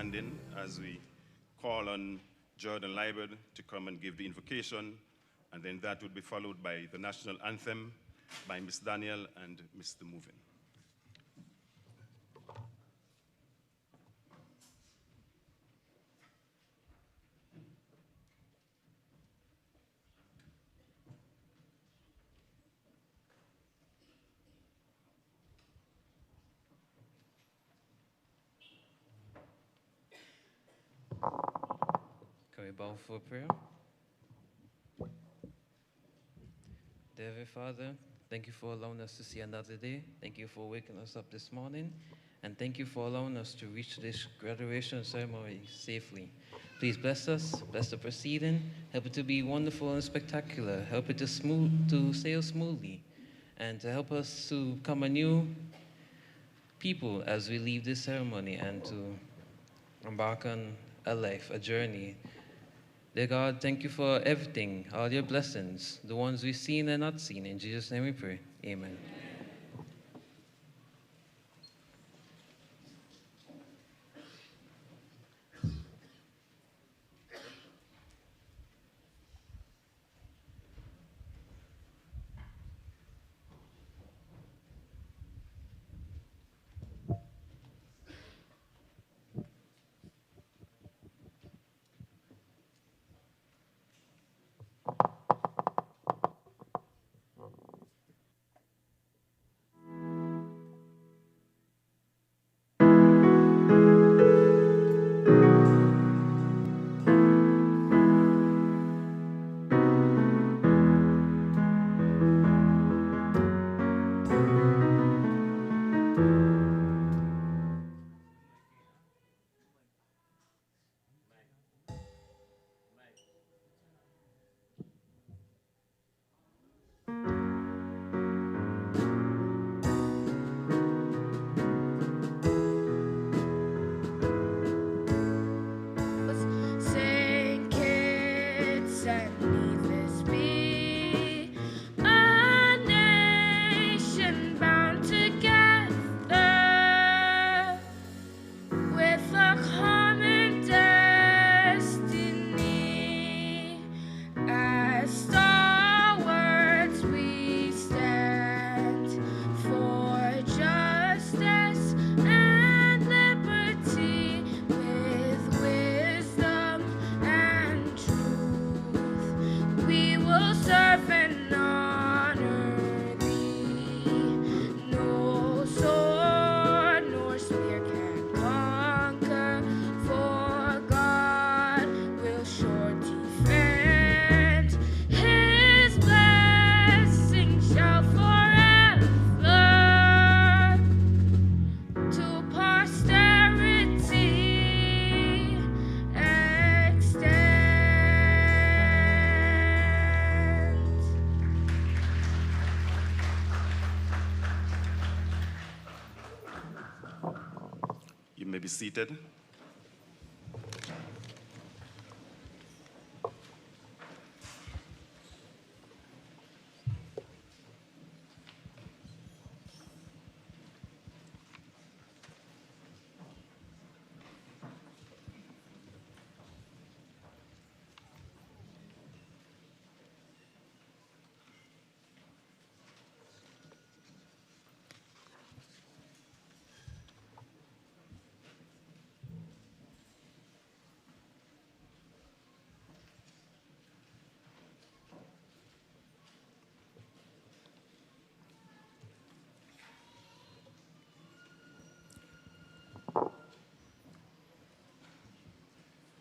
standing as we call on Jordan Liebert to come and give the invocation, and then that would be followed by the national anthem by Ms. Daniel and Mr. Movin. Can we bow for prayer? Dear Heavenly Father, thank you for allowing us to see another day. Thank you for waking us up this morning. And thank you for allowing us to reach this graduation ceremony safely. Please bless us, bless the proceeding, help it to be wonderful and spectacular, help it to sail smoothly, and to help us to become a new people as we leave this ceremony and to embark on a life, a journey. Dear God, thank you for everything, all your blessings, the ones we've seen and not seen. In Jesus' name we pray. Amen. Be seated.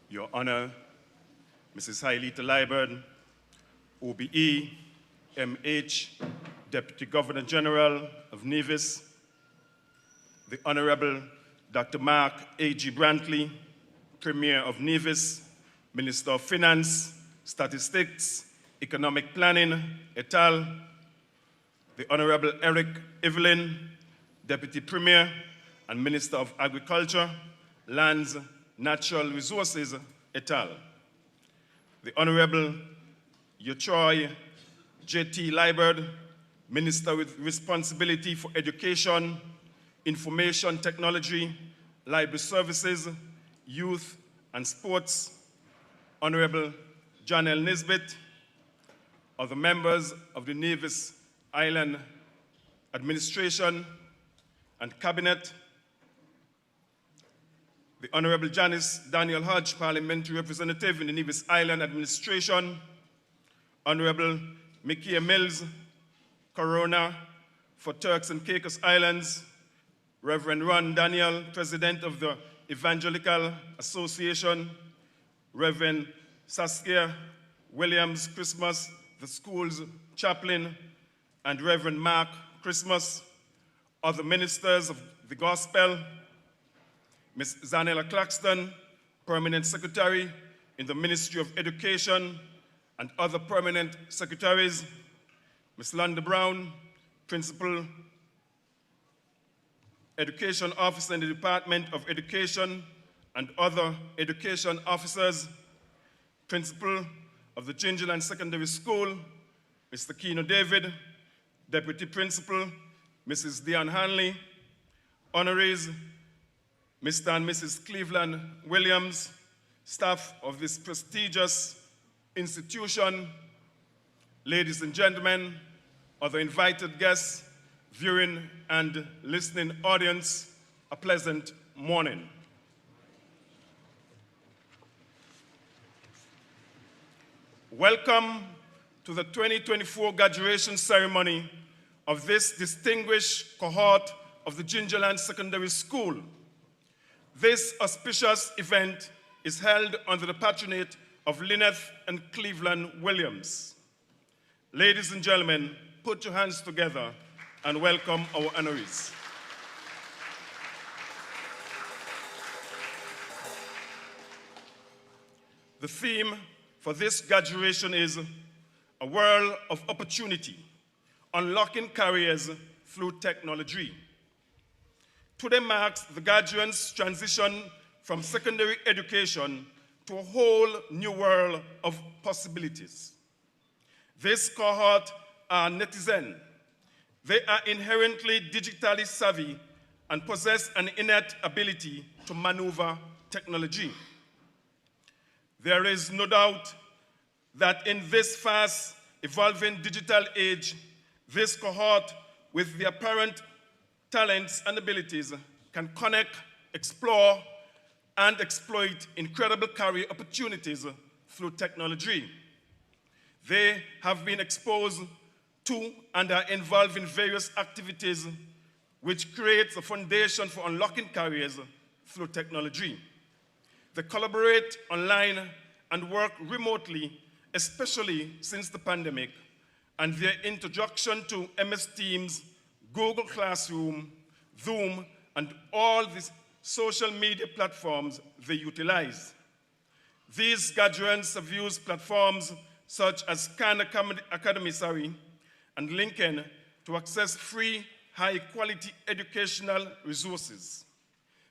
Your Honor, Mrs. Hailita Liebert, OBE, MH, Deputy Governor General of Nevis, the Honorable Dr. Mark A.G. Brantley, Premier of Nevis, Minister of Finance, Statistics, Economic Planning, et al., the Honorable Eric Evelyn, Deputy Premier and Minister of Agriculture, Lands, Natural Resources, et al. The Honorable Yochoy J.T. Liebert, Minister with responsibility for education, information technology, library services, Youth and Sports, Honorable Janelle Nisbet, other members of the Nevis Island Administration and Cabinet, the Honorable Janice Daniel Hodge, Parliamentary Representative in the Nevis Island Administration, Honorable Mickey Mills, Coroner for Turks and Caicos Islands, Reverend Ron Daniel, President of the Evangelical Association, Reverend Saskia Williams Christmas, the school's chaplain, and Reverend Mark Christmas, other ministers of the gospel, Ms. Zanella Claxton, Permanent Secretary in the Ministry of Education, and other permanent secretaries, Ms. Londa Brown, Principal Education Officer in the Department of Education, and other education officers, Principal of the Gingerland Secondary School, Mr. Keno David, Deputy Principal, Mrs. Diane Hanley, honorees, Mr. and Mrs. Cleveland Williams, staff of this prestigious institution, ladies and gentlemen, other invited guests, viewing and listening audience, a pleasant morning. Welcome to the 2024 graduation ceremony of this distinguished cohort of the Gingerland Secondary School. This auspicious event is held under the patronage of Lyneth and Cleveland Williams. Ladies and gentlemen, put your hands together and welcome our honorees. The theme for this graduation is a world of opportunity, unlocking careers through technology. Today marks the graduates' transition from secondary education to a whole new world of possibilities. This cohort are netizens. They are inherently digitally savvy and possess an innate ability to maneuver technology. There is no doubt that in this fast evolving digital age, this cohort with the apparent talents and abilities can connect, explore, and exploit incredible career opportunities through technology. They have been exposed to and are involved in various activities which creates a foundation for unlocking careers through technology. They collaborate online and work remotely, especially since the pandemic, and their introduction to MS Teams, Google Classroom, Zoom, and all these social media platforms they utilize. These graduates have used platforms such as Khan Academy, and LinkedIn to access free, high-quality educational resources.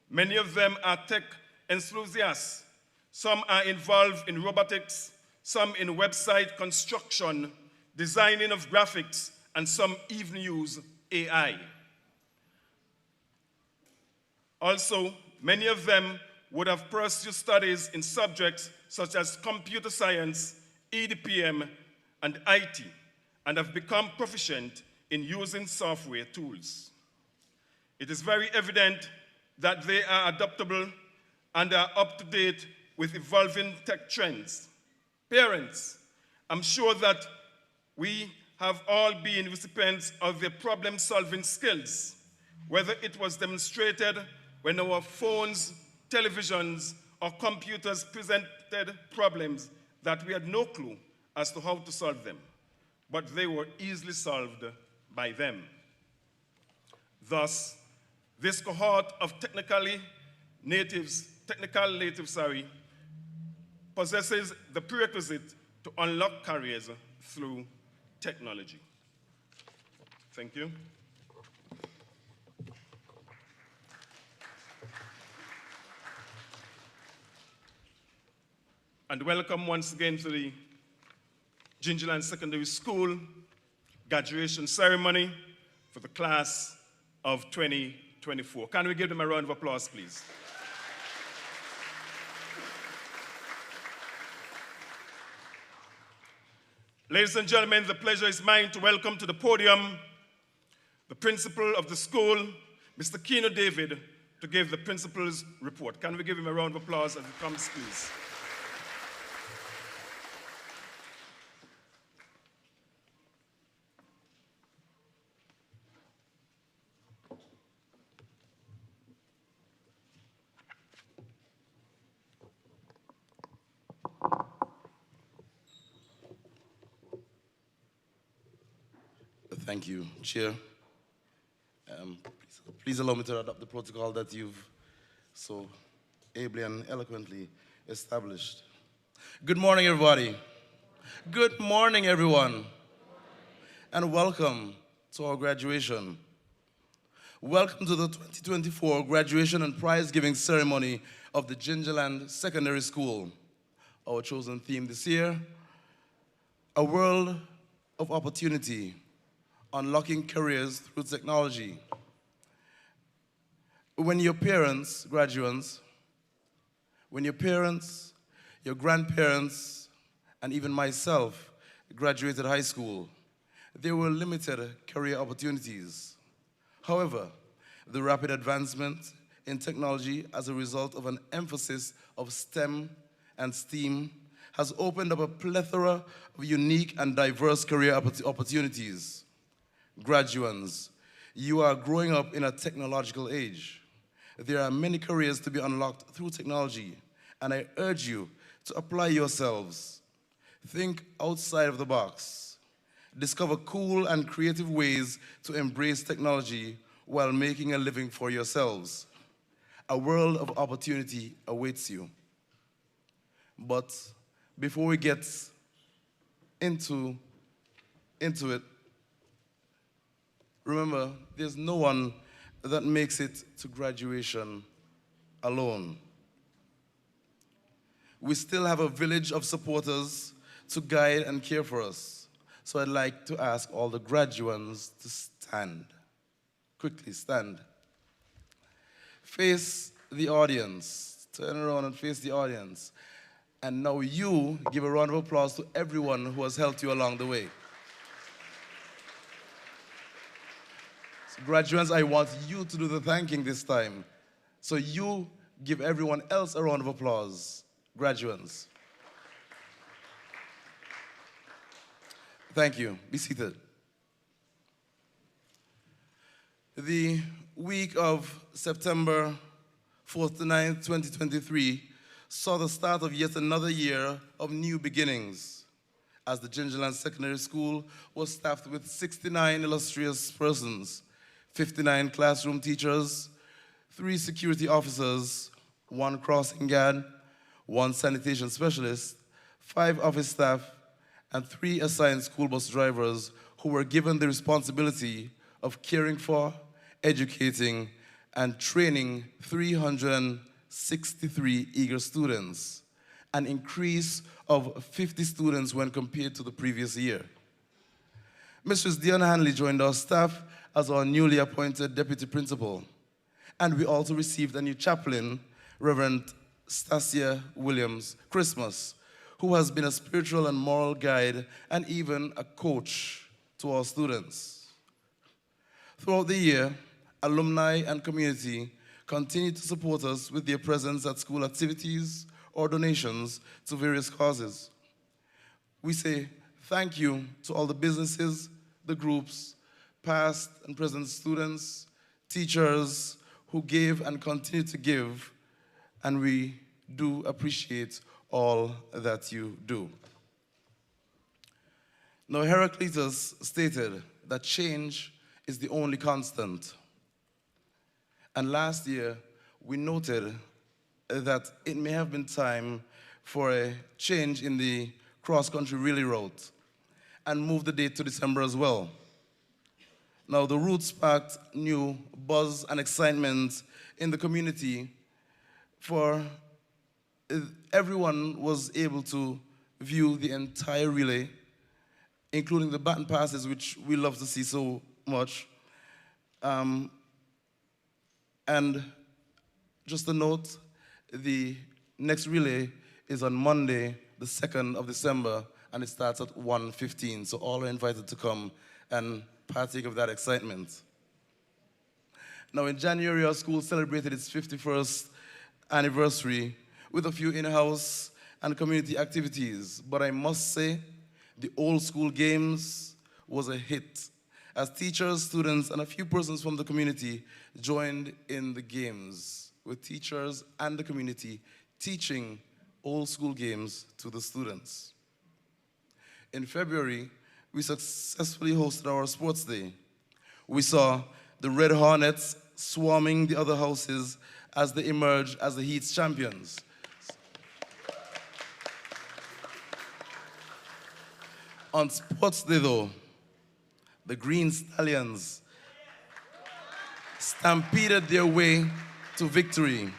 Many of them are tech enthusiasts. Some are involved in robotics, some in website construction, designing of graphics, and some even use AI. Also, many of them would have pursued studies in subjects such as computer science, EDPM, and IT, and have become proficient in using software tools. It is very evident that they are adaptable and are up to date with evolving tech trends. Parents, I'm sure that we have all been recipients of their problem-solving skills, whether it was demonstrated when our phones, televisions, or computers presented problems that we had no clue as to how to solve them, but they were easily solved by them. Thus, this cohort of technical natives possesses the prerequisite to unlock careers through technology. Thank you. And welcome once again to the Gingerland Secondary School graduation ceremony for the class of 2024. Can we give them a round of applause, please? Ladies and gentlemen, the pleasure is mine to welcome to the podium the principal of the school, Mr. Keno David, to give the principal's report. Can we give him a round of applause as he comes, please? Thank you, Chair. Please allow me to adopt the protocol that you've so ably and eloquently established. Good morning, everybody. Good morning, everyone. And welcome to our graduation. Welcome to the 2024 graduation and prize-giving ceremony of the Gingerland Secondary School. Our chosen theme this year, a world of opportunity, unlocking careers through technology. When your parents, graduates, when your parents, your grandparents, and even myself graduated high school, there were limited career opportunities. However, the rapid advancement in technology as a result of an emphasis of STEM and STEAM has opened up a plethora of unique and diverse career opportunities. Graduates, you are growing up in a technological age. There are many careers to be unlocked through technology, and I urge you to apply yourselves. Think outside of the box. Discover cool and creative ways to embrace technology while making a living for yourselves. A world of opportunity awaits you. But before we get into it, remember, there's no one that makes it to graduation alone. We still have a village of supporters to guide and care for us. So I'd like to ask all the graduates to stand. Quickly, stand. Face the audience. Turn around and face the audience. And now you give a round of applause to everyone who has helped you along the way. Graduates, I want you to do the thanking this time. So you give everyone else a round of applause. Graduates. Thank you. Be seated. The week of September 4th to 9th, 2023 saw the start of yet another year of new beginnings, as the Gingerland Secondary School was staffed with 69 illustrious persons, 59 classroom teachers, 3 security officers, 1 crossing guard, 1 sanitation specialist, 5 office staff, and 3 assigned school bus drivers who were given the responsibility of caring for, educating, and training 363 eager students, an increase of 50 students when compared to the previous year. Mrs. Dion Hanley joined our staff as our newly appointed deputy principal. And we also received a new chaplain, Reverend Stasia Williams Christmas, who has been a spiritual and moral guide and even a coach to our students. Throughout the year, alumni and community continue to support us with their presence at school activities or donations to various causes. We say thank you to all the businesses, the groups, past and present students, teachers who gave and continue to give, and we do appreciate all that you do. Now, Heraclitus stated that change is the only constant. And last year, we noted that it may have been time for a change in the cross-country relay route and move the date to December as well. Now, the route sparked new buzz and excitement in the community, for everyone was able to view the entire relay, including the baton passes, which we love to see so much. And just a note, the next relay is on Monday, the 2nd of December, and it starts at 1:15. So all are invited to come and partake of that excitement. Now in January, our school celebrated its 51st anniversary with a few in-house and community activities. But I must say, the old school games was a hit, as teachers, students, and a few persons from the community joined in the games, with teachers and the community teaching old school games to the students. In February, we successfully hosted our sports day. We saw the Red Hornets swarming the other houses as they emerged as the Heat's champions. On sports day though, the Green Stallions stampeded their way to victory.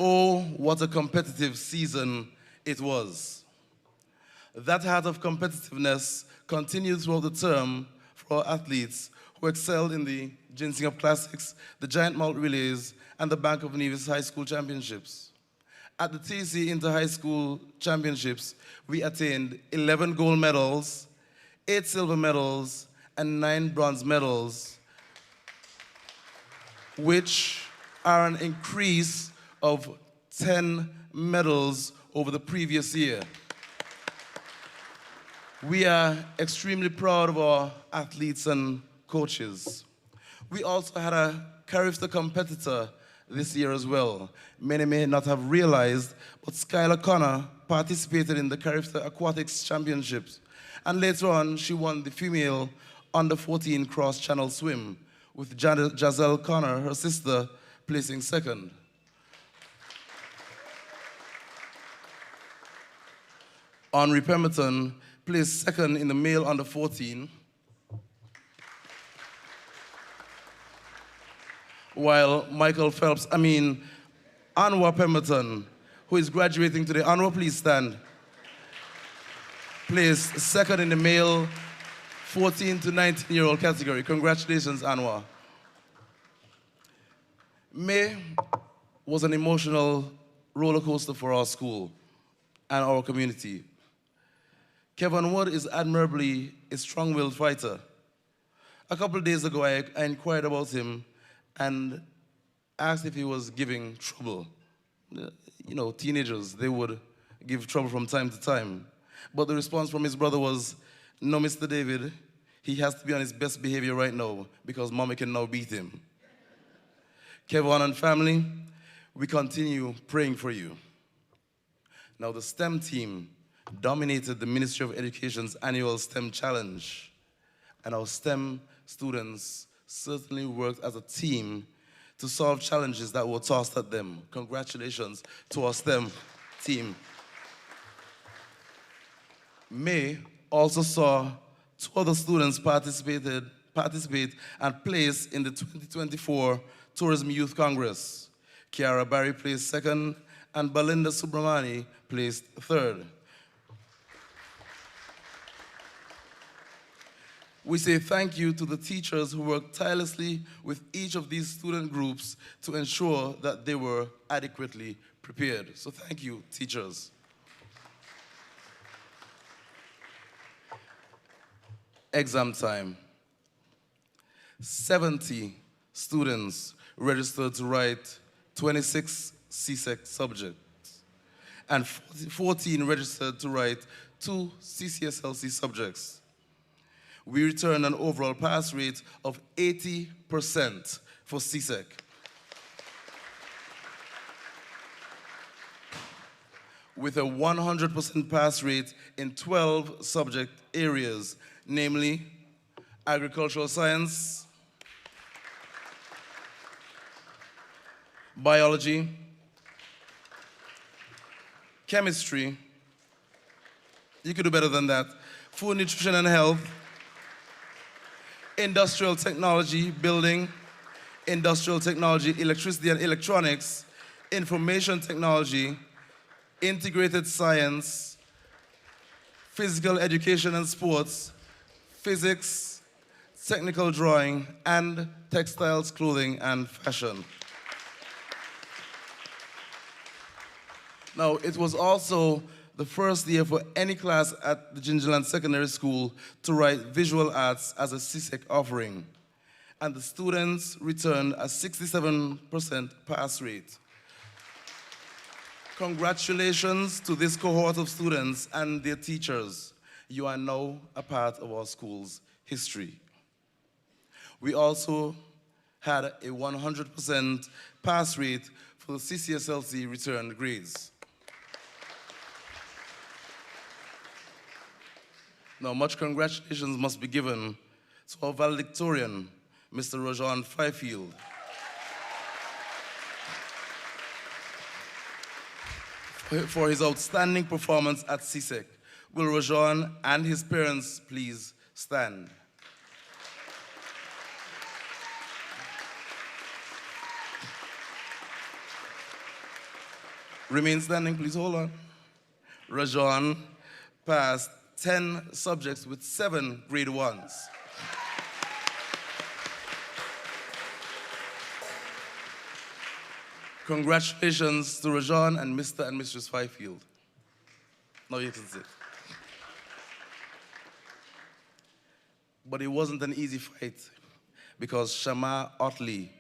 Oh, what a competitive season it was. That heart of competitiveness continued throughout the term for our athletes who excelled in the Ginseng Up Classics, the Giant Malt Relays, and the Bank of Nevis High School Championships. At the TC Inter-High School Championships, we attained 11 gold medals, 8 silver medals, and 9 bronze medals, which are an increase of 10 medals over the previous year. We are extremely proud of our athletes and coaches. We also had a Carifta competitor this year as well. Many may not have realized, but Skylar Connor participated in the Carifta Aquatics Championships. And later on, she won the female under-14 cross-channel swim, with Giselle Connor, her sister, placing second. Henri Pemberton placed second in the male under-14, while Anwar Pemberton, who is graduating today, Anwar, please stand, placed second in the male 14 to 19-year-old category. Congratulations, Anwar. May was an emotional roller coaster for our school and our community. Kevin Wood is admirably a strong-willed fighter. A couple of days ago, I inquired about him and asked if he was giving trouble. You know, teenagers, they would give trouble from time to time. But the response from his brother was, "No, Mr. David, he has to be on his best behavior right now because mommy can now beat him." Kevin and family, we continue praying for you. Now, the STEM team dominated the Ministry of Education's annual STEM Challenge, and our STEM students certainly worked as a team to solve challenges that were tossed at them. Congratulations to our STEM team. May also saw 2 other students participate and place in the 2024 Tourism Youth Congress. Kiara Barry placed second, and Belinda Subramani placed third. We say thank you to the teachers who worked tirelessly with each of these student groups to ensure that they were adequately prepared. So thank you, teachers. Exam time. 70 students registered to write 26 CSEC subjects, and 14 registered to write 2 CCSLC subjects. We returned an overall pass rate of 80% for CSEC. With a 100% pass rate in 12 subject areas, namely agricultural science, biology, chemistry, you could do better than that, food, nutrition, and health, industrial technology, building, industrial technology, electricity and electronics, information technology, integrated science, physical education and sports, physics, technical drawing, and textiles, clothing, and fashion. Now, it was also the first year for any class at the Gingerland Secondary School to write visual arts as a CSEC offering. And the students returned a 67% pass rate. Congratulations to this cohort of students and their teachers. You are now a part of our school's history. We also had a 100% pass rate for the CCSLC returned grades. Now, much congratulations must be given to our valedictorian, Mr. Rajan Fifield. For his outstanding performance at CSEC. Will Rajan and his parents please stand? Remain standing, please, hold on. Rajan passed 10 subjects with 7 grade 1s. Congratulations to Rajan and Mr. and Mrs. Fifield. Now you can sit. But it wasn't an easy fight because Shama Otley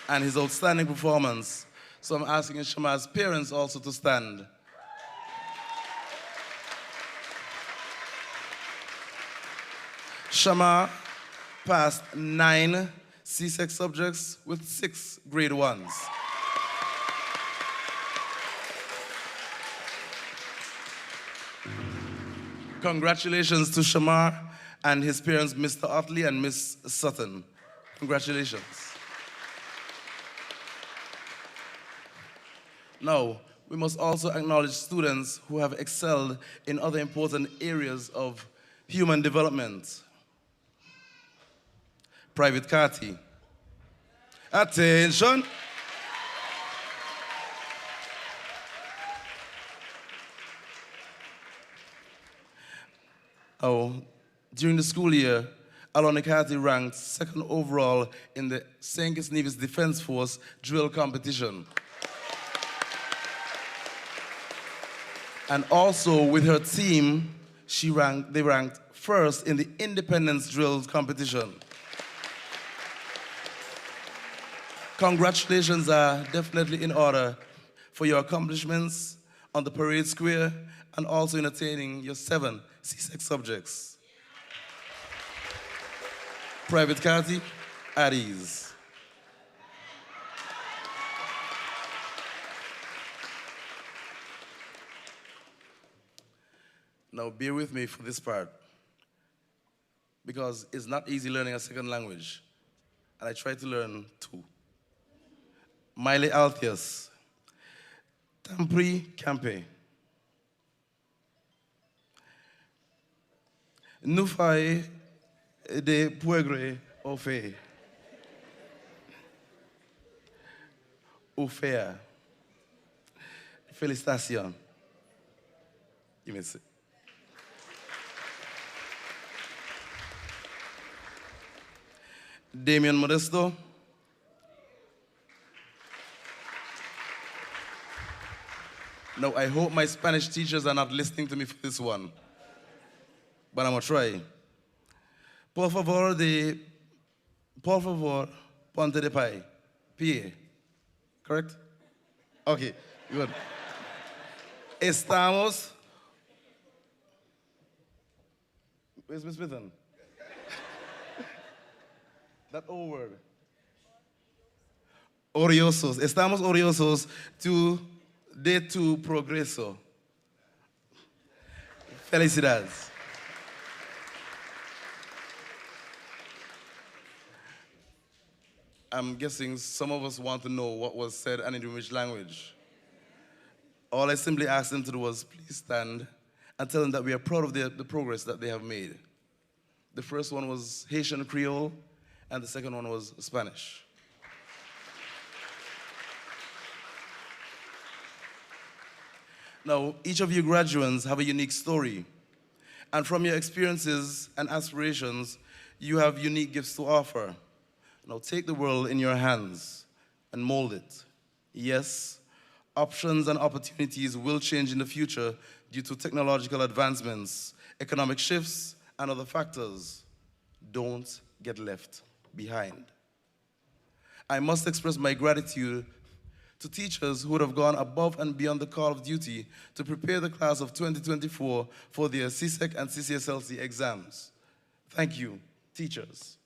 and his outstanding performance. So I'm asking Shama's parents also to stand. Shama passed 9 CSEC subjects with 6 grade 1s. Congratulations to Shamar and his parents, Mr. Otley and Miss Sutton. Congratulations. Now, we must also acknowledge students who have excelled in other important areas of human development. Private Kati. Attention. During the school year, Alona Kati ranked 2nd overall in the St. Kitts Nevis Defense Force drill competition. And also with her team, they ranked 1st in the Independence Drills competition. Congratulations are definitely in order for your accomplishments on the parade square and also in attaining your 7 CSEC subjects. Private Kati, at ease. Now bear with me for this part because it's not easy learning a second language, and I try to learn 2. Miley Altius, Tampri Campe, Nufai de Puegre Ofe, Ofea, Felicitation. You may say. Damian Modesto, now, I hope my Spanish teachers are not listening to me for this one, but I'm gonna try. Por favor, ponte de pie. Correct? Okay, good. Estamos. Where's Miss Smithon? That old word. Orgullosos. Estamos orgullosos de tu progreso. Felicidades. I'm guessing some of us want to know what was said and in which language. All I simply asked them to do was please stand and tell them that we are proud of the progress that they have made. The first one was Haitian Creole, and the second one was Spanish. Now, each of you graduates have a unique story. And from your experiences and aspirations, you have unique gifts to offer. Now take the world in your hands and mold it. Yes, options and opportunities will change in the future due to technological advancements, economic shifts, and other factors. Don't get left behind. I must express my gratitude to teachers who would have gone above and beyond the call of duty to prepare the class of 2024 for their CSEC and CCSLC exams. Thank you, teachers.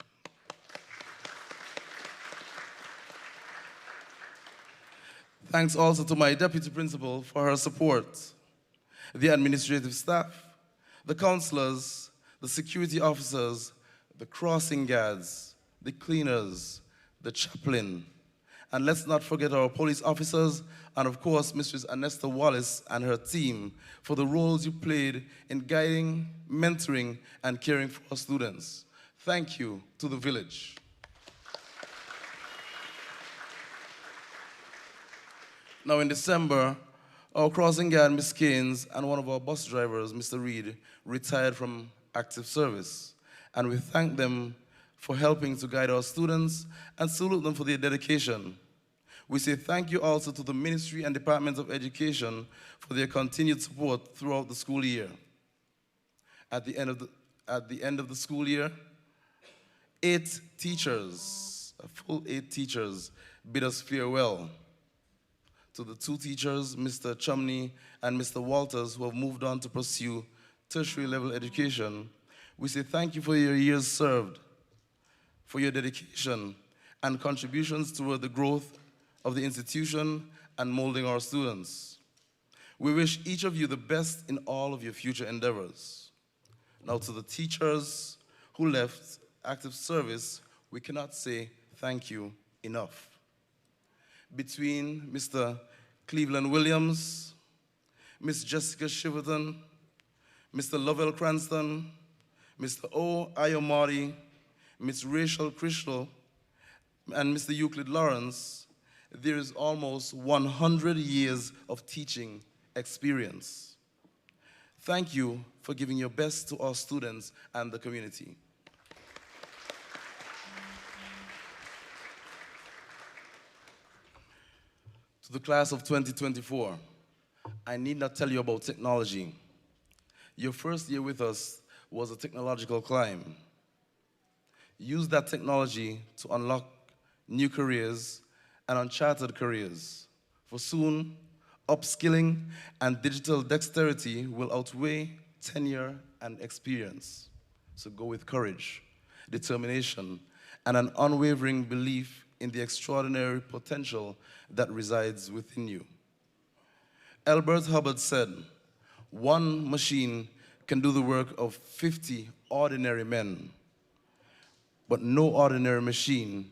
Thanks also to my deputy principal for her support, the administrative staff, the counselors, the security officers, the crossing guards, the cleaners, the chaplain, and let's not forget our police officers, and of course, Mrs. Anesta Wallace and her team for the roles you played in guiding, mentoring, and caring for our students. Thank you to the village. Now in December, our crossing guard, Ms. Keynes, and one of our bus drivers, Mr. Reed, retired from active service, and we thank them for helping to guide our students and salute them for their dedication. We say thank you also to the Ministry and Department of Education for their continued support throughout the school year. At the end of the school year, 8 teachers, a full 8 teachers, bid us farewell. To the 2 teachers, Mr. Chumney and Mr. Walters, who have moved on to pursue tertiary level education, we say thank you for your years served, for your dedication and contributions toward the growth of the institution and molding our students. We wish each of you the best in all of your future endeavors. Now to the teachers who left active service, we cannot say thank you enough. Between Mr. Cleveland Williams, Miss Jessica Shiverton, Mr. Lovell Cranston, Mr. O. Ayomari, Miss Rachel Crystal, and Mr. Euclid Lawrence, there is almost 100 years of teaching experience. Thank you for giving your best to our students and the community. To the class of 2024, I need not tell you about technology. Your first year with us was a technological climb. Use that technology to unlock new careers and uncharted careers. For soon, upskilling and digital dexterity will outweigh tenure and experience. So go with courage, determination, and an unwavering belief in the extraordinary potential that resides within you. Albert Hubbard said, "One machine can do the work of 50 ordinary men, but no machine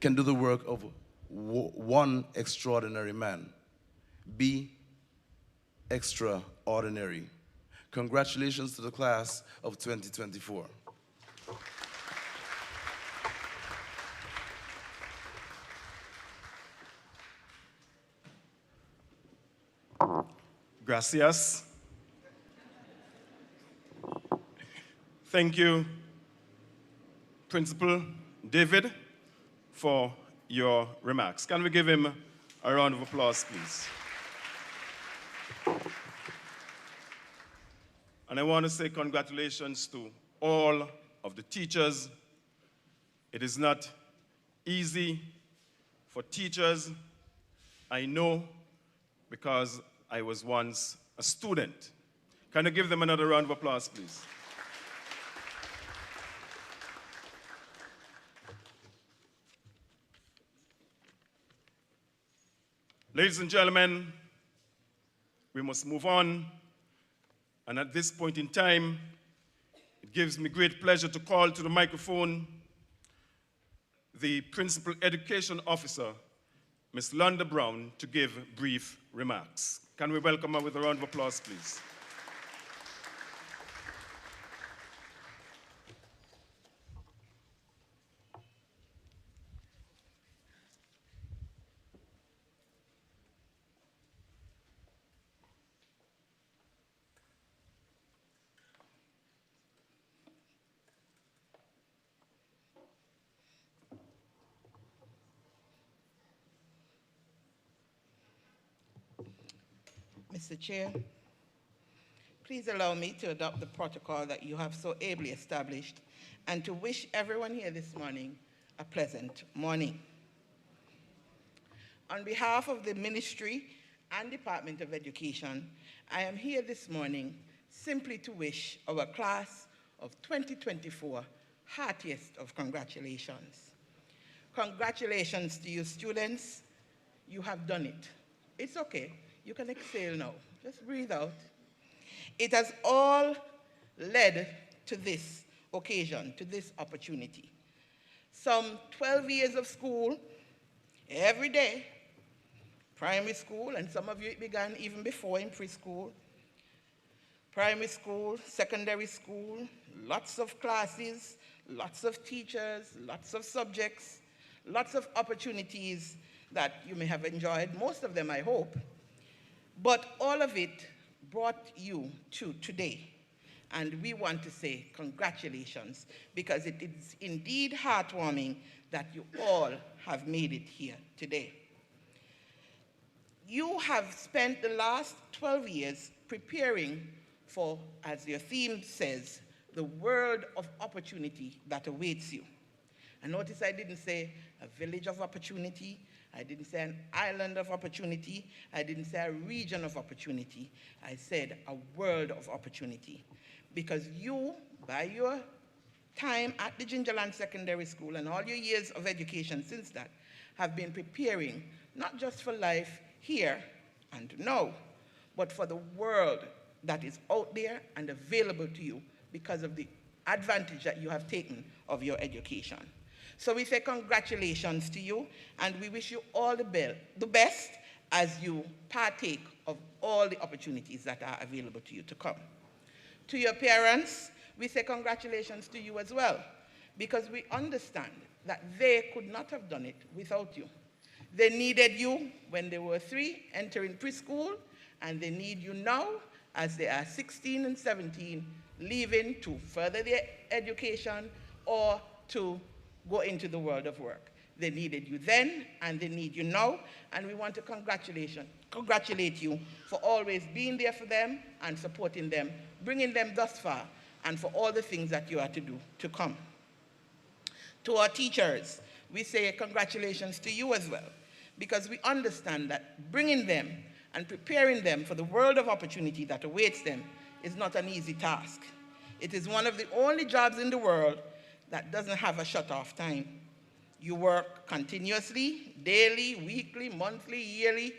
can do the work of one extraordinary man." Be extraordinary. Congratulations to the class of 2024. Gracias. Thank you, Principal David, for your remarks. Can we give him a round of applause, please? And I want to say congratulations to all of the teachers. It is not easy for teachers, I know, because I was once a student. Can you give them another round of applause, please? Ladies and gentlemen, we must move on. And at this point in time, it gives me great pleasure to call to the microphone the Principal Education Officer, Ms. Londa Brown, to give brief remarks. Can we welcome her with a round of applause, please? Mr. Chair, please allow me to adopt the protocol that you have so ably established and to wish everyone here this morning a pleasant morning. On behalf of the Ministry and Department of Education, I am here this morning simply to wish our class of 2024 heartiest of congratulations. Congratulations to you students. You have done it. It's okay. You can exhale now. Just breathe out. It has all led to this occasion, to this opportunity. Some 12 years of school, every day, primary school, and some of you it began even before in preschool, primary school, secondary school, lots of classes, lots of teachers, lots of subjects, lots of opportunities that you may have enjoyed, most of them I hope, but all of it brought you to today. And we want to say congratulations, because it is indeed heartwarming that you all have made it here today. You have spent the last 12 years preparing for, as your theme says, the world of opportunity that awaits you. And notice I didn't say a village of opportunity, I didn't say an island of opportunity, I didn't say a region of opportunity, I said a world of opportunity. Because you, by your time at the Gingerland Secondary School and all your years of education since that, have been preparing not just for life here and now, but for the world that is out there and available to you because of the advantage that you have taken of your education. So we say congratulations to you, and we wish you all the best as you partake of all the opportunities that are available to you to come. To your parents, we say congratulations to you as well, because we understand that they could not have done it without you. They needed you when they were 3, entering preschool, and they need you now as they are 16 and 17, leaving to further their education or to go into the world of work. They needed you then, and they need you now, and we want to congratulate you for always being there for them and supporting them, bringing them thus far, and for all the things that you are to do to come. To our teachers, we say congratulations to you as well, because we understand that bringing them and preparing them for the world of opportunity that awaits them is not an easy task. It is one of the only jobs in the world that doesn't have a shut-off time. You work continuously, daily, weekly, monthly, yearly,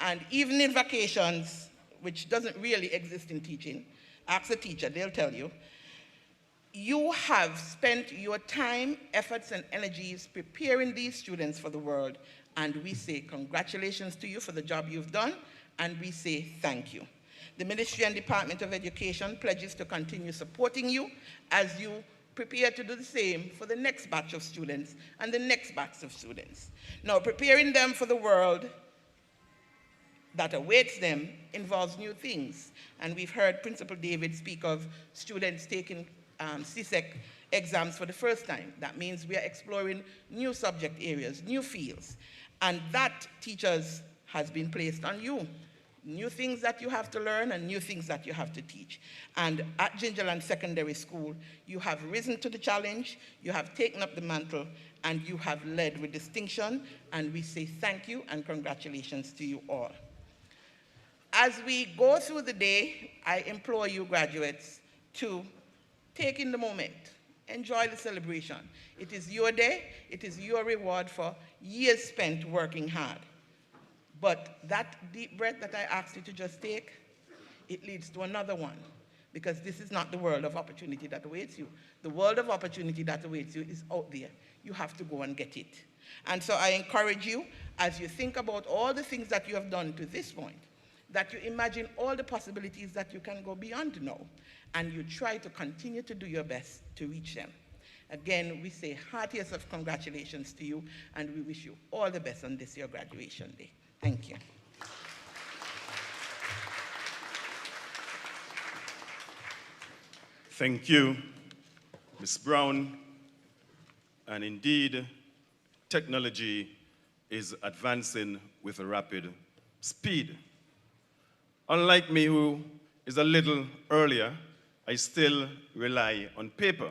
and even in vacations, which doesn't really exist in teaching. Ask a teacher, they'll tell you. You have spent your time, efforts, and energies preparing these students for the world, and we say congratulations to you for the job you've done, and we say thank you. The Ministry and Department of Education pledges to continue supporting you as you prepare to do the same for the next batch of students and the next batch of students. Now, preparing them for the world that awaits them involves new things. And we've heard Principal David speak of students taking CSEC exams for the first time. That means we are exploring new subject areas, new fields. And that, teachers, has been placed on you. New things that you have to learn and new things that you have to teach. And at Gingerland Secondary School, you have risen to the challenge, you have taken up the mantle, and you have led with distinction, and we say thank you and congratulations to you all. As we go through the day, I implore you graduates to take in the moment, enjoy the celebration. It is your day, it is your reward for years spent working hard. But that deep breath that I asked you to just take, it leads to another one, because this is not the world of opportunity that awaits you. The world of opportunity that awaits you is out there. You have to go and get it. And so I encourage you, as you think about all the things that you have done to this point, that you imagine all the possibilities that you can go beyond now, and you try to continue to do your best to reach them. Again, we say heartiest of congratulations to you, and we wish you all the best on this year graduation day. Thank you. Thank you, Ms. Brown. And indeed, technology is advancing with a rapid speed. Unlike me, who is a little earlier, I still rely on paper.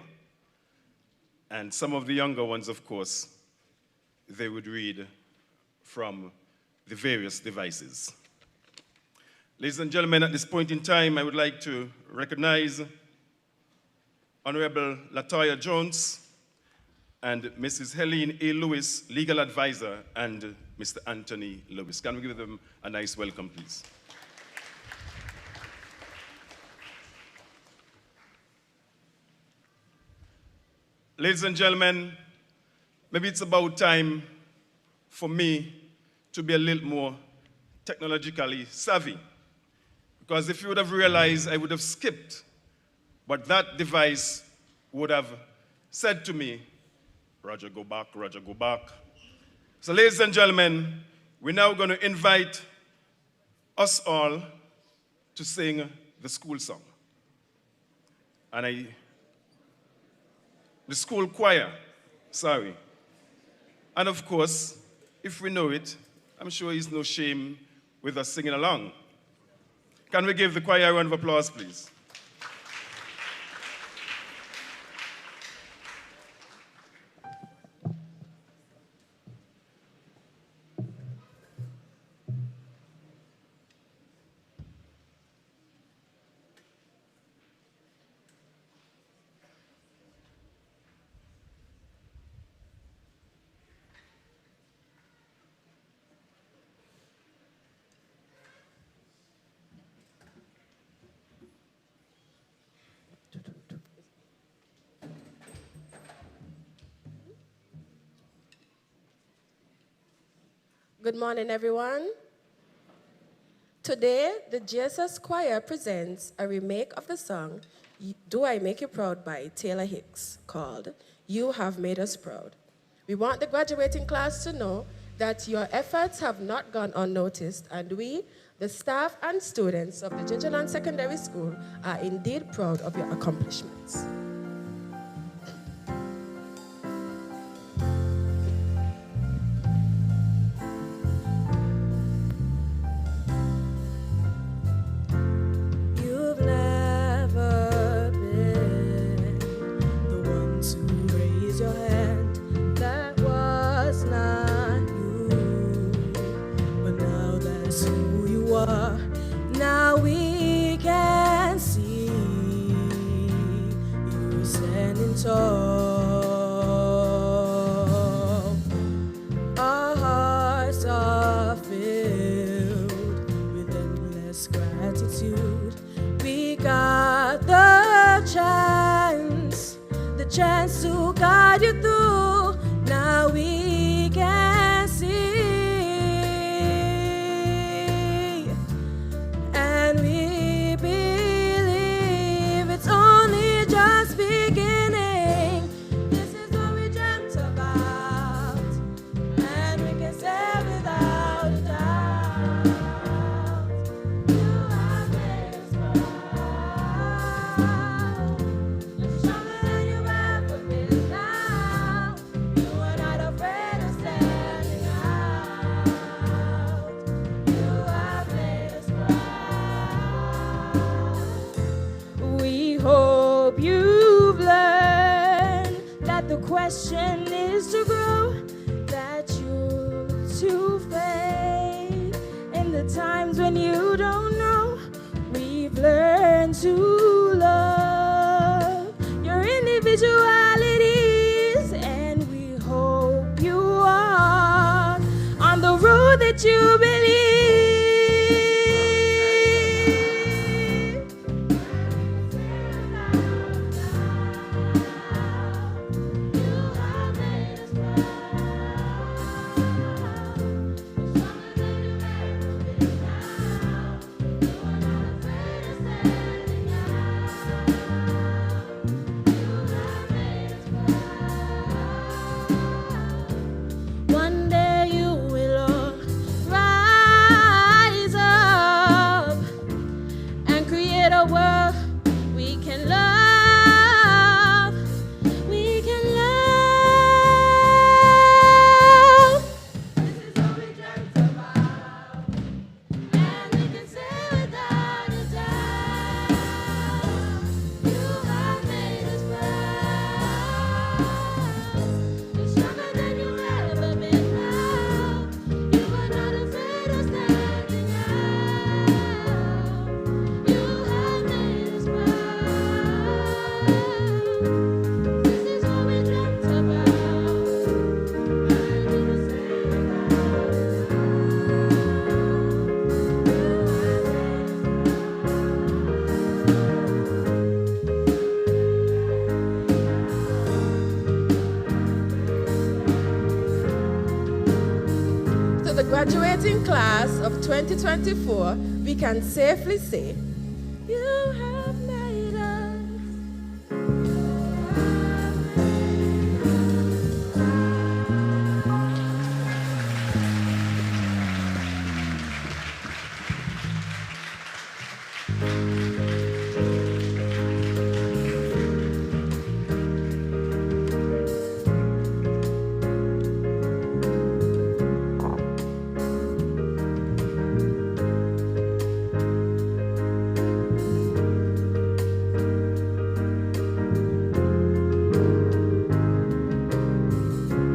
And some of the younger ones, of course, they would read from the various devices. Ladies and gentlemen, at this point in time, I would like to recognize Honorable Latoya Jones and Mrs. Helene A. Lewis, legal advisor, and Mr. Anthony Lewis. Can we give them a nice welcome, please? Ladies and gentlemen, maybe it's about time for me to be a little more technologically savvy. Because if you would have realized, I would have skipped, but that device would have said to me, Roger, go back, Roger, go back. So ladies and gentlemen, we're now going to invite us all to sing the school song. And the school choir, sorry. And of course, if we know it, I'm sure there's no shame with us singing along. Can we give the choir a round of applause, please? Good morning, everyone. Today, the GSS Choir presents a remake of the song, Do I Make You Proud by Taylor Hicks, called You Have Made Us Proud. We want the graduating class to know that your efforts have not gone unnoticed, and we, the staff and students of the Gingerland Secondary School, are indeed proud of your accomplishments. Now we can see you standing tall. Our hearts are filled with endless gratitude. We got the chance to guide you through. Now we can see. The question is to grow, that you to faith. In the times when you don't know, we've learned to love your individualities, and we hope you are on the road that you believe. One day you will all rise. the graduating class of 2024, we can safely say, you have made us.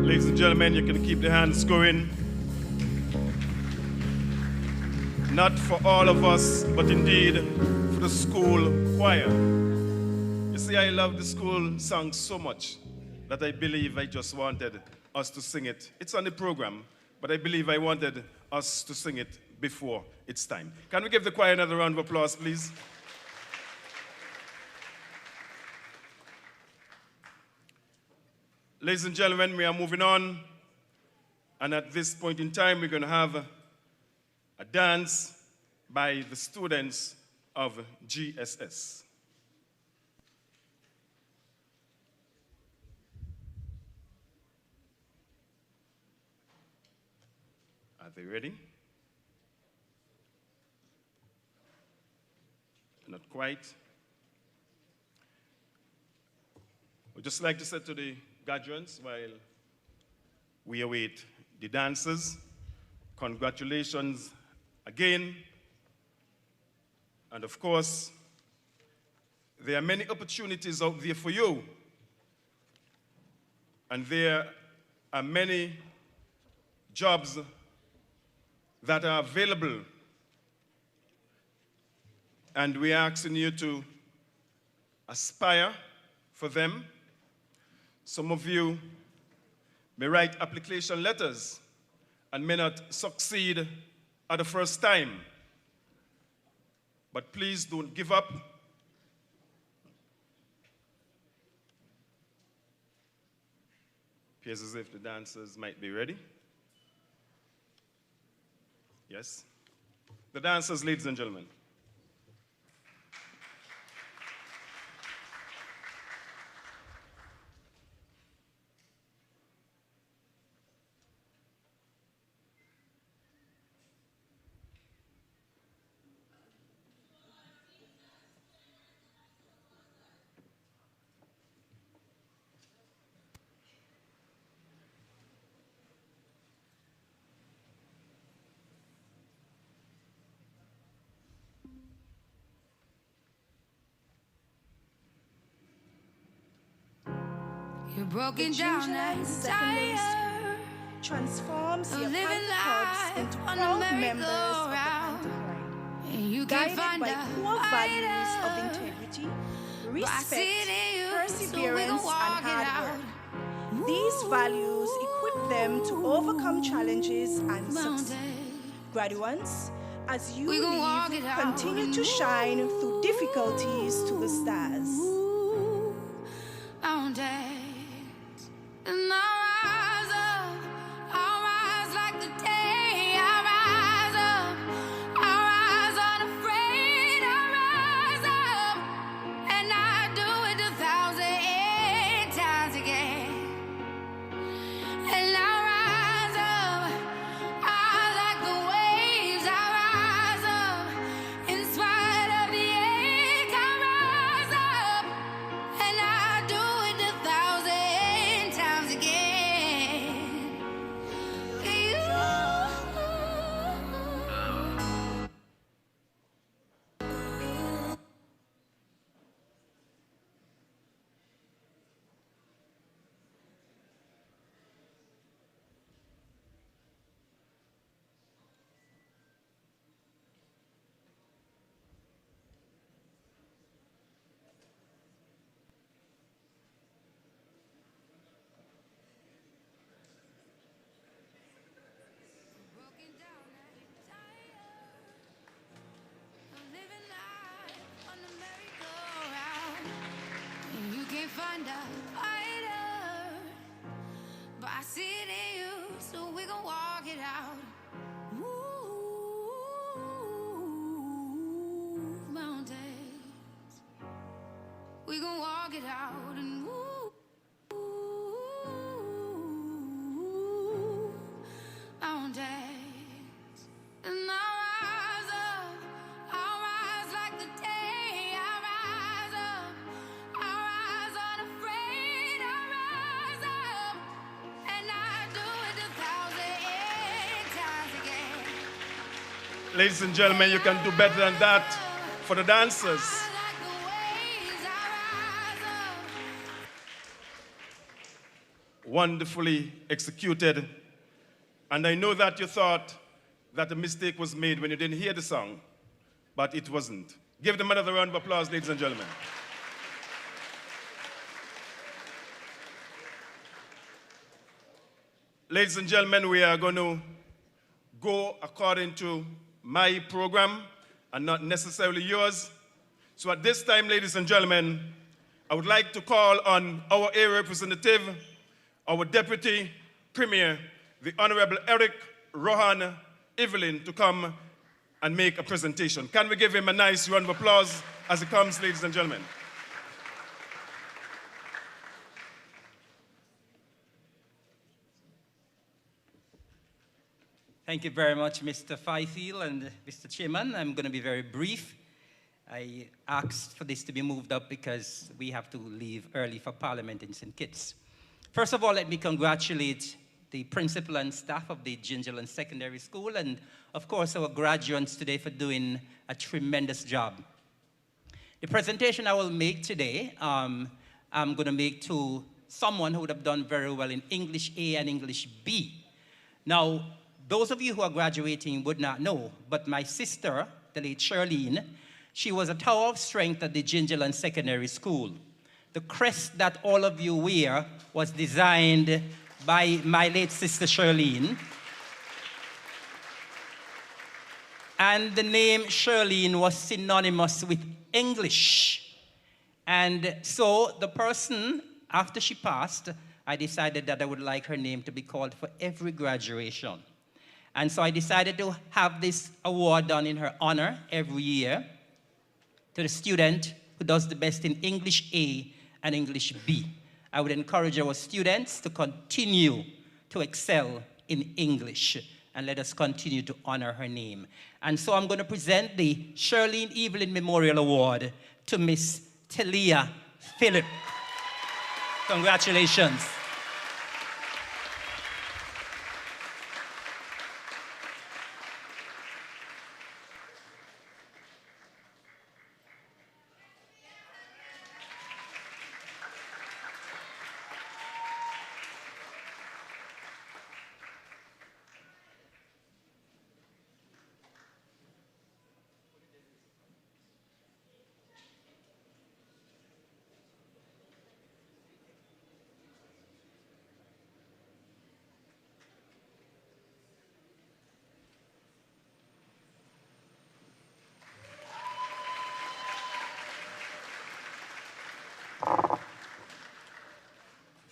Ladies and gentlemen, you can keep the hands going. Not for all of us, but indeed for the school choir. You see, I love the school song so much that I believe I just wanted us to sing it. It's on the program, but I believe I wanted us to sing it before it's time. Can we give the choir another round of applause, please? Ladies and gentlemen, we are moving on. And at this point in time, we're going to have a dance by the students of GSS. Are they ready? Not quite. We'd just like to say to the graduates, while we await the dancers, congratulations again. And of course, there are many opportunities out there for you. And there are many jobs that are available. And we are asking you to aspire for them. Some of you may write application letters and may not succeed at the first time. But please don't give up. Appears as if the dancers might be ready. Yes? The dancers, ladies and gentlemen. You're broken The down Gingerland and Secondary tired transforms of your living panther cubs life into on the proud members of the merry-go-round. panther pride. And you can't Guided find by a core values of fighter, integrity, but I respect, see it in you, so we perseverance, gon' walk and it hard out. work. These values equip them to overcome challenges and succeed. Mountain. Graduates, as you We gon' walk leave, it out. continue to shine through difficulties to the stars. Ooh, mountains. And I rise like the day. I rise up, I rise unafraid. I rise up, and I do it 1,000 times again. And I rise up, I like the waves. I rise up, in spite of the ache. I rise up, and I do it 1,000 times again. Broken down and tired of living life on the merry-go-round. And you can't find a fighter, but I see it in you, so we gon' walk it out. out and ooh, mountains. And I'll rise like the day. I'll rise up, I'll rise unafraid. I'll rise up, and I do it 1,000 times again. Ladies and gentlemen, you can do better than that for the dancers. Like the waves, I rise up. Wonderfully executed. And I know that you thought that a mistake was made when you didn't hear the song, but it wasn't. Give them another round of applause, ladies and gentlemen. Ladies and gentlemen, we are going to go according to my program and not necessarily yours. So at this time, ladies and gentlemen, I would like to call on our area representative, our Deputy Premier, the Honorable Eric Rohan Evelyn, to come and make a presentation. Can we give him a nice round of applause as he comes, ladies and gentlemen? Thank you very much, Mr. Fifield and Mr. Chairman. I'm going to be very brief. I asked for this to be moved up because we have to leave early for Parliament in St. Kitts. First of all, let me congratulate the principal and staff of the Gingerland Secondary School and, of course, our graduates today for doing a tremendous job. The presentation I will make today, I'm going to make to someone who would have done very well in English A and English B. Now, those of you who are graduating would not know, but my sister, the late Charlene, she was a tower of strength at the Gingerland Secondary School. The crest that all of you wear was designed by my late sister Charlene. And the name Charlene was synonymous with English. And so the person, after she passed, I decided that I would like her name to be called for every graduation. And so I decided to have this award done in her honor every year to the student who does the best in English A and English B. I would encourage our students to continue to excel in English, and let us continue to honor her name. And so I'm going to present the Charlene Evelyn Memorial Award to Miss Talia Phillip. Congratulations.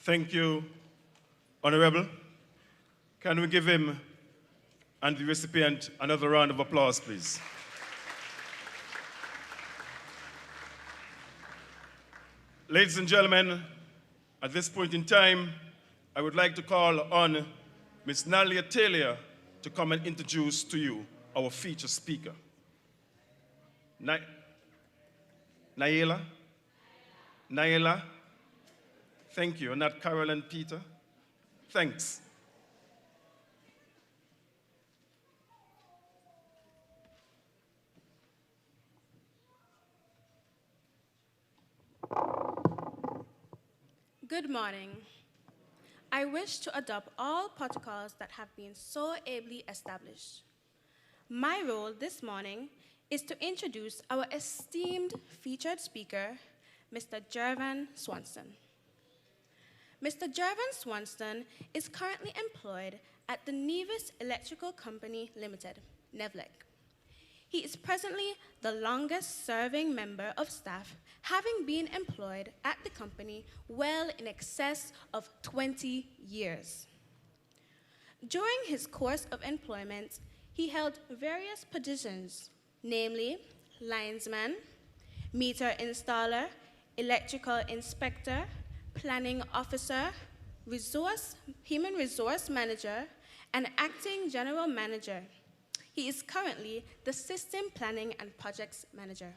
Thank you, Honorable. Can we give him and the recipient another round of applause, please? Ladies and gentlemen, at this point in time, I would like to call on Ms. Nalia Taylor to come and introduce to you our feature speaker. Naila? Naila? Thank you. Not Carol and Peter? Thanks. Good morning. I wish to adopt all protocols that have been so ably established. My role this morning is to introduce our esteemed featured speaker, Mr. Jervan Swanson. Mr. Jervan Swanson is currently employed at the Nevis Electrical Company Limited, NEVLEC. He is presently the longest-serving member of staff, having been employed at the company well in excess of 20 years. During his course of employment, he held various positions, namely linesman, meter installer, electrical inspector, planning officer, human resource manager, and acting general manager. He is currently the system planning and projects manager.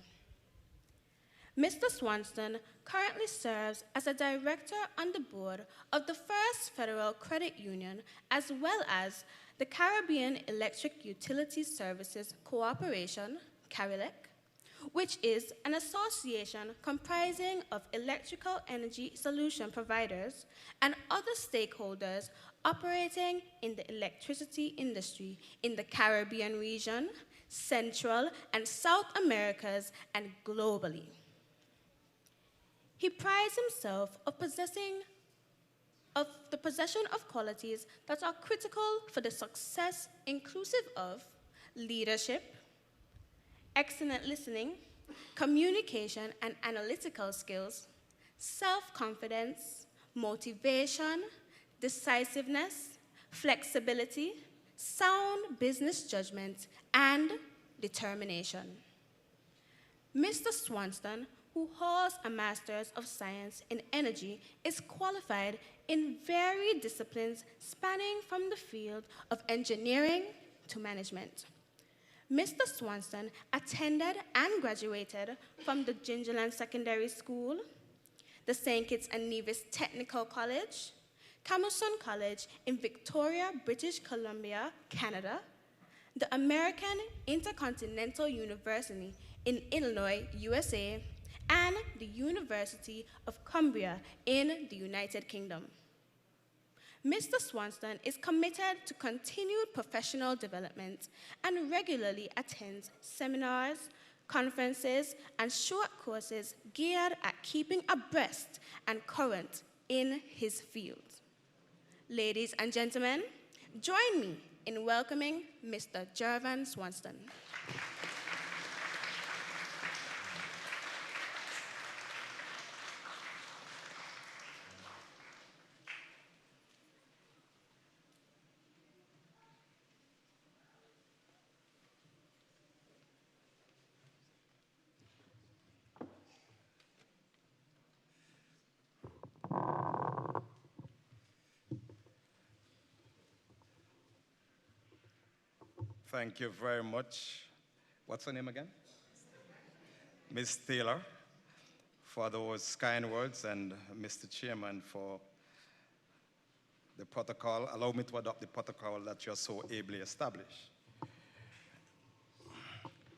Mr. Swanston currently serves as a director on the board of the First Federal Credit Union, as well as the Caribbean Electric Utility Services Corporation, CARILEC, which is an association comprising of electrical energy solution providers and other stakeholders operating in the electricity industry in the Caribbean region, Central and South Americas, and globally. He prides himself of the possession of qualities that are critical for the success inclusive of leadership, excellent listening, communication and analytical skills, self-confidence, motivation, decisiveness, flexibility, sound business judgment, and determination. Mr. Swanston, who holds a Master's of Science in Energy, is qualified in varied disciplines spanning from the field of engineering to management. Mr. Swanston attended and graduated from the Gingerland Secondary School, the St. Kitts and Nevis Technical College, Camosun College in Victoria, British Columbia, Canada, the American Intercontinental University in Illinois, USA, and the University of Cumbria in the United Kingdom. Mr. Swanston is committed to continued professional development and regularly attends seminars, conferences, and short courses geared at keeping abreast and current in his field. Ladies and gentlemen, join me in welcoming Mr. Jervan Swanston. Thank you very much. What's her name again? Ms. Taylor, for those kind words, and Mr. Chairman for the protocol. Allow me to adopt the protocol that you're so ably established.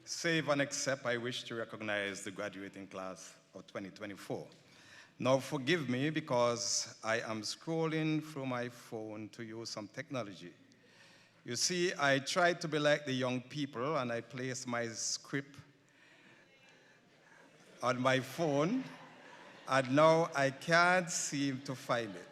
Save and accept, I wish to recognize the graduating class of 2024. Now forgive me because I am scrolling through my phone to use some technology. You see, I tried to be like the young people and I placed my script on my phone and now I can't seem to find it.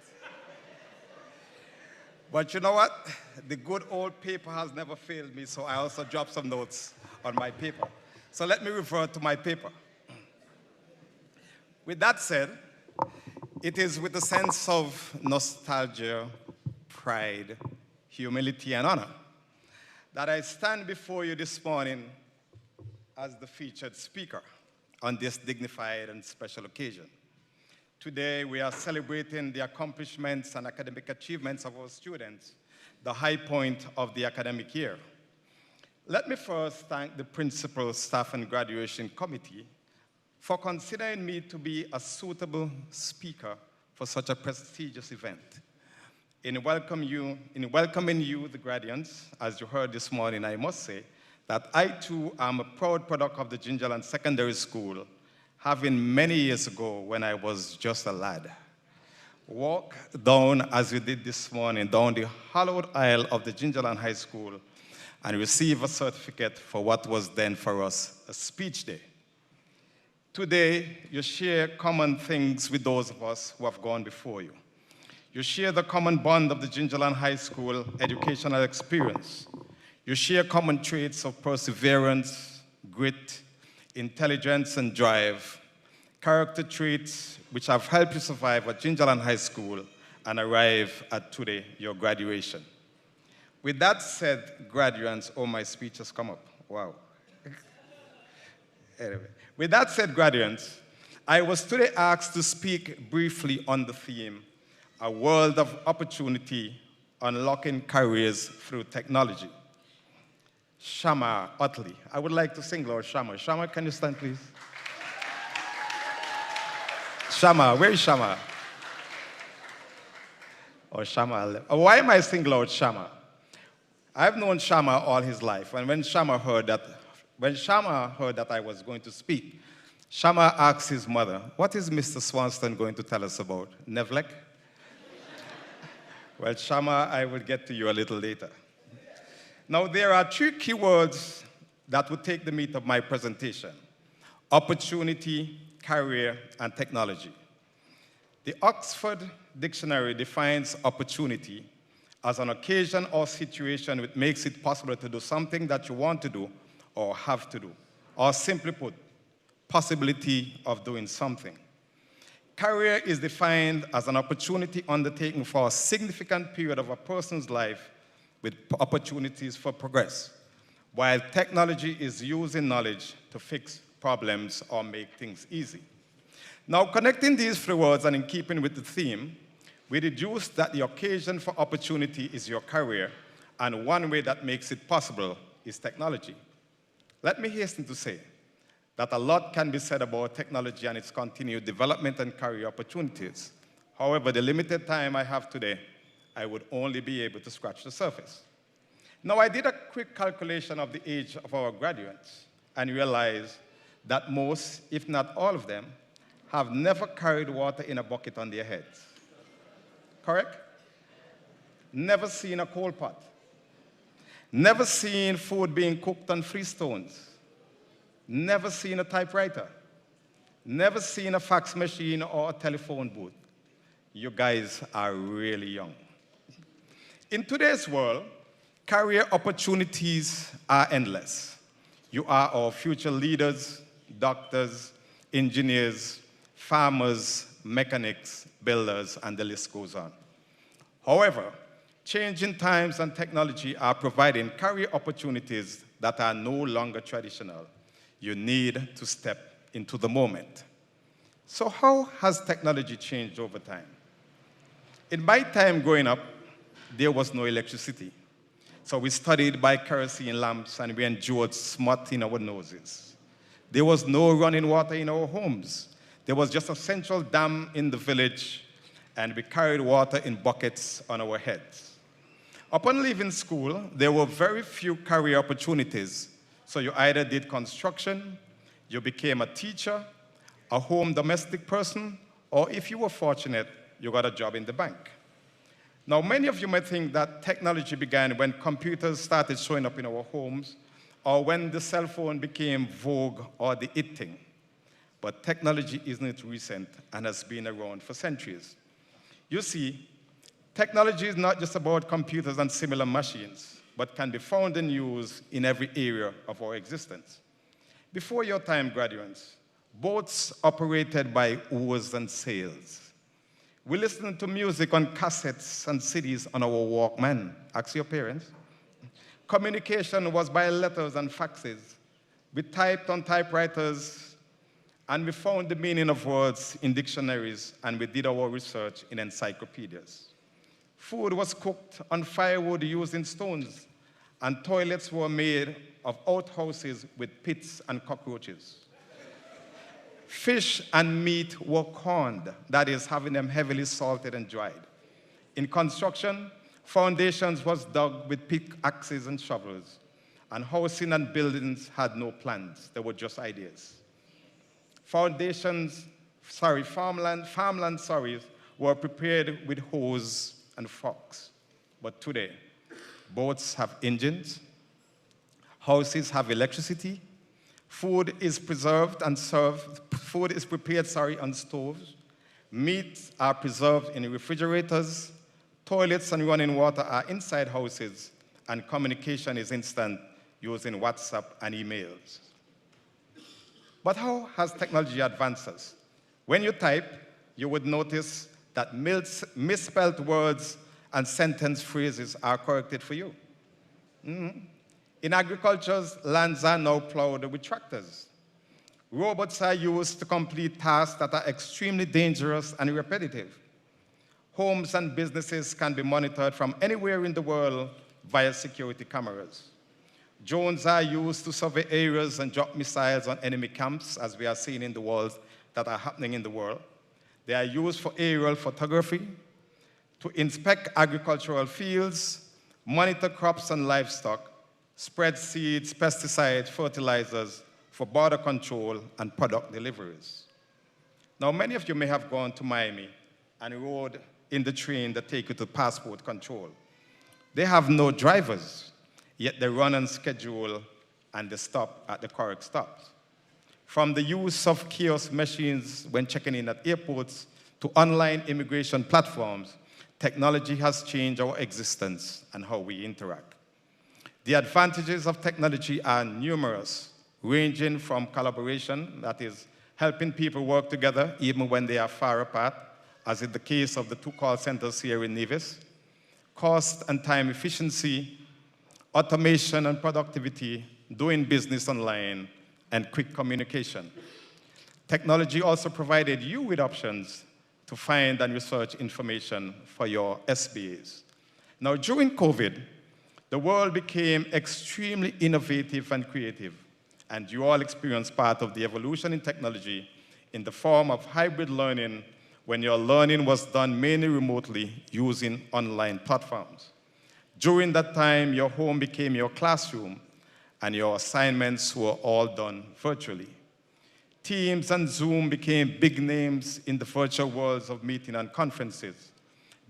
But you know what? The good old paper has never failed me, so I also dropped some notes on my paper. So let me refer to my paper. With that said, it is with a sense of nostalgia, pride, humility, and honor that I stand before you this morning as the featured speaker on this dignified and special occasion. Today, we are celebrating the accomplishments and academic achievements of our students, the high point of the academic year. Let me first thank the principal, staff, and graduation committee for considering me to be a suitable speaker for such a prestigious event. In welcoming you, the graduates, as you heard this morning, I must say that I too am a proud product of the Gingerland Secondary School, having many years ago when I was just a lad, walk down, as we did this morning, down the hallowed aisle of the Gingerland High School and receive a certificate for what was then for us a speech day. Today, you share common things with those of us who have gone before you. You share the common bond of the Gingerland High School educational experience. You share common traits of perseverance, grit, intelligence, and drive, character traits which have helped you survive at Gingerland High School and arrive at today, your graduation. With that said, graduates, oh, my speech has come up. Wow. Anyway, with that said, graduates, I was today asked to speak briefly on the theme, A World of Opportunity, Unlocking Careers Through Technology. Shama Utley. I would like to sing Lord Shama. Shama, can you stand, please? Shama, where is Shama? Oh, Shama. Why am I singing Lord Shama? I've known Shama all his life, and when Shama heard that I was going to speak, Shama asked his mother, "What is Mr. Swanston going to tell us about? Nevlek?" Well, Shama, I will get to you a little later. Now, there are 3 keywords that would take the meat of my presentation: opportunity, career, and technology. The Oxford Dictionary defines opportunity as an occasion or situation which makes it possible to do something that you want to do or have to do, or simply put, possibility of doing something. Career is defined as an opportunity undertaken for a significant period of a person's life with opportunities for progress, while technology is using knowledge to fix problems or make things easy. Now, connecting these 3 words and in keeping with the theme, we deduce that the occasion for opportunity is your career, and one way that makes it possible is technology. Let me hasten to say that a lot can be said about technology and its continued development and career opportunities. However, the limited time I have today, I would only be able to scratch the surface. Now, I did a quick calculation of the age of our graduates and realized that most, if not all of them, have never carried water in a bucket on their heads. Correct? Never seen a coal pot. Never seen food being cooked on freestones. Never seen a typewriter. Never seen a fax machine or a telephone booth. You guys are really young. In today's world, career opportunities are endless. You are our future leaders, doctors, engineers, farmers, mechanics, builders, and the list goes on. However, changing times and technology are providing career opportunities that are no longer traditional. You need to step into the moment. So how has technology changed over time? In my time growing up, there was no electricity. So we studied by kerosene lamps and we endured smut in our noses. There was no running water in our homes. There was just a central dam in the village, and we carried water in buckets on our heads. Upon leaving school, there were very few career opportunities. So you either did construction, you became a teacher, a home domestic person, or if you were fortunate, you got a job in the bank. Now, many of you might think that technology began when computers started showing up in our homes, or when the cell phone became vogue or the it thing. But technology isn't recent and has been around for centuries. You see, technology is not just about computers and similar machines, but can be found and used in every area of our existence. Before your time, graduates, boats operated by oars and sails. We listened to music on cassettes and CDs on our Walkman. Ask your parents. Communication was by letters and faxes. We typed on typewriters, and we found the meaning of words in dictionaries, and we did our research in encyclopedias. Food was cooked on firewood using stones, and toilets were made of outhouses with pits and cockroaches. Fish and meat were corned, that is, having them heavily salted and dried. In construction, foundations was dug with pickaxes and shovels, and housing and buildings had no plans, they were just ideas. Farmland were prepared with hoes and forks. But today, boats have engines, houses have electricity, food is prepared on stoves, meats are preserved in refrigerators, toilets and running water are inside houses, and communication is instant using WhatsApp and emails. But how has technology advanced us? When you type, you would notice that misspelled words and sentence phrases are corrected for you. In agriculture, lands are now plowed with tractors. Robots are used to complete tasks that are extremely dangerous and repetitive. Homes and businesses can be monitored from anywhere in the world via security cameras. Drones are used to survey areas and drop missiles on enemy camps, as we are seeing in the wars that are happening in the world. They are used for aerial photography, to inspect agricultural fields, monitor crops and livestock, spread seeds, pesticides, fertilizers for border control and product deliveries. Now, many of you may have gone to Miami and rode in the train that take you to passport control. They have no drivers, yet they run on schedule and they stop at the correct stops. From the use of kiosk machines when checking in at airports to online immigration platforms, technology has changed our existence and how we interact. The advantages of technology are numerous, ranging from collaboration, that is, helping people work together even when they are far apart, as in the case of the 2 call centers here in Nevis, cost and time efficiency, automation and productivity, doing business online, and quick communication. Technology also provided you with options to find and research information for your SBAs. Now, during COVID, the world became extremely innovative and creative, and you all experienced part of the evolution in technology in the form of hybrid learning, when your learning was done mainly remotely using online platforms. During that time, your home became your classroom, and your assignments were all done virtually. Teams and Zoom became big names in the virtual worlds of meeting and conferences.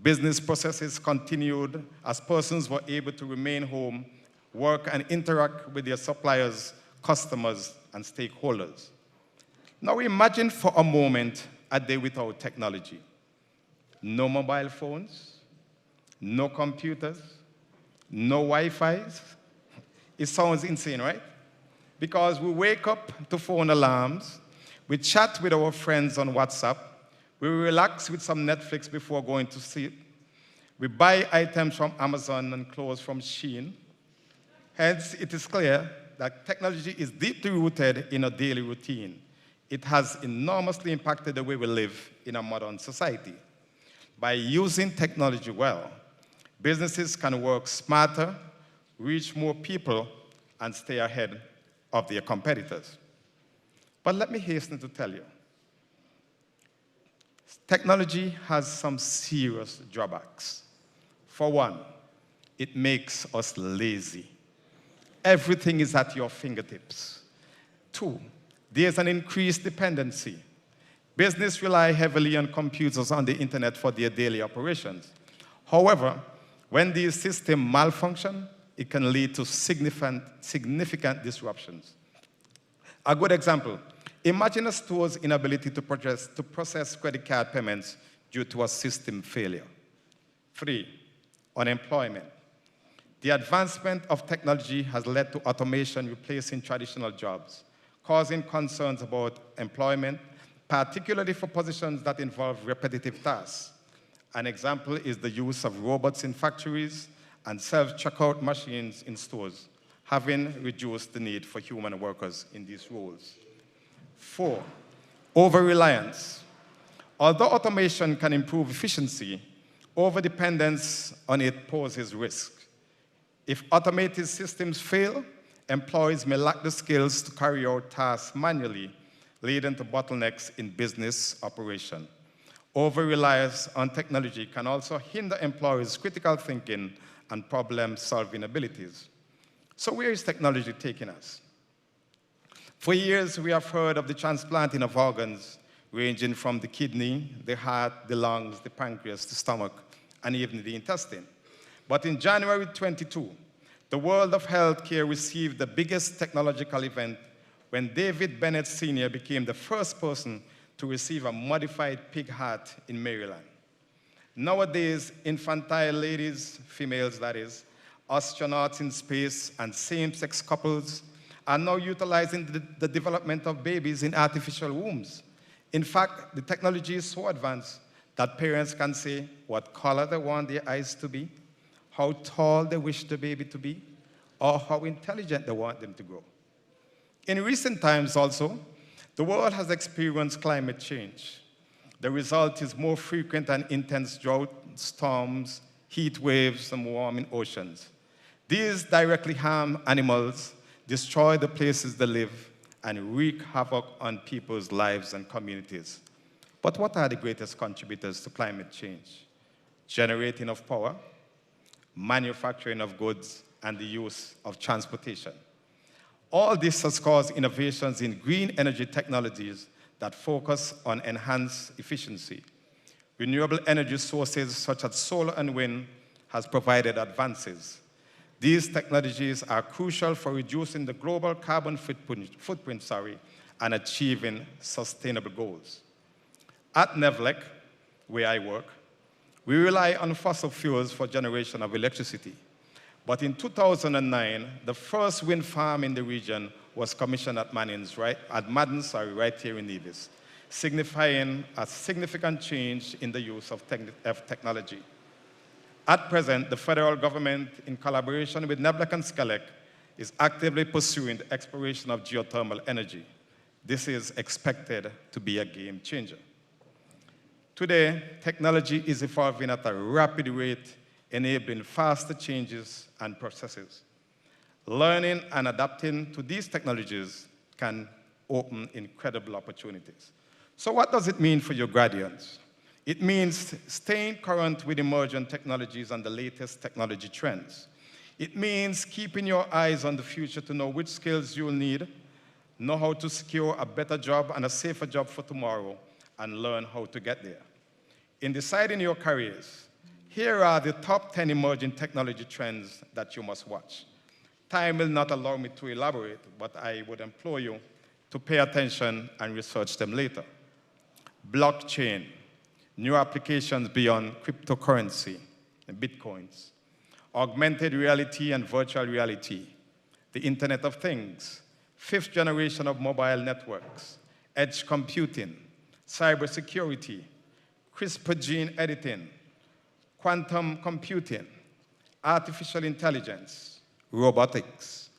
Business processes continued as persons were able to remain home, work, and interact with their suppliers, customers, and stakeholders. Now imagine for a moment a day without technology. No mobile phones, no computers, no Wi-Fis. It sounds insane, right? Because we wake up to phone alarms, we chat with our friends on WhatsApp, we relax with some Netflix before going to sleep, we buy items from Amazon and clothes from Shein. Hence, it is clear that technology is deeply rooted in our daily routine. It has enormously impacted the way we live in a modern society. By using technology well, businesses can work smarter, reach more people, and stay ahead of their competitors. But let me hasten to tell you, technology has some serious drawbacks. For one, it makes us lazy. Everything is at your fingertips. 2, there's an increased dependency. Business rely heavily on computers on the internet for their daily operations. However, when these systems malfunction, it can lead to significant disruptions. A good example, imagine a store's inability to process credit card payments due to a system failure. 3, unemployment. The advancement of technology has led to automation replacing traditional jobs, causing concerns about employment, particularly for positions that involve repetitive tasks. An example is the use of robots in factories and self-checkout machines in stores, having reduced the need for human workers in these roles. 4, over-reliance. Although automation can improve efficiency, over-dependence on it poses risk. If automated systems fail, employees may lack the skills to carry out tasks manually, leading to bottlenecks in business operation. Over-reliance on technology can also hinder employees' critical thinking and problem-solving abilities. So where is technology taking us? For years, we have heard of the transplanting of organs, ranging from the kidney, the heart, the lungs, the pancreas, the stomach, and even the intestine. But in January 22, the world of healthcare received the biggest technological event when David Bennett Sr. became the first person to receive a modified pig heart in Maryland. Nowadays, infantile ladies, females that is, astronauts in space, and same-sex couples are now utilizing the development of babies in artificial wombs. In fact, the technology is so advanced that parents can say what color they want their eyes to be, how tall they wish the baby to be, or how intelligent they want them to grow. In recent times also, The world has experienced climate change. The result is more frequent and intense drought, storms, heat waves, and warming oceans. These directly harm animals, destroy the places they live, and wreak havoc on people's lives and communities. But what are the greatest contributors to climate change? Generating of power, manufacturing of goods, and the use of transportation. All this has caused innovations in green energy technologies that focus on enhanced efficiency. Renewable energy sources such as solar and wind has provided advances. These technologies are crucial for reducing the global carbon footprint, and achieving sustainable goals. At NEVLEC, where I work, we rely on fossil fuels for generation of electricity. But in 2009, the first wind farm in the region was commissioned at Maddens, right here in Nevis, signifying a significant change in the use of technology. At present, the federal government, in collaboration with NEVLEC and SCELEC, is actively pursuing the exploration of geothermal energy. This is expected to be a game changer. Today, technology is evolving at a rapid rate, enabling faster changes and processes. Learning and adapting to these technologies can open incredible opportunities. So what does it mean for your graduates? It means staying current with emerging technologies and the latest technology trends. It means keeping your eyes on the future to know which skills you'll need, know how to secure a better job and a safer job for tomorrow, and learn how to get there. In deciding your careers, here are the top 10 emerging technology trends that you must watch. Time will not allow me to elaborate, but I would implore you to pay attention and research them later. Blockchain, new applications beyond cryptocurrency and bitcoins, augmented reality and virtual reality, the Internet of Things, 5th generation of mobile networks, edge computing, cybersecurity, CRISPR gene editing, quantum computing, artificial intelligence, robotics,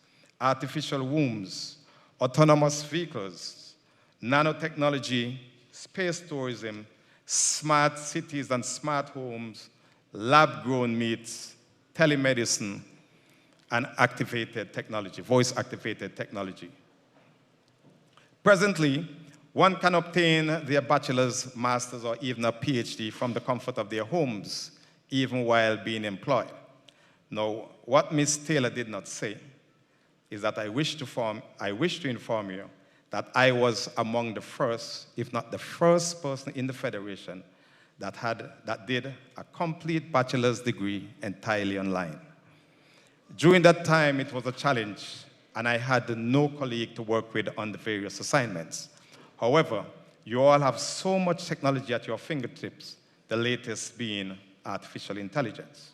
artificial wombs, autonomous vehicles, nanotechnology, space tourism, smart cities and smart homes, lab-grown meats, telemedicine, and activated technology, voice-activated technology. Presently, one can obtain their bachelor's, master's, or even a PhD from the comfort of their homes, even while being employed. Now, what Ms. Taylor did not say is that I wish to inform you that I was among the first, if not the first person in the Federation that did a complete bachelor's degree entirely online. During that time, it was a challenge, and I had no colleague to work with on the various assignments. However, you all have so much technology at your fingertips, the latest being artificial intelligence.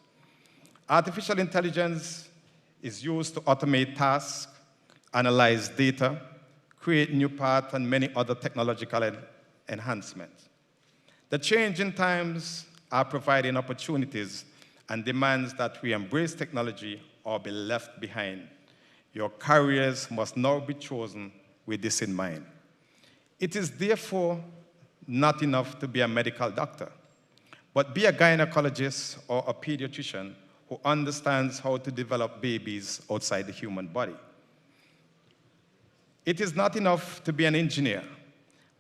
Artificial intelligence is used to automate tasks, analyze data, create new paths, and many other technological enhancements. The changing times are providing opportunities and demands that we embrace technology or be left behind. Your careers must now be chosen with this in mind. It is therefore not enough to be a medical doctor, but be a gynecologist or a pediatrician who understands how to develop babies outside the human body. It is not enough to be an engineer,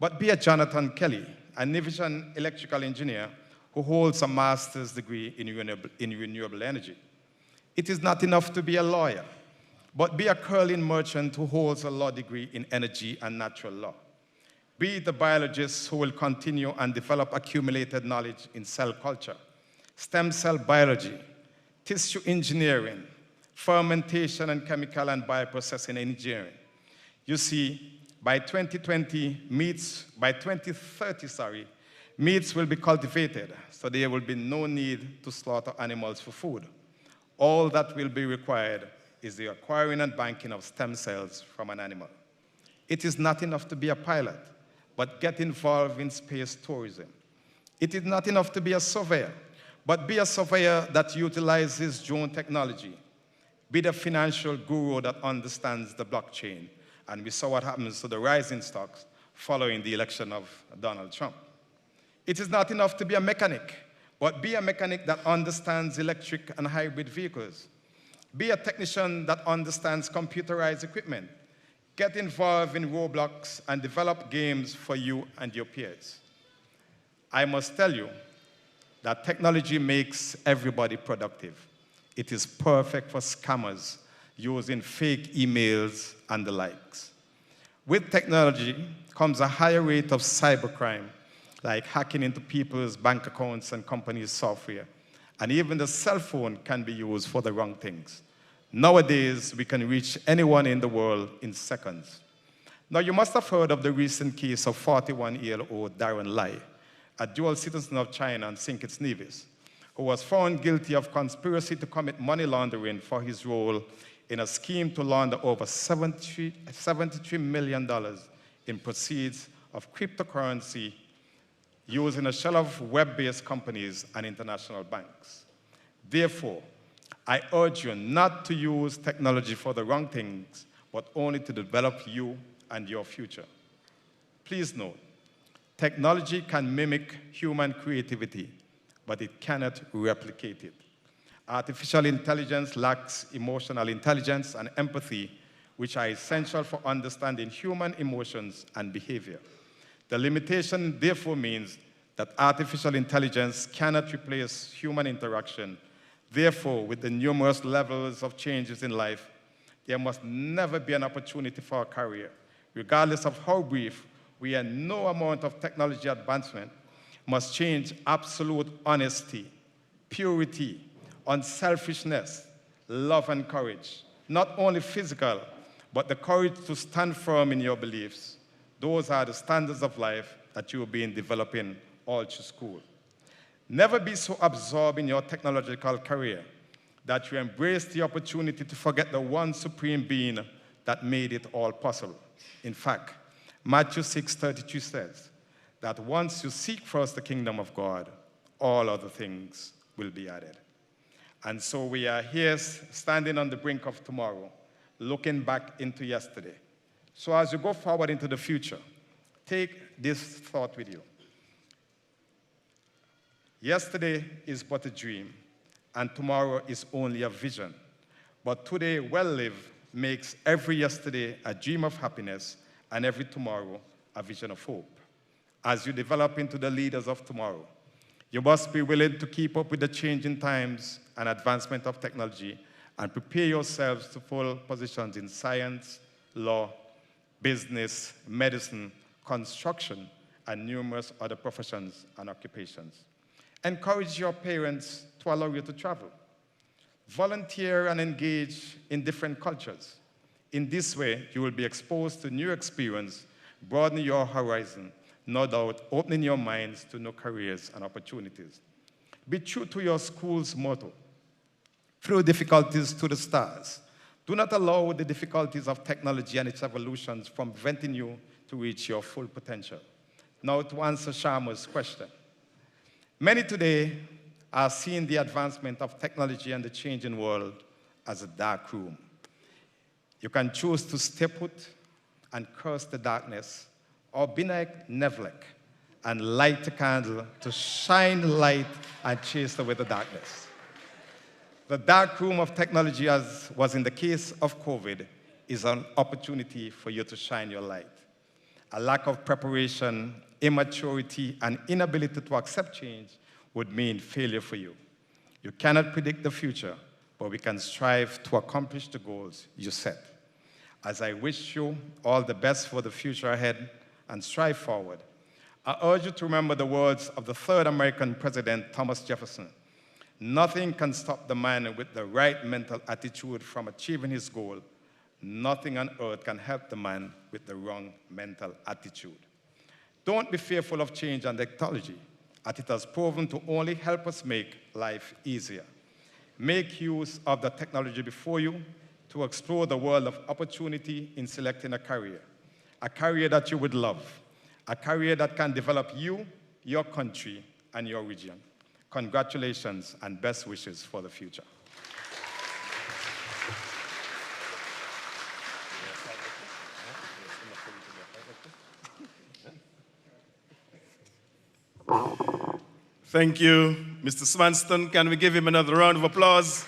but be a Jonathan Kelly, a Nivision electrical engineer who holds a master's degree in renewable energy. It is not enough to be a lawyer, but be a curling merchant who holds a law degree in energy and natural law. Be the biologist who will continue and develop accumulated knowledge in cell culture, stem cell biology, tissue engineering, fermentation and chemical and bioprocessing engineering. You see, by 2030, meats will be cultivated, so there will be no need to slaughter animals for food. All that will be required is the acquiring and banking of stem cells from an animal. It is not enough to be a pilot, but get involved in space tourism. It is not enough to be a surveyor, but be a surveyor that utilizes drone technology. Be the financial guru that understands the blockchain. And we saw what happens to the rising stocks following the election of Donald Trump. It is not enough to be a mechanic, but be a mechanic that understands electric and hybrid vehicles. Be a technician that understands computerized equipment. Get involved in Roblox and develop games for you and your peers. I must tell you that technology makes everybody productive. It is perfect for scammers using fake emails and the likes. With technology comes a higher rate of cybercrime, like hacking into people's bank accounts and companies' software. And even the cell phone can be used for the wrong things. Nowadays, we can reach anyone in the world in seconds. Now, you must have heard of the recent case of 41-year-old Darren Lai, a dual citizen of China and St. Kitts Nevis, who was found guilty of conspiracy to commit money laundering for his role in a scheme to launder over $73 million in proceeds of cryptocurrency using a shell of web-based companies and international banks. Therefore, I urge you not to use technology for the wrong things, but only to develop you and your future. Please note, technology can mimic human creativity, but it cannot replicate it. Artificial intelligence lacks emotional intelligence and empathy, which are essential for understanding human emotions and behavior. The limitation therefore means that artificial intelligence cannot replace human interaction. Therefore, with the numerous levels of changes in life, there must never be an opportunity for a career, regardless of how brief, where no amount of technology advancement must change absolute honesty, purity, unselfishness, love, and courage. Not only physical, but the courage to stand firm in your beliefs. Those are the standards of life that you will be developing all through school. Never be so absorbed in your technological career that you embrace the opportunity to forget the one supreme being that made it all possible. In fact, Matthew 6:32 says that once you seek first the kingdom of God, all other things will be added. And so we are here standing on the brink of tomorrow, looking back into yesterday. So as you go forward into the future, take this thought with you. Yesterday is but a dream, and tomorrow is only a vision. But today, well lived, makes every yesterday a dream of happiness, and every tomorrow a vision of hope. As you develop into the leaders of tomorrow, you must be willing to keep up with the changing times and advancement of technology, and prepare yourselves to fill positions in science, law, business, medicine, construction, and numerous other professions and occupations. Encourage your parents to allow you to travel. Volunteer and engage in different cultures. In this way, you will be exposed to new experience, broadening your horizon, no doubt opening your minds to new careers and opportunities. Be true to your school's motto, through difficulties to the stars. Do not allow the difficulties of technology and its evolutions from preventing you to reach your full potential. Now to answer Sharma's question. Many today are seeing the advancement of technology and the changing world as a dark room. You can choose to stay put and curse the darkness, or be like Nevlek and light a candle to shine light and chase away the darkness. The dark room of technology, as was in the case of COVID, is an opportunity for you to shine your light. A lack of preparation, immaturity, and inability to accept change would mean failure for you. You cannot predict the future, but we can strive to accomplish the goals you set. As I wish you all the best for the future ahead and strive forward, I urge you to remember the words of the third American president, Thomas Jefferson. Nothing can stop the man with the right mental attitude from achieving his goal. Nothing on earth can help the man with the wrong mental attitude. Don't be fearful of change and technology, as it has proven to only help us make life easier. Make use of the technology before you to explore the world of opportunity in selecting a career that you would love, a career that can develop you, your country, and your region. Congratulations and best wishes for the future. Thank you, Mr. Swanston. Can we give him another round of applause?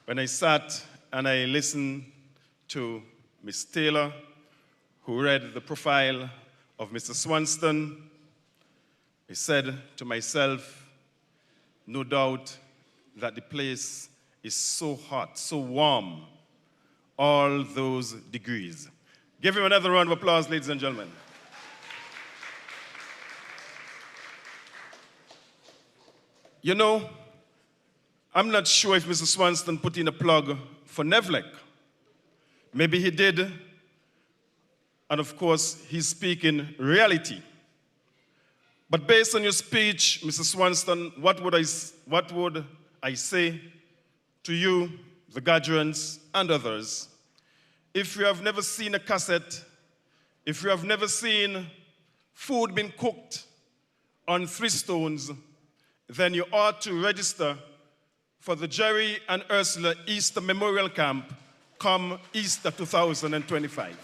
When I sat and I listened to Ms. Taylor, who read the profile of Mr. Swanston, I said to myself, no doubt that the place is so hot, so warm, all those degrees. Give him another round of applause, ladies and gentlemen. You know, I'm not sure if Mr. Swanston put in a plug for NEVLEC. Maybe he did, and of course, he's speaking reality. But based on your speech, Mr. Swanston, what would I say to you, the graduates, and others? If you have never seen a cassette, if you have never seen food being cooked on 3 stones, then you ought to register for the Jerry and Ursula Easter Memorial Camp come Easter 2025.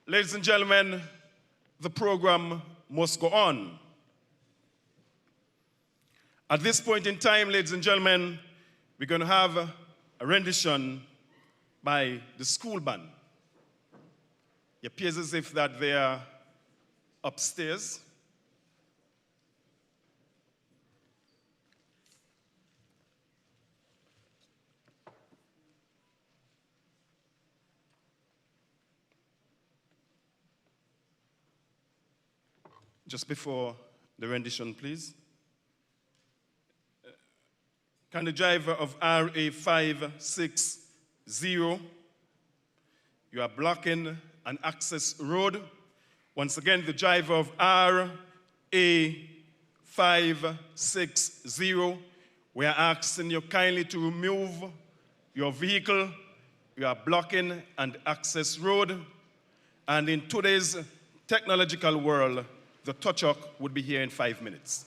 Ladies and gentlemen, the program must go on. At this point in time, ladies and gentlemen, we're going to have a rendition by the school band. It appears as if that they are upstairs. Just before the rendition, please. Can the driver of RA 560, you are blocking an access road. Once again, the driver of RA 560, we are asking you kindly to remove your vehicle. You are blocking an access road. And in today's technological world, the tow truck would be here in 5 minutes.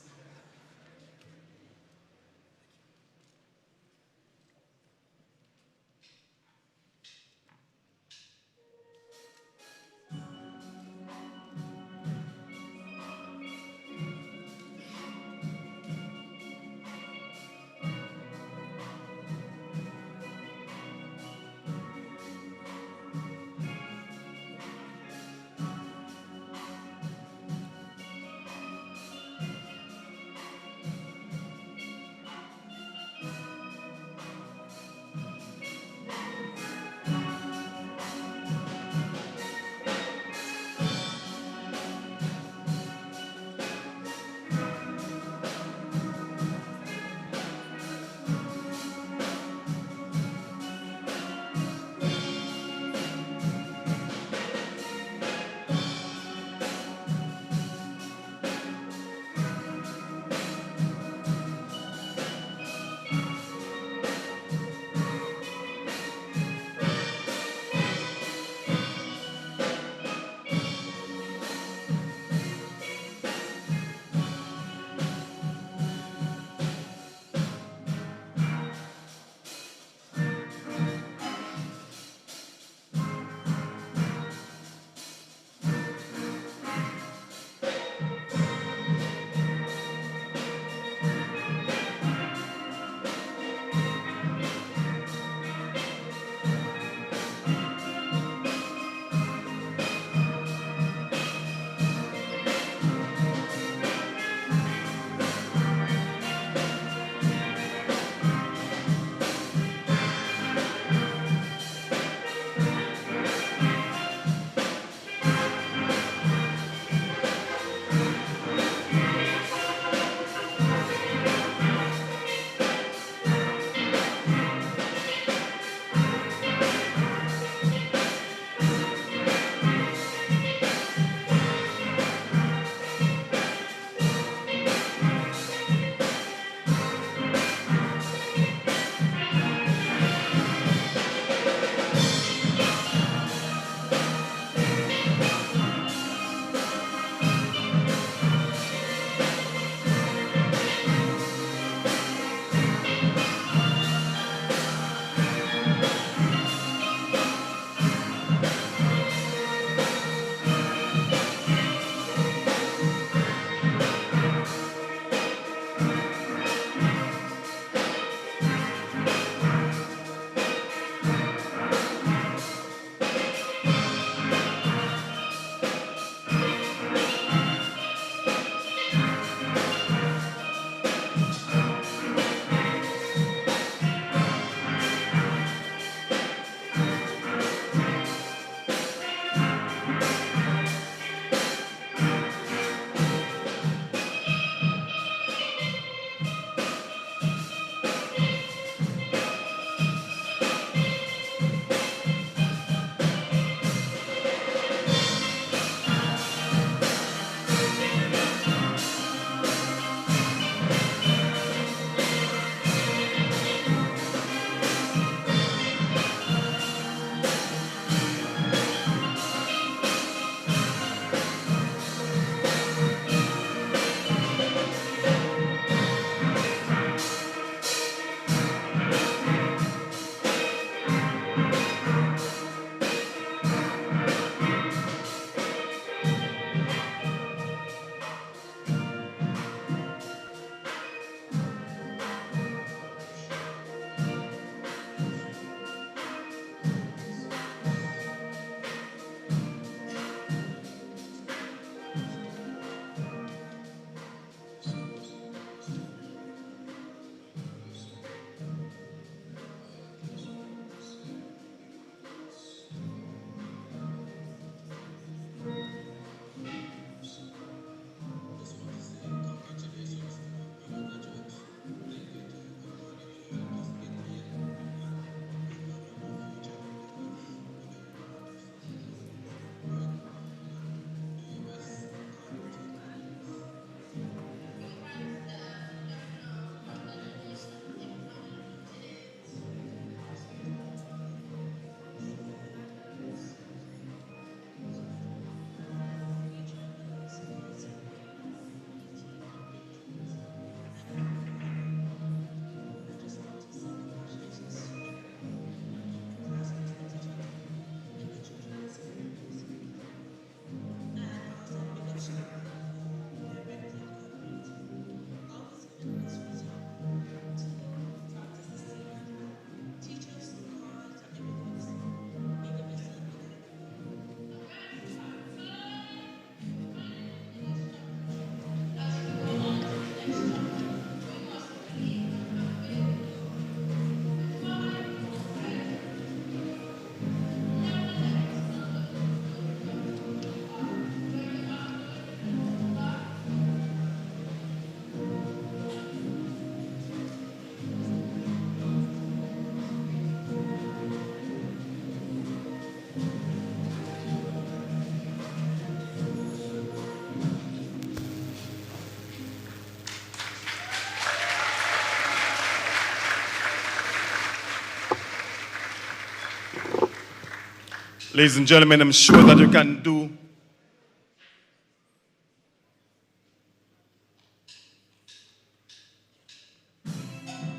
Ladies and gentlemen, I'm sure that you can do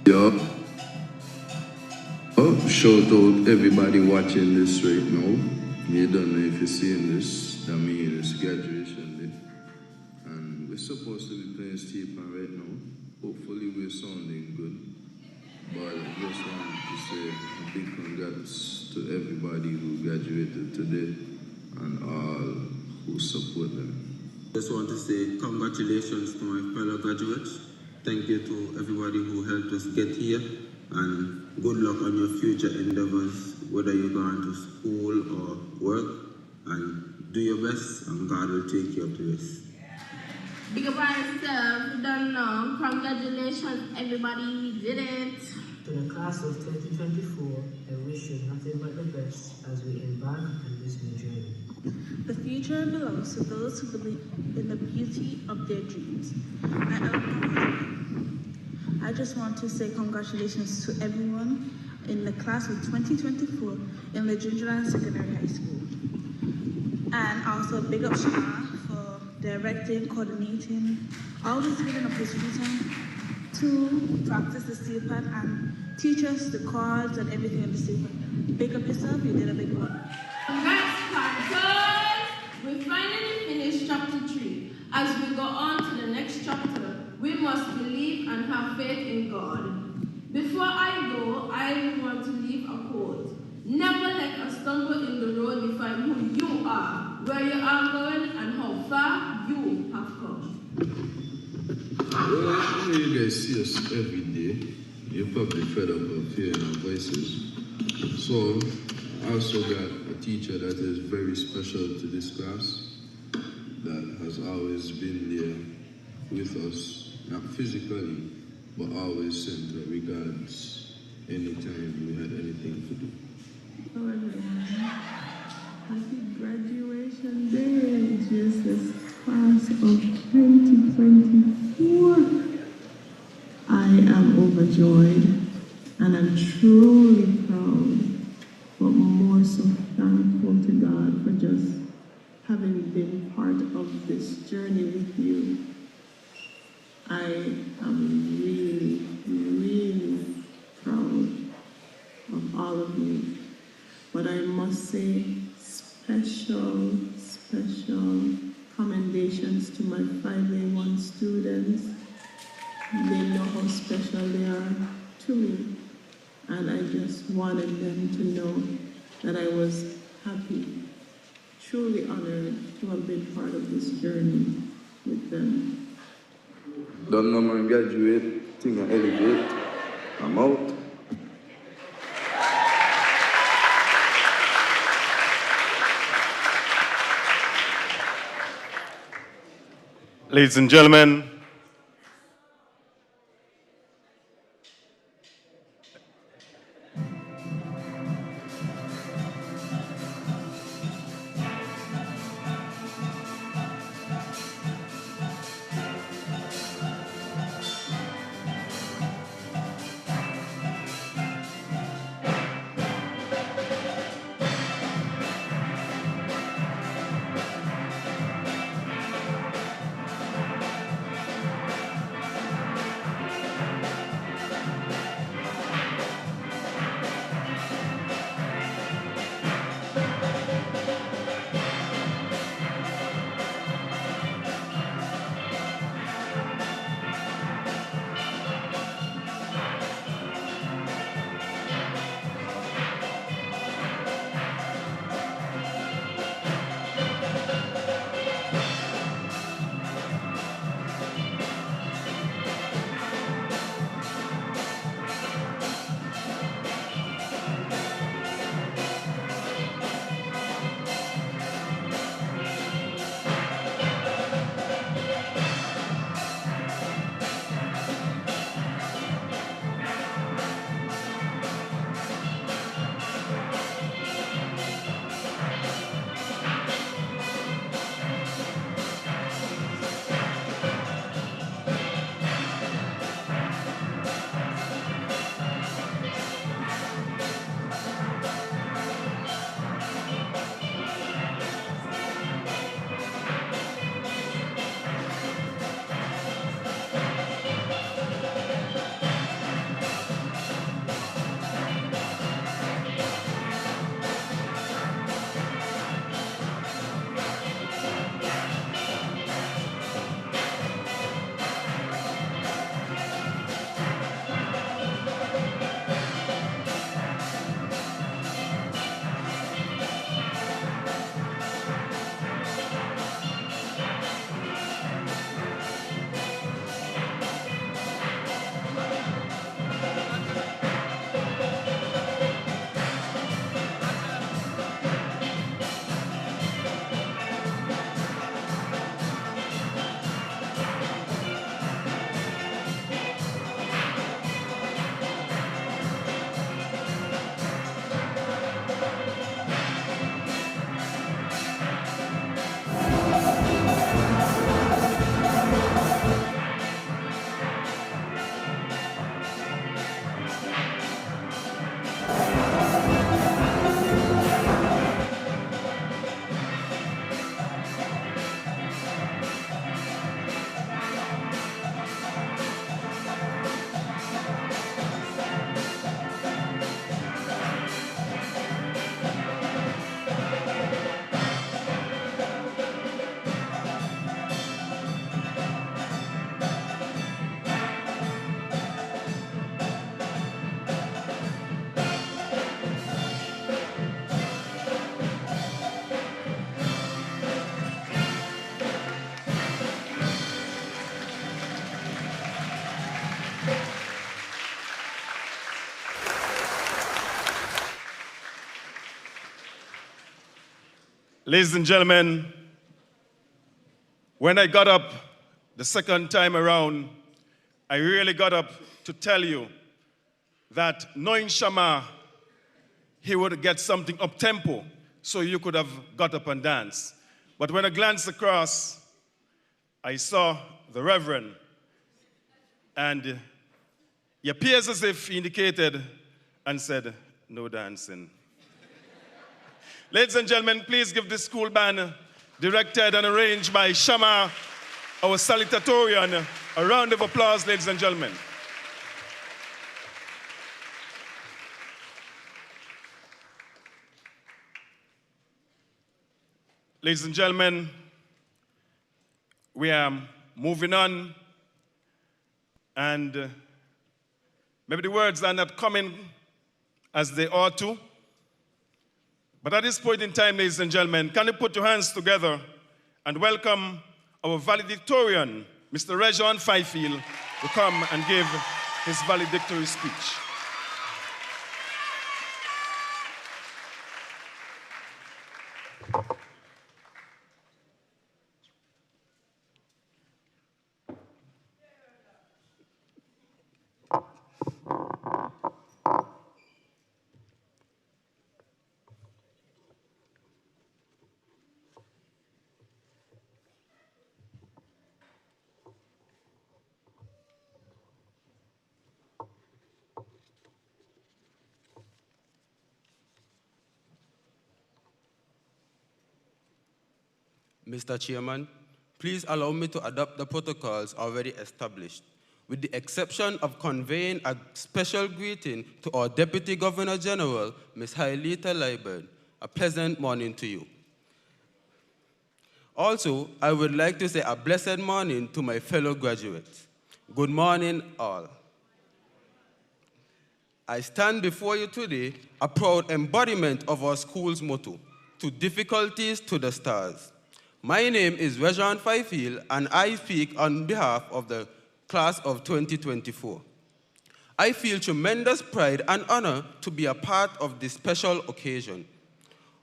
Yeah. Oh, shout out everybody watching this right now. You don't know if you're seeing this, that means it's graduation day. And we're supposed to be playing steeple right now. Hopefully we're sounding good. But I just wanted to say a big congrats to everybody who graduated today and all who support them. Just want to say congratulations to my fellow graduates. Thank you to everybody who helped us get here, and good luck on your future endeavors, whether you're going to school or work, and do your best and God will take care of the rest. Big up on yourself, you don't know. Congratulations everybody, we did it. To the class of 2024, I wish you nothing but the best as we embark on this new journey. The future belongs to those who believe in the beauty of their dreams. I just want to say congratulations to everyone in the class of 2024 in the Gingerland Secondary High School. And also big up Shana for directing, coordinating, always giving up his free time to practice the steel pad and teach us the chords and everything on the steel pad. Big up yourself, you did a big one. Congrats, Panthers! We finally finished chapter 3. As we go on to the next chapter, we must believe and have faith in God. Before I go, I want to leave a quote. Never let a stumble in the road define who you are, where you are going, and how far you have come. Well, I know you guys see us every day. You're probably fed up of hearing our voices. So, I also got a teacher that is very special to this class, that has always been there with us, not physically, but always sent her regards anytime we had anything to do. Hello everyone. Happy graduation day, GSS class of 2024. I am overjoyed and I'm truly proud, but more so thankful to God for just having been part of this journey with you. I am really, really proud of all of you. But I must say special commendations to my 5A1 students. They know how special they are to me. And I just wanted them to know that I was happy, truly honored to have been part of this journey with them. Don't know my graduate, think I elevate, I'm out. Ladies and gentlemen, Ladies and gentlemen, when I got up the second time around, I really got up to tell you that knowing Shama, he would get something up-tempo so you could have got up and danced. But when I glanced across, I saw the Reverend, and he appears as if he indicated and said, no dancing. Ladies and gentlemen, please give this school band, directed and arranged by Shama, our salutatorian, a round of applause, ladies and gentlemen. Ladies and gentlemen, we are moving on, and maybe the words are not coming as they ought to, but at this point in time, ladies and gentlemen, can you put your hands together and welcome our valedictorian, Mr. Rejon Fifield, to come and give his valedictory speech. Mr. Chairman, please allow me to adopt the protocols already established, with the exception of conveying a special greeting to our Deputy Governor General, Ms. Hailita Liburd. A pleasant morning to you. Also, I would like to say a blessed morning to my fellow graduates. Good morning, all. I stand before you today, a proud embodiment of our school's motto, to difficulties to the stars. My name is Rejon Fifield, and I speak on behalf of the class of 2024. I feel tremendous pride and honor to be a part of this special occasion.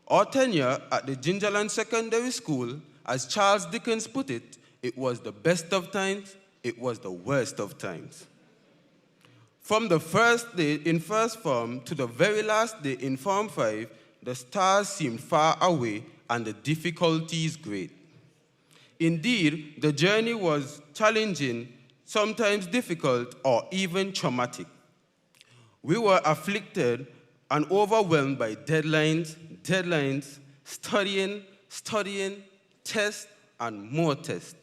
Our tenure at the Gingerland Secondary School, as Charles Dickens put it, it was the best of times, it was the worst of times. From the first day in first form to the very last day in Form 5, the stars seemed far away and the difficulties great. Indeed, the journey was challenging, sometimes difficult, or even traumatic. We were afflicted and overwhelmed by deadlines, studying, tests, and more tests,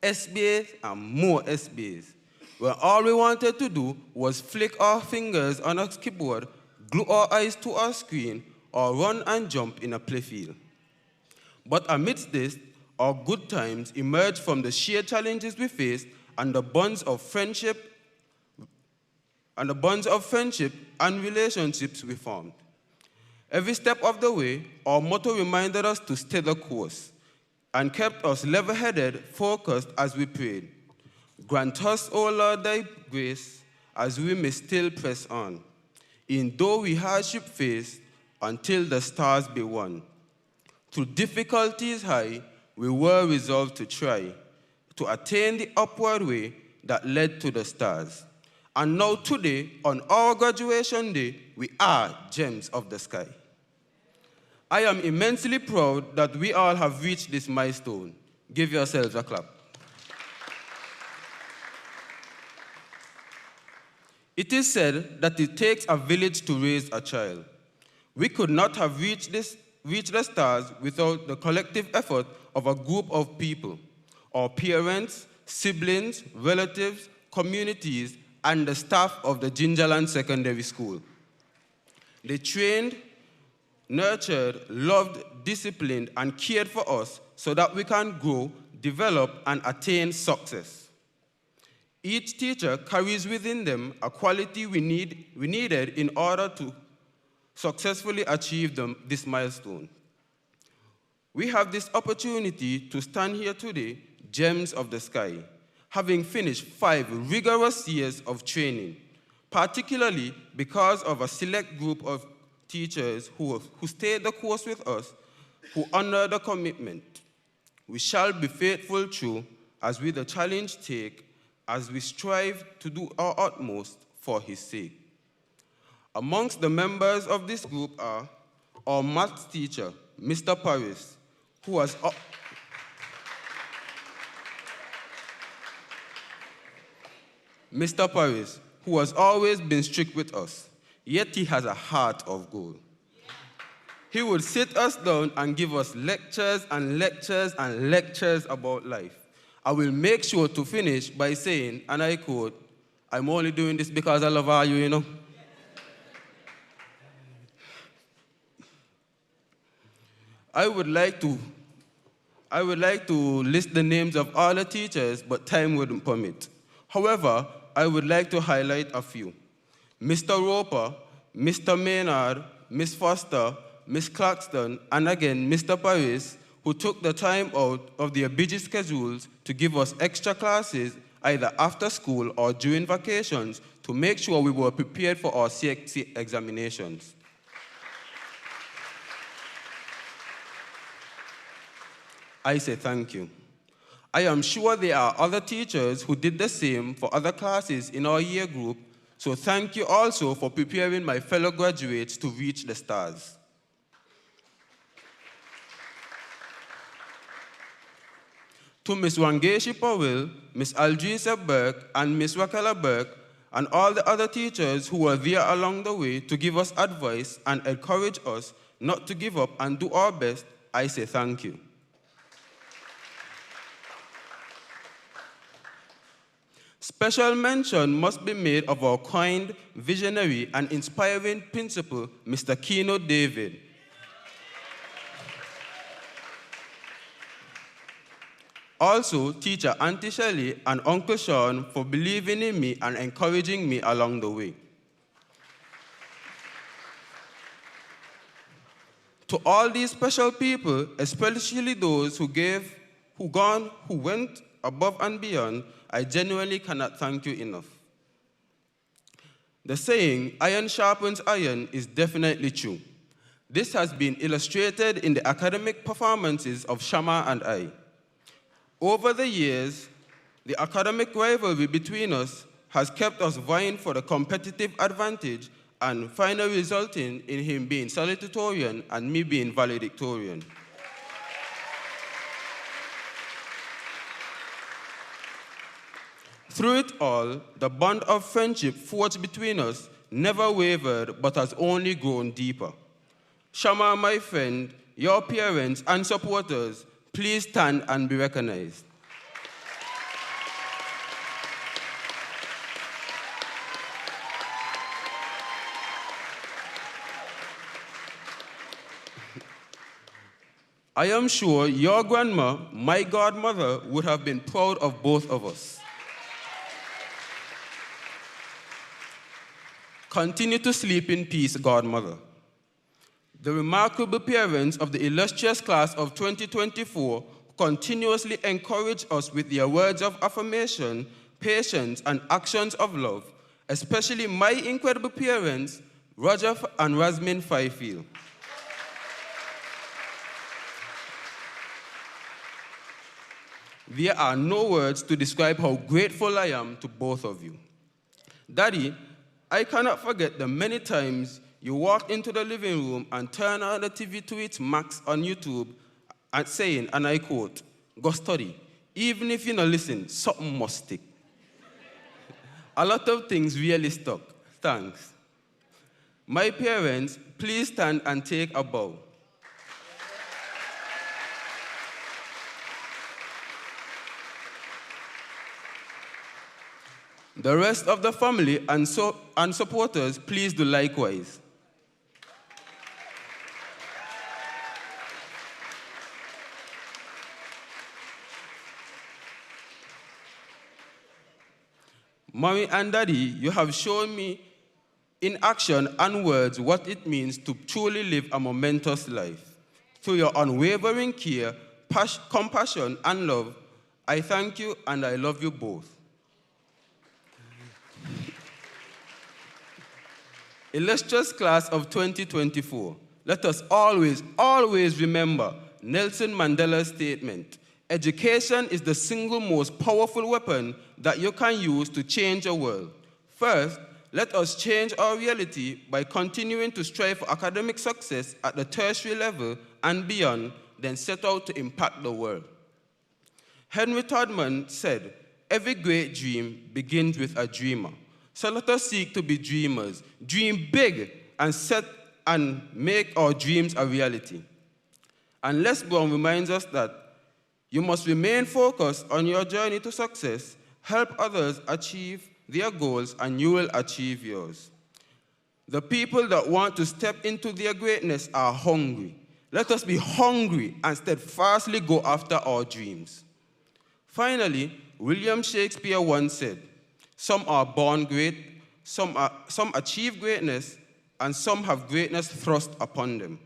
SBAs and more SBAs, where all we wanted to do was flick our fingers on a keyboard, glue our eyes to our screen, or run and jump in a playfield. But amidst this, our good times emerged from the sheer challenges we faced and the bonds of friendship and relationships we formed. Every step of the way, our motto reminded us to stay the course and kept us level-headed, focused as we prayed. Grant us, O Lord, thy grace, as we may still press on, in though we hardship face, until the stars be won. Through difficulties high, we were resolved to try to attain the upward way that led to the stars. And now today, on our graduation day, we are gems of the sky. I am immensely proud that we all have reached this milestone. Give yourselves a clap. It is said that it takes a village to raise a child. We could not have reached the stars without the collective effort of a group of people, our parents, siblings, relatives, communities, and the staff of the Gingerland Secondary School. They trained, nurtured, loved, disciplined, and cared for us so that we can grow, develop, and attain success. Each teacher carries within them a quality we needed in order to successfully achieve this milestone. We have this opportunity to stand here today, gems of the sky, having finished 5 rigorous years of training, particularly because of a select group of teachers who stayed the course with us who honor the commitment. We shall be faithful true as we the challenge take, as we strive to do our utmost for his sake. Amongst the members of this group are our maths teacher, Mr. Paris, who has always been strict with us, yet he has a heart of gold. He would sit us down and give us lectures and lectures and lectures about life. I will make sure to finish by saying, and I quote, "I'm only doing this because I love all you, you know." I would like to list the names of all the teachers, but time wouldn't permit. However, I would like to highlight a few. Mr. Roper, Mr. Maynard, Miss Foster, Miss Claxton, and again, Mr. Paris, who took the time out of their busy schedules to give us extra classes either after school or during vacations to make sure we were prepared for our CXC examinations. I say thank you. I am sure there are other teachers who did the same for other classes in our year group, so thank you also for preparing my fellow graduates to reach the stars. To Ms. Wangeshi Powell, Ms. Aldrisa Burke, and Ms. Wakala Burke, and all the other teachers who were there along the way to give us advice and encourage us not to give up and do our best, I say thank you. Special mention must be made of our kind, visionary, and inspiring principal, Mr. Keno David. Also, teacher Auntie Shelley and Uncle Sean for believing in me and encouraging me along the way. To all these special people, especially those who went above and beyond, I genuinely cannot thank you enough. The saying, iron sharpens iron, is definitely true. This has been illustrated in the academic performances of Shama and I. Over the years, the academic rivalry between us has kept us vying for the competitive advantage and finally resulting in him being salutatorian and me being valedictorian. Through it all, the bond of friendship forged between us never wavered but has only grown deeper. Shama, my friend, your parents and supporters, please stand and be recognized. I am sure your grandma, my godmother, would have been proud of both of us. Continue to sleep in peace, godmother. The remarkable parents of the illustrious class of 2024 continuously encourage us with their words of affirmation, patience, and actions of love, especially my incredible parents, Roger and Rasmin Fifield. There are no words to describe how grateful I am to both of you. Daddy, I cannot forget the many times you walked into the living room and turned on the TV to its max on YouTube and saying, and I quote, "Go study. Even if you don't listen, something must stick." A lot of things really stuck. Thanks. My parents, please stand and take a bow. The rest of the family and supporters, please do likewise. Mommy and Daddy, you have shown me in action and words what it means to truly live a momentous life. Through your unwavering care, compassion, and love, I thank you and I love you both. Illustrious class of 2024, Let us always, always remember Nelson Mandela's statement: education is the single most powerful weapon that you can use to change a world. First, let us change our reality by continuing to strive for academic success at the tertiary level and beyond, then set out to impact the world. Henry Todman said, "Every great dream begins with a dreamer." So let us seek to be dreamers, dream big, and make our dreams a reality. And Les Brown reminds us that you must remain focused on your journey to success, help others achieve their goals, and you will achieve yours. The people that want to step into their greatness are hungry. Let us be hungry and steadfastly go after our dreams. Finally, William Shakespeare once said, "Some are born great, some achieve greatness, and some have greatness thrust upon them."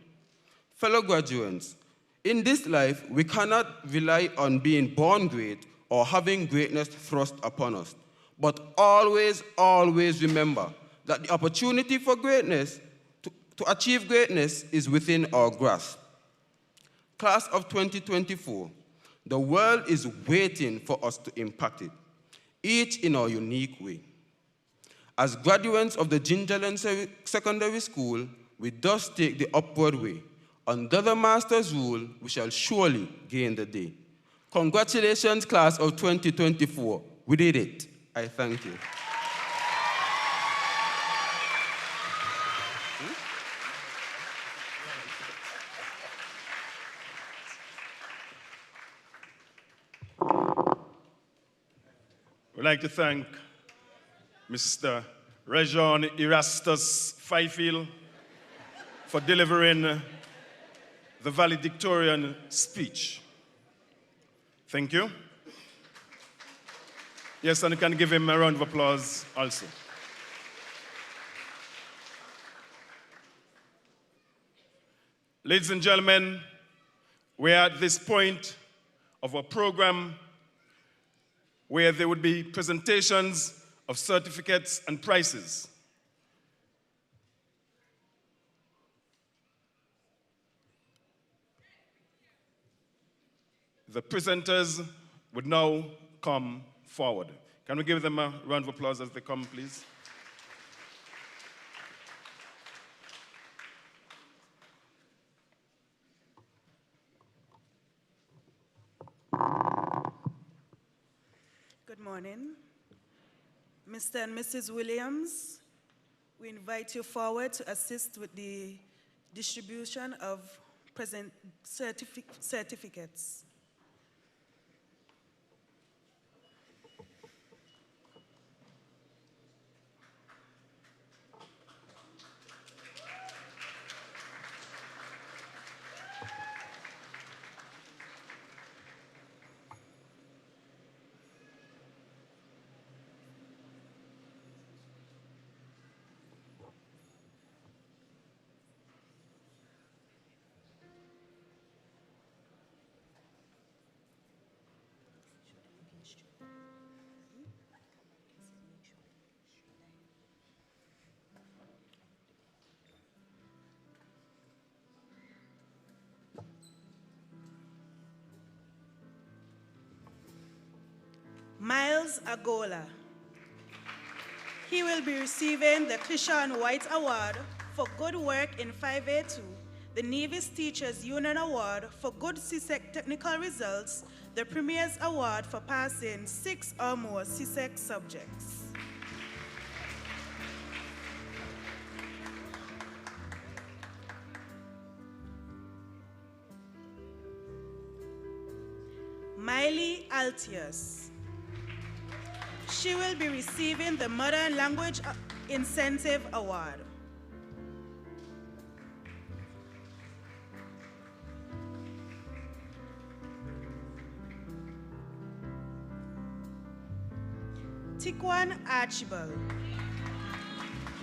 Fellow graduates, in this life, we cannot rely on being born great or having greatness thrust upon us. But always, always remember that the opportunity for greatness, to achieve greatness, is within our grasp. Class of 2024, the world is waiting for us to impact it, each in our unique way. As graduates of the Gingerland Secondary School, we thus take the upward way. Under the Master's rule, we shall surely gain the day. Congratulations, class of 2024. We did it. I thank you. We'd like to thank Mr. Rejon Erastus Fifield for delivering the valedictorian speech. Thank you. Yes, and you can give him a round of applause also. Ladies and gentlemen, we are at this point of our program where there would be presentations of certificates and prizes. The presenters would now come forward. Can we give them a round of applause as they come, please? Good morning. Mr. and Mrs. Williams, we invite you forward to assist with the distribution of present certificates. Miles Agola. He will be receiving the Christian White Award for good work in 5A2, the Navy's Teachers Union Award for good CSEC technical results, the Premier's Award for passing 6 or more CSEC subjects. Miley Altius. She will be receiving the Modern Language Incentive Award. Tikwan Archibald.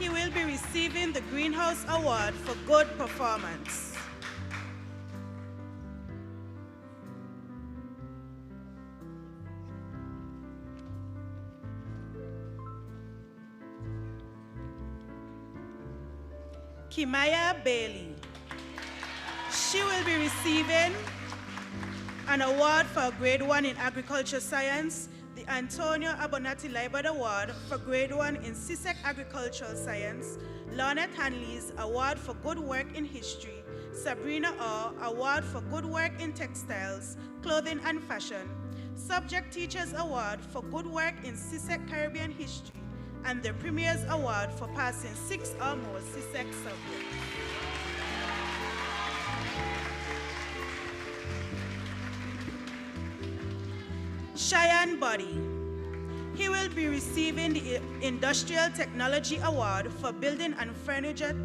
He will be receiving the Greenhouse Award for good performance. Kimaya Bailey. She will be receiving an award for grade 1 in agriculture science, the Antonio Abonati Liebert Award for grade 1 in CSEC agricultural science, Lornette Hanley's award for good work in history, Sabrina Orr award for good work in textiles, clothing and fashion, Subject Teachers Award for good work in CSEC Caribbean history, and the Premier's Award for passing 6 or more CSEC subjects. Cheyenne Body. He will be receiving the Industrial Technology Award for Building and Furniture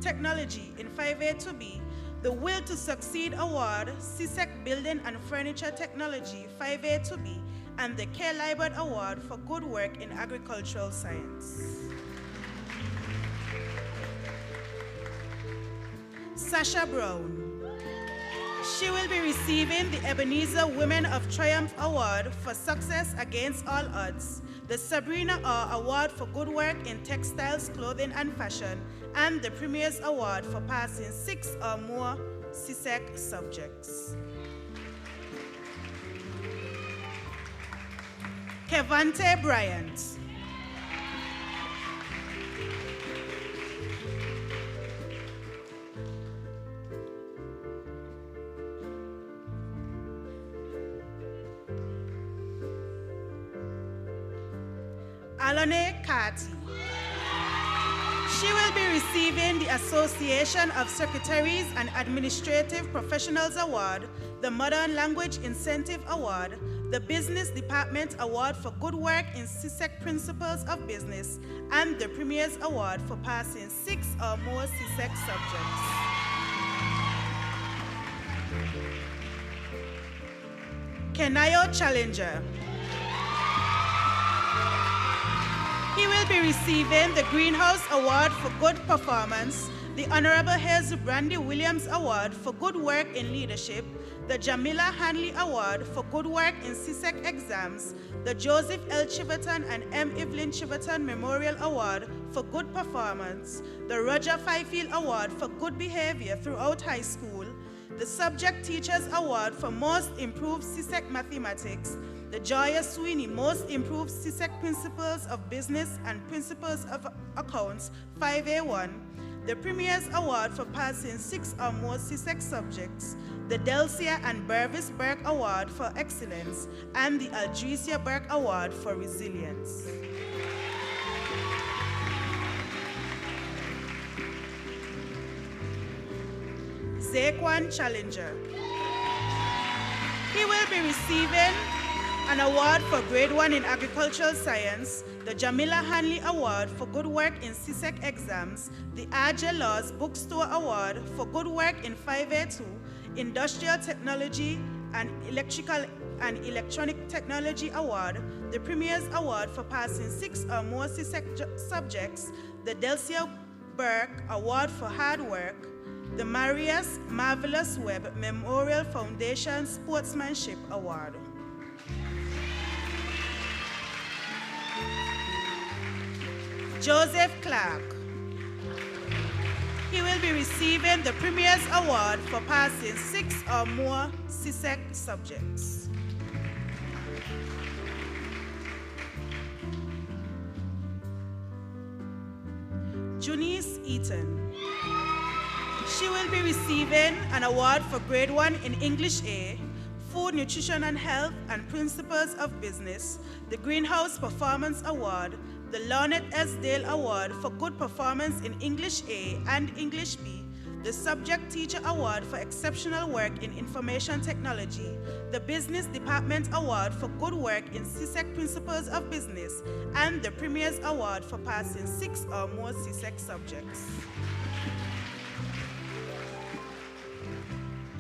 Technology in 5A2B, the Will to Succeed Award, CSEC Building and Furniture Technology 5A2B, and the K. Liebert Award for good work in agricultural science. Sasha Brown. She will be receiving the Ebenezer Women of Triumph Award for success against all odds, the Sabrina Orr Award for good work in textiles, clothing, and fashion, and the Premier's Award for passing 6 or more CSEC subjects. Kevante Bryant. Alone Kati. She will be receiving the Association of Secretaries and Administrative Professionals Award, the Modern Language Incentive Award, the Business Department Award for good work in CSEC Principles of Business, and the Premier's Award for passing 6 or more CSEC subjects. Kenayo Challenger. He will be receiving the Greenhouse Award for Good Performance, the Honorable Hazel Brandy Williams Award for Good Work in Leadership, the Jamila Hanley Award for Good Work in CSEC Exams, the Joseph L. Chiverton and M. Evelyn Chiverton Memorial Award for Good Performance, the Roger Fifield Award for Good Behavior throughout high school, the Subject Teachers Award for Most Improved CSEC Mathematics, the Joya Sweeney Most Improved CSEC Principles of Business and Principles of Accounts 5A1, the Premier's Award for passing 6 or more CSEC subjects, the Delcia and Burvis Burke Award for Excellence, and the Aldrecia Burke Award for Resilience. Zaquan Challenger. He will be receiving an award for grade 1 in agricultural science, the Jamila Hanley Award for good work in CSEC exams, the R.J. Laws Bookstore Award for good work in 5A2, Industrial Technology and Electrical and Electronic Technology Award, the Premier's Award for passing 6 or more CSEC subjects, the Delcia Burke Award for hard work, the Marius Marvelous Webb Memorial Foundation Sportsmanship Award. Joseph Clark. He will be receiving the Premier's Award for passing 6 or more CSEC subjects. Junice Eaton. She will be receiving an award for grade 1 in English A, Food, Nutrition and Health and Principles of Business, the Greenhouse Performance Award, the Lornette S. Dale Award for good performance in English A and English B, the Subject Teacher Award for exceptional work in information technology, the Business Department Award for good work in CSEC Principles of Business, and the Premier's Award for passing 6 or more CSEC subjects.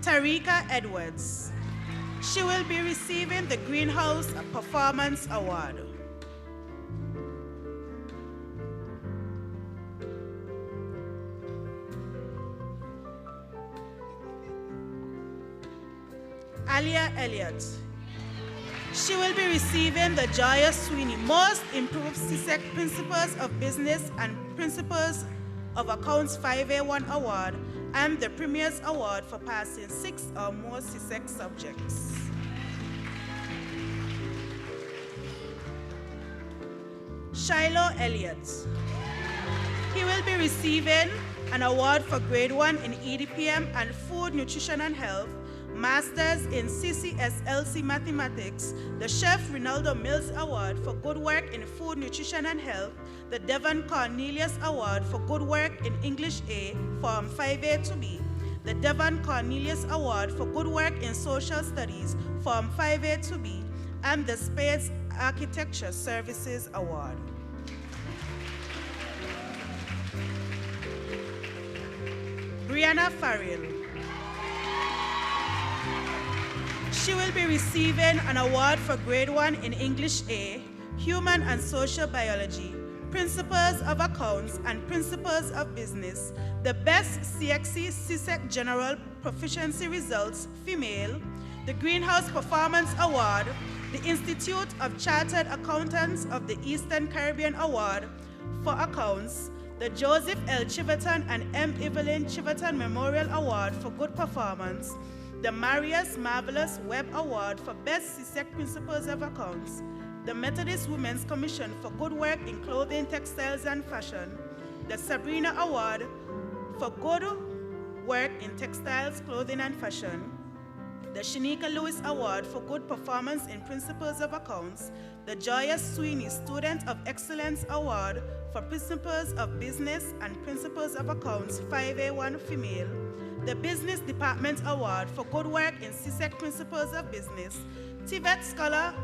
Tarika Edwards. She will be receiving the Greenhouse Performance Award. Alia Elliott. She will be receiving the Joya Sweeney Most Improved CSEC Principles of Business and Principles of Accounts 5A1 Award, and the Premier's Award for passing 6 or more CSEC subjects. Shiloh Elliott. He will be receiving an award for Grade 1 in EDPM and Food, Nutrition and Health, Masters in CCSLC Mathematics, the Chef Rinaldo Mills Award for good work in Food, Nutrition and Health, the Devon Cornelius Award for good work in English A, Form 5A to B, the Devon Cornelius Award for good work in Social Studies, Form 5A to B, and the Spades Architecture Services Award. Brianna Farrell. She will be receiving an award for Grade 1 in English A, Human and Social Biology, Principles of Accounts and Principles of Business, the Best CXC CSEC General Proficiency Results Female, the Greenhouse Performance Award, the Institute of Chartered Accountants of the Eastern Caribbean Award for Accounts, the Joseph L. Chiverton and M. Evelyn Chiverton Memorial Award for Good Performance, the Marius Marvelous Webb Award for Best CSEC Principles of Accounts, the Methodist Women's Commission for Good Work in Clothing, Textiles, and Fashion, the Sabrina Award for Good Work in Textiles, Clothing, and Fashion, the Shanika Lewis Award for Good Performance in Principles of Accounts, the Joyous Sweeney Student of Excellence Award for Principles of Business and Principles of Accounts 5A1 Female, the Business Department Award for Good Work in CSEC Principles of Business, Tivet Stella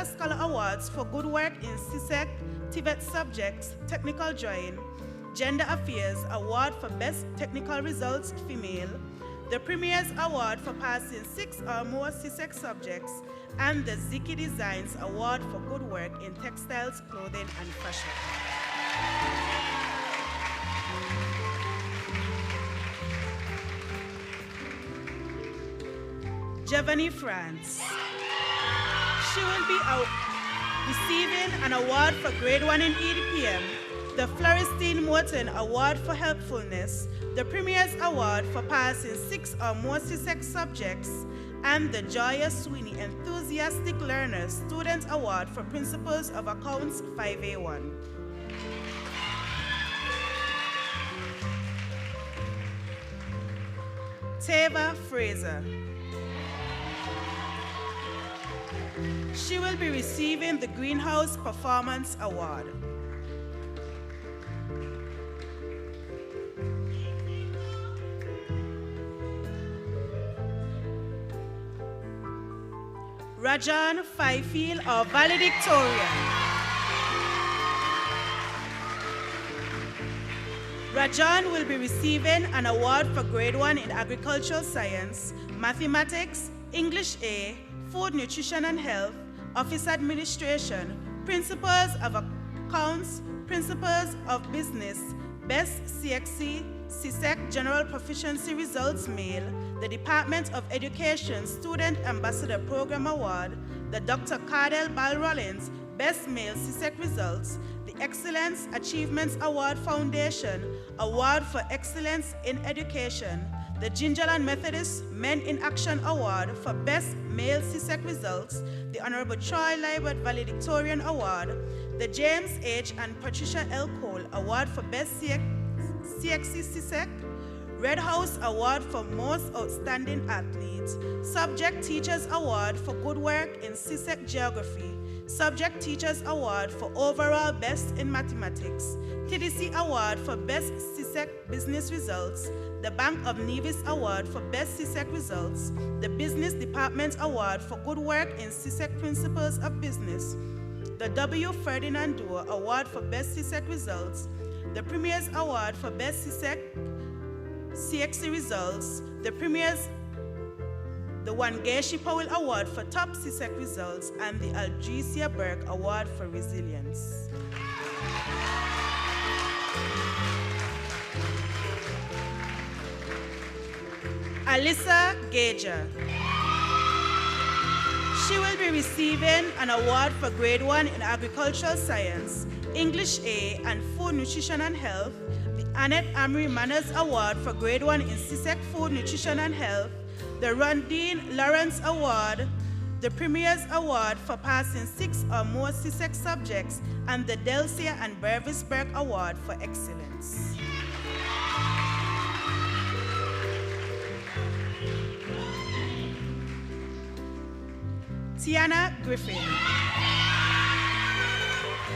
Scholar Awards for Good Work in CSEC Tivet Subjects, Technical Drawing, Gender Affairs Award for Best Technical Results Female, the Premier's Award for passing 6 or more CSEC subjects, and the Ziki Designs Award for Good Work in Textiles, Clothing, and Fashion. Jevany France. She will be receiving an award for Grade 1 in EDPM, the Floristine Morton Award for Helpfulness, the Premier's Award for passing 6 or more CSEC subjects, and the Joyous Sweeney Enthusiastic Learner Student Award for Principles of Accounts 5A1. Tava Fraser. She will be receiving the Greenhouse Performance Award. Rajan Fifield of Valedictory. Rajan will be receiving an award for Grade 1 in Agricultural Science, Mathematics, English A, Food, Nutrition and Health, Office Administration, Principles of Accounts, Principles of Business, Best CXC, CSEC General Proficiency Results Male, the Department of Education Student Ambassador Program Award, the Dr. Cardell Ball-Rollins Best Male CSEC Results, the Excellence Achievements Award Foundation Award for Excellence in Education, the Gingerland Methodist Men in Action Award for Best Male CSEC Results, the Honorable Troy Liebert Valedictorian Award, the James H. and Patricia L. Cole Award for Best CXC CSEC, Red House Award for Most Outstanding Athletes, Subject Teachers Award for Good Work in CSEC Geography, Subject Teachers Award for Overall Best in Mathematics, TDC Award for Best CSEC Business Results, the Bank of Nevis Award for Best CSEC Results, the Business Department Award for Good Work in CSEC Principles of Business, the W. Ferdinand Doer Award for Best CSEC Results, the Premier's Award for Best CXC Results, the Wangeshi Powell Award for Top CSEC Results, and the Aldrecia Burke Award for Resilience. Alyssa Gager. She will be receiving an award for Grade 1 in Agricultural Science, English A, and Food, Nutrition and Health, the Annette Amory Manners Award for Grade 1 in CSEC Food, Nutrition and Health, the Rondine Lawrence Award, the Premier's Award for passing 6 or more CSEC subjects, and the Delcia and Bervisberg Award for Excellence. Tiana Griffin.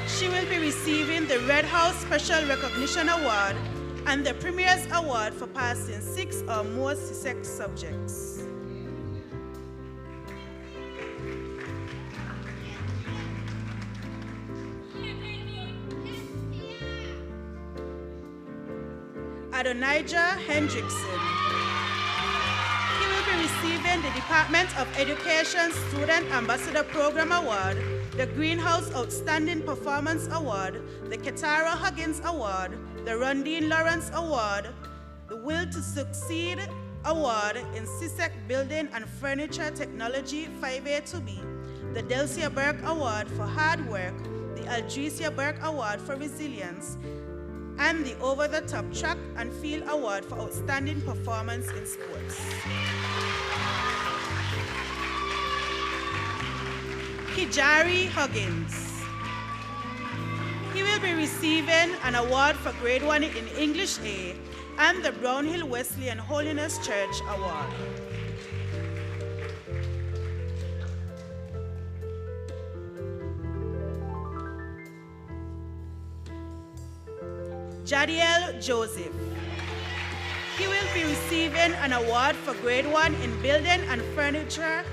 She will be receiving the Red House Special Recognition Award and the Premier's Award for passing 6 or more CSEC subjects. Adonijah Hendrickson. He will be receiving the Department of Education Student Ambassador Program Award, the Greenhouse Outstanding Performance Award, the Ketara Huggins Award, the Rondine Lawrence Award, the Will to Succeed Award in CSEC Building and Furniture Technology 5A to B, the Delcia Burke Award for Hard Work, the Aldrecia Burke Award for Resilience, and the Over the Top Track and Field Award for Outstanding Performance in Sports. Kijari Huggins. He will be receiving an award for Grade 1 in English A and the Brownhill Wesleyan Holiness Church Award. Jadiel Joseph. He will be receiving an award for Grade 1 in Building and Furniture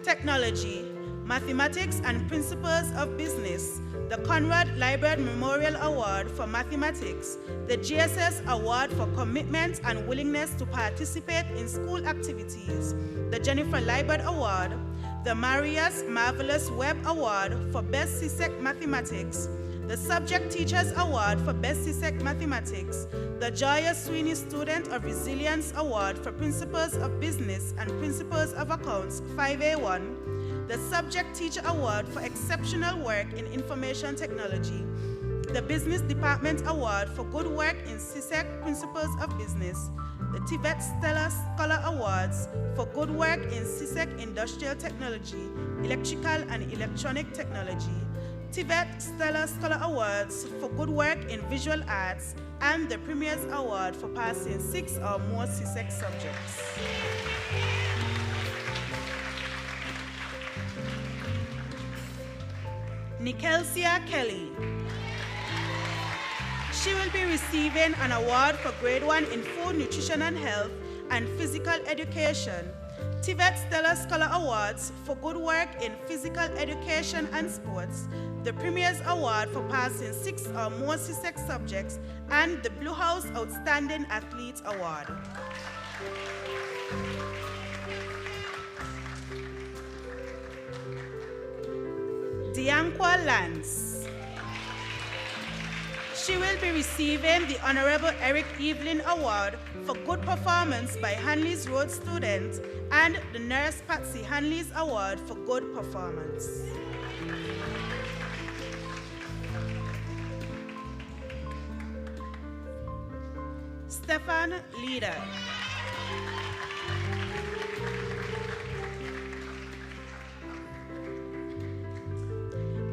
Technology, Mathematics and Principles of Business, the Conrad Liebert Memorial Award for Mathematics, the GSS Award for Commitment and Willingness to Participate in School Activities, the Jennifer Liebert Award, the Maria's Marvelous Web Award for Best CSEC Mathematics, the Subject Teachers Award for Best CSEC Mathematics, the Joya Sweeney Student of Resilience Award for Principles of Business and Principles of Accounts 5A1, the Subject Teacher Award for Exceptional Work in Information Technology, the Business Department Award for Good Work in CSEC Principles of Business, the Tibet Stellar Scholar Awards for Good Work in CSEC Industrial Technology, Electrical and Electronic Technology, Tibet Stellar Scholar Awards for Good Work in Visual Arts, and the Premier's Award for passing 6 or more CSEC subjects. Nikelsia Kelly. She will be receiving an award for Grade 1 in Food, Nutrition and Health and Physical Education, Tibet Stellar Scholar Awards for Good Work in Physical Education and Sports, the Premier's Award for passing 6 or more CSEC subjects, and the Blue House Outstanding Athlete Award. Dianqua Lance. She will be receiving the Honorable Eric Evelyn Award for Good Performance by Hanley's Road Student and the Nurse Patsy Hanley's Award for Good Performance. Stefan Leader.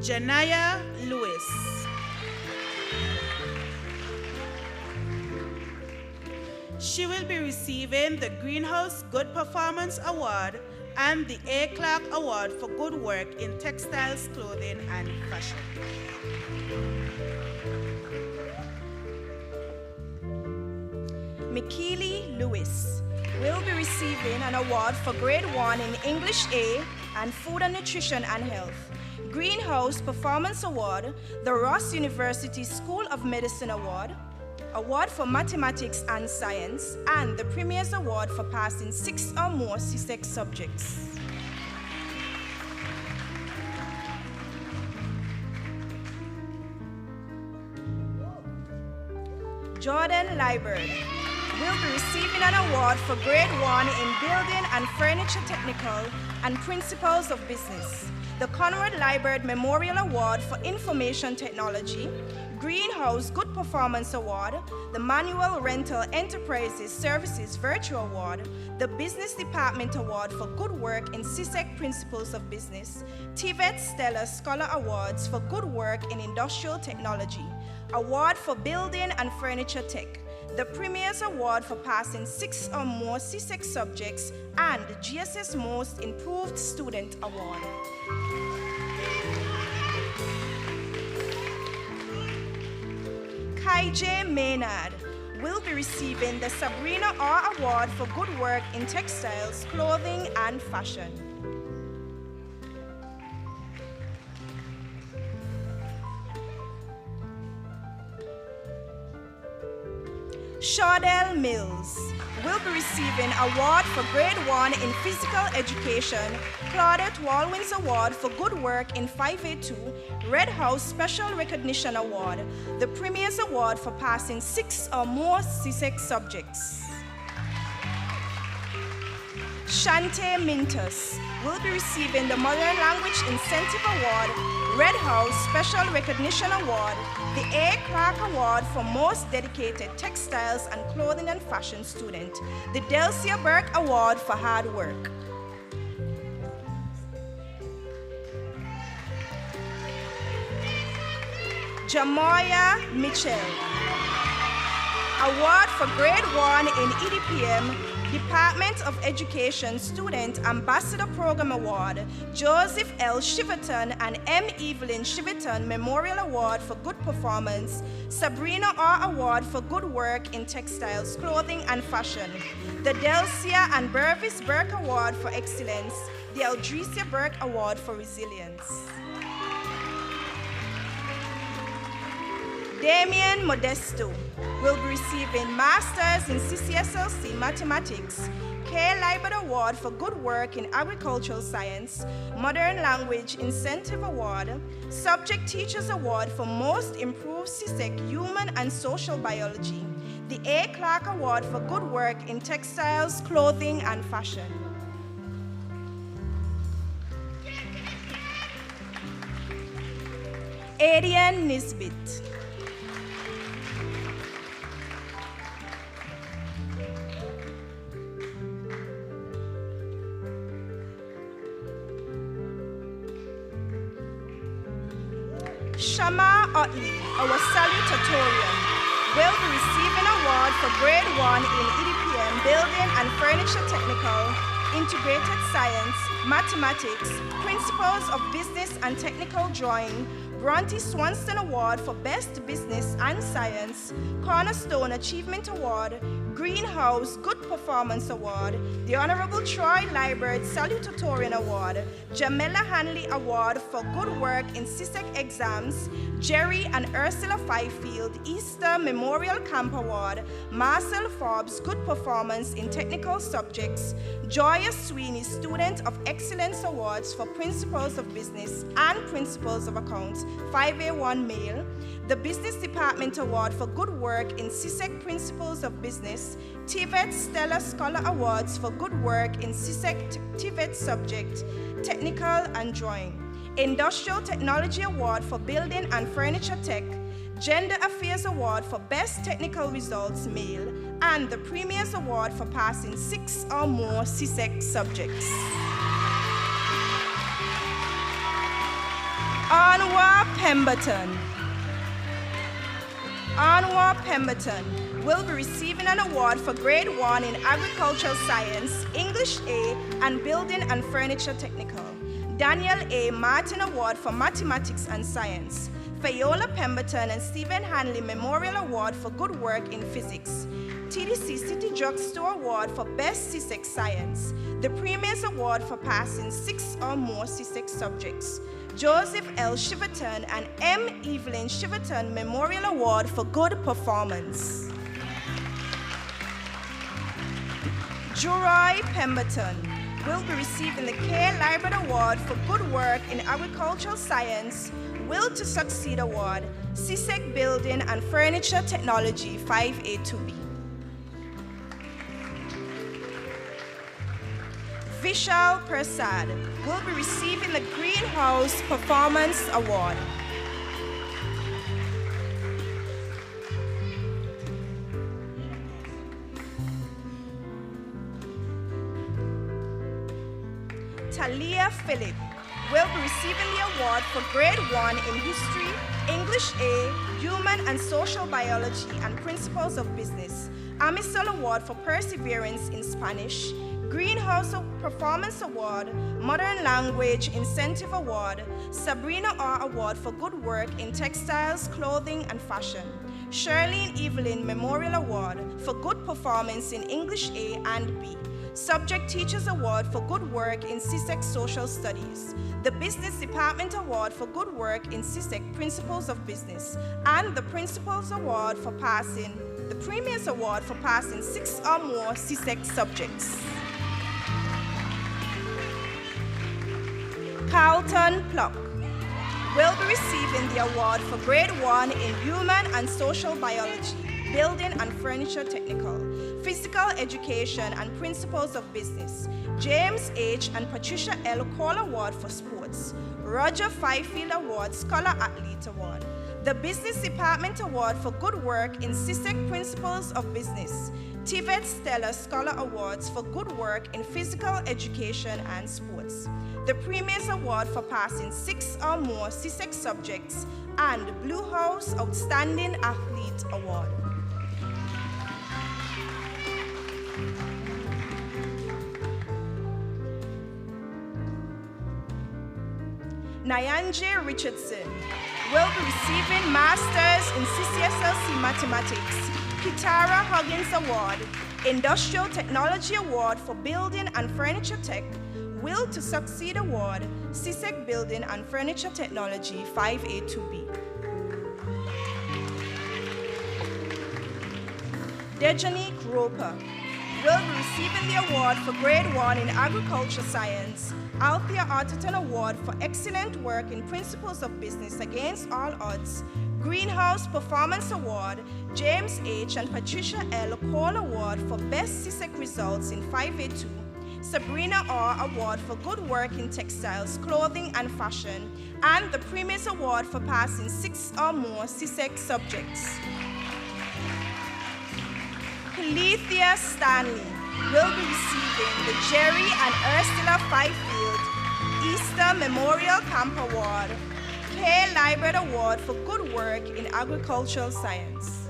Janaya Lewis. She will be receiving the Greenhouse Good Performance Award and the A. Clark Award for Good Work in Textiles, Clothing, and Fashion. Mikili Lewis will be receiving an award for Grade 1 in English A and Food and Nutrition and Health, Greenhouse Performance Award, the Ross University School of Medicine Award, Award for Mathematics and Science, and the Premier's Award for passing 6 or more CSEC subjects. Jordan Liebert will be receiving an award for Grade 1 in Building and Furniture Technical and Principles of Business, the Conrad Liebert Memorial Award for Information Technology, Greenhouse Good Performance Award, the Manual Rental Enterprises Services Virtue Award, the Business Department Award for Good Work in CSEC Principles of Business, TVET Stellar Scholar Awards for Good Work in Industrial Technology, Award for Building and Furniture Tech, the Premier's Award for passing 6 or more CSEC subjects, and GSS Most Improved Student Award. Kai J. Maynard will be receiving the Sabrina R. Award for good work in textiles, clothing, and fashion. Shardell Mills will be receiving award for grade 1 in physical education, Claudette Walwyn's Award for good work in 5A2, Red House Special Recognition Award, the Premier's Award for passing 6 or more CSEC subjects. Shante Mintus will be receiving the Modern Language Incentive Award, Red House Special Recognition Award, the A. Clark Award for Most Dedicated Textiles and Clothing and Fashion Student, the Delcia Burke Award for Hard Work. Jamoya Mitchell, Award for Grade 1 in EDPM, Department of Education Student Ambassador Program Award, Joseph L. Shiverton and M. Evelyn Shiverton Memorial Award for Good Performance, Sabrina R. Award for Good Work in Textiles, Clothing, and Fashion, the Delcia and Burvis Burke Award for Excellence, the Aldrecia Burke Award for Resilience. Damien Modesto will be receiving Masters in CCSLC Mathematics, K. Liebert Award for Good Work in Agricultural Science, Modern Language Incentive Award, Subject Teachers Award for Most Improved CSEC Human and Social Biology, the A. Clark Award for Good Work in Textiles, Clothing, and Fashion. Adrian Nisbet. Shama Otley, our salutatorian, will be receiving an award for Grade 1 in EDPM, Building and Furniture Technical, Integrated Science, Mathematics, Principles of Business and Technical Drawing, Bronte Swanston Award for Best Business and Science, Cornerstone Achievement Award, Greenhouse Good Performance Award, the Honorable Troy Liebert Salutatorian Award, Jamela Hanley Award for Good Work in CSEC Exams, Jerry and Ursula Fifield Easter Memorial Camp Award, Marcel Forbes Good Performance in Technical Subjects, Joya Sweeney Student of Excellence Awards for Principles of Business and Principles of Accounts, 5A1 male, the Business Department Award for Good Work in CSEC Principles of Business, TVET Stellar Scholar Awards for Good Work in CSEC TVET Subject, Technical and Drawing, Industrial Technology Award for Building and Furniture Tech, Gender Affairs Award for Best Technical Results Male, and the Premier's Award for passing 6 or more CSEC subjects. Anwar Pemberton. Anwar Pemberton will be receiving an award for Grade 1 in Agricultural Science, English A, and Building and Furniture Technical. Daniel A. Martin Award for Mathematics and Science. Fayola Pemberton and Stephen Hanley Memorial Award for Good Work in Physics. TDC City Drugstore Award for Best CSEC Science. The Premier's Award for passing 6 or more CSEC subjects. Joseph L. Shiverton and M. Evelyn Shiverton Memorial Award for Good Performance. Juroy Pemberton will be receiving the K. Liebert Award for Good Work in Agricultural Science, Will to Succeed Award, CSEC Building and Furniture Technology, 5A2B. Vishal Prasad will be receiving the Greenhouse Performance Award. Talia Philip will be receiving the award for Grade 1 in History, English A, Human and Social Biology, and Principles of Business, Amisol Award for Perseverance in Spanish, Greenhouse Performance Award, Modern Language Incentive Award, Sabrina R. Award for Good Work in Textiles, Clothing, and Fashion, Shirley and Evelyn Memorial Award for Good Performance in English A and B, Subject Teachers Award for Good Work in CSEC Social Studies, the Business Department Award for Good Work in CSEC Principles of Business, and the Principals Award for passing, the Premier's Award for passing 6 or more CSEC subjects. Carlton Pluck will be receiving the award for Grade 1 in Human and Social Biology, Building and Furniture Technical, Physical Education and Principles of Business, James H. and Patricia L. Cole Award for Sports, Roger Fifield Award Scholar Athlete Award, the Business Department Award for Good Work in CSEC Principles of Business, Tivet Stella Scholar Awards for Good Work in Physical Education and Sports, the Premier's Award for passing 6 or more CSEC subjects, and Blue House Outstanding Athlete Award. Nyanje Richardson will be receiving Masters in CCSLC Mathematics, Kitara Huggins Award, Industrial Technology Award for Building and Furniture Tech, Will to Succeed Award, CSEC Building and Furniture Technology 5A2B. Dejanique Roper will be receiving the award for Grade 1 in Agriculture Science, Althea Arterton Award for Excellent Work in Principles of Business Against All Odds, Greenhouse Performance Award, James H. and Patricia L. Cole Award for Best CSEC Results in 5A2, Sabrina R. Award for Good Work in Textiles, Clothing, and Fashion, and the Premier's Award for passing 6 or more CSEC subjects. Calethea Stanley will be receiving the Jerry and Ursula Fifield Easter Memorial Camp Award, K. Liebert Award for Good Work in Agricultural Science.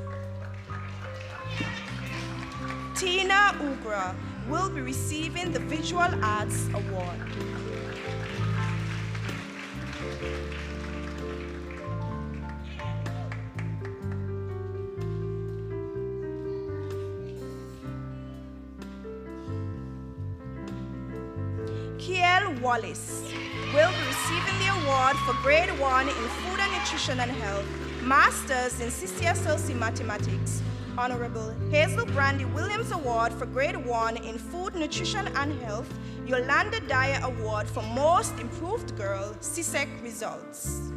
Tina Ugra will be receiving the Visual Arts Award. Kiel Wallace will be receiving the award for Grade 1 in Food and Nutrition and Health, Masters in CCSLC Mathematics, Honorable Hazel Brandy Williams Award for Grade 1 in Food, Nutrition and Health, Yolanda Dyer Award for Most Improved Girl, CSEC Results.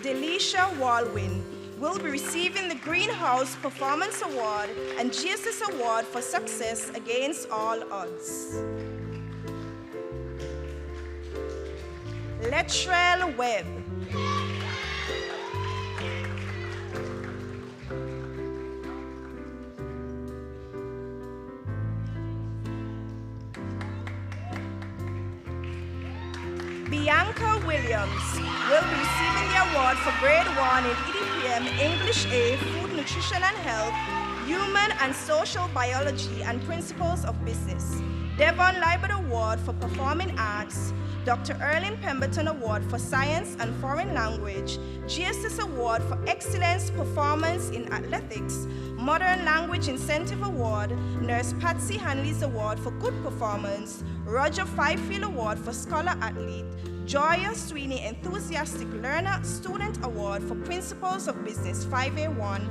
Delisha Walwyn will be receiving the Greenhouse Performance Award and GSS Award for Success Against All Odds. Letrell Webb Bianca Williams will be receiving the award for Grade 1 in EDPM, English A, Food, Nutrition and Health, Human and Social Biology, and Principles of Business. Devon Liebert Award for Performing Arts, Dr. Erling Pemberton Award for Science and Foreign Language, GSS Award for Excellence Performance in Athletics, Modern Language Incentive Award, Nurse Patsy Hanley's Award for Good Performance, Roger Fifield Award for Scholar Athlete, Joya Sweeney Enthusiastic Learner Student Award for Principles of Business 5A1,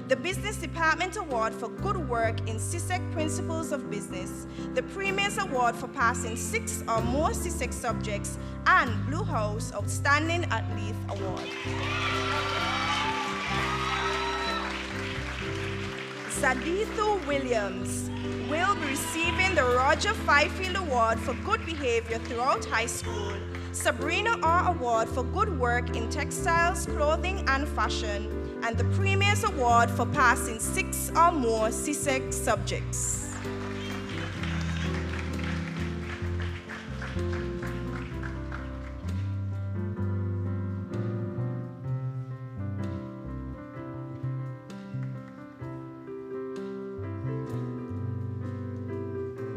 the Business Department Award for Good Work in CSEC Principles of Business, the Premier's Award for passing 6 or more CSEC subjects, and Blue House Outstanding Athlete Award. Zadithu Williams will be receiving the Roger Fifield Award for Good Behavior throughout high school, Sabrina R. Award for Good Work in Textiles, Clothing, and Fashion, and the Premier's Award for passing 6 or more CSEC subjects.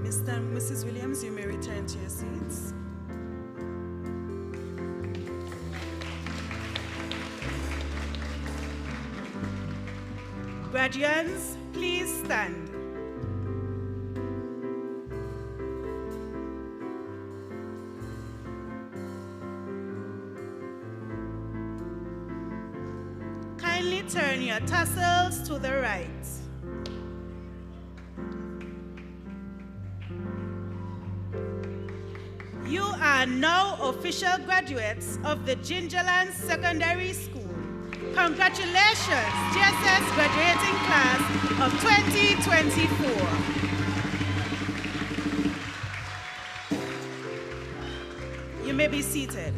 Mr. and Mrs. Williams, you may return to your seats. Graduates, please stand. Kindly turn your tassels to the right. You are now official graduates of the Gingerland Secondary School. Congratulations, GSS graduating class of 2024. You may be seated.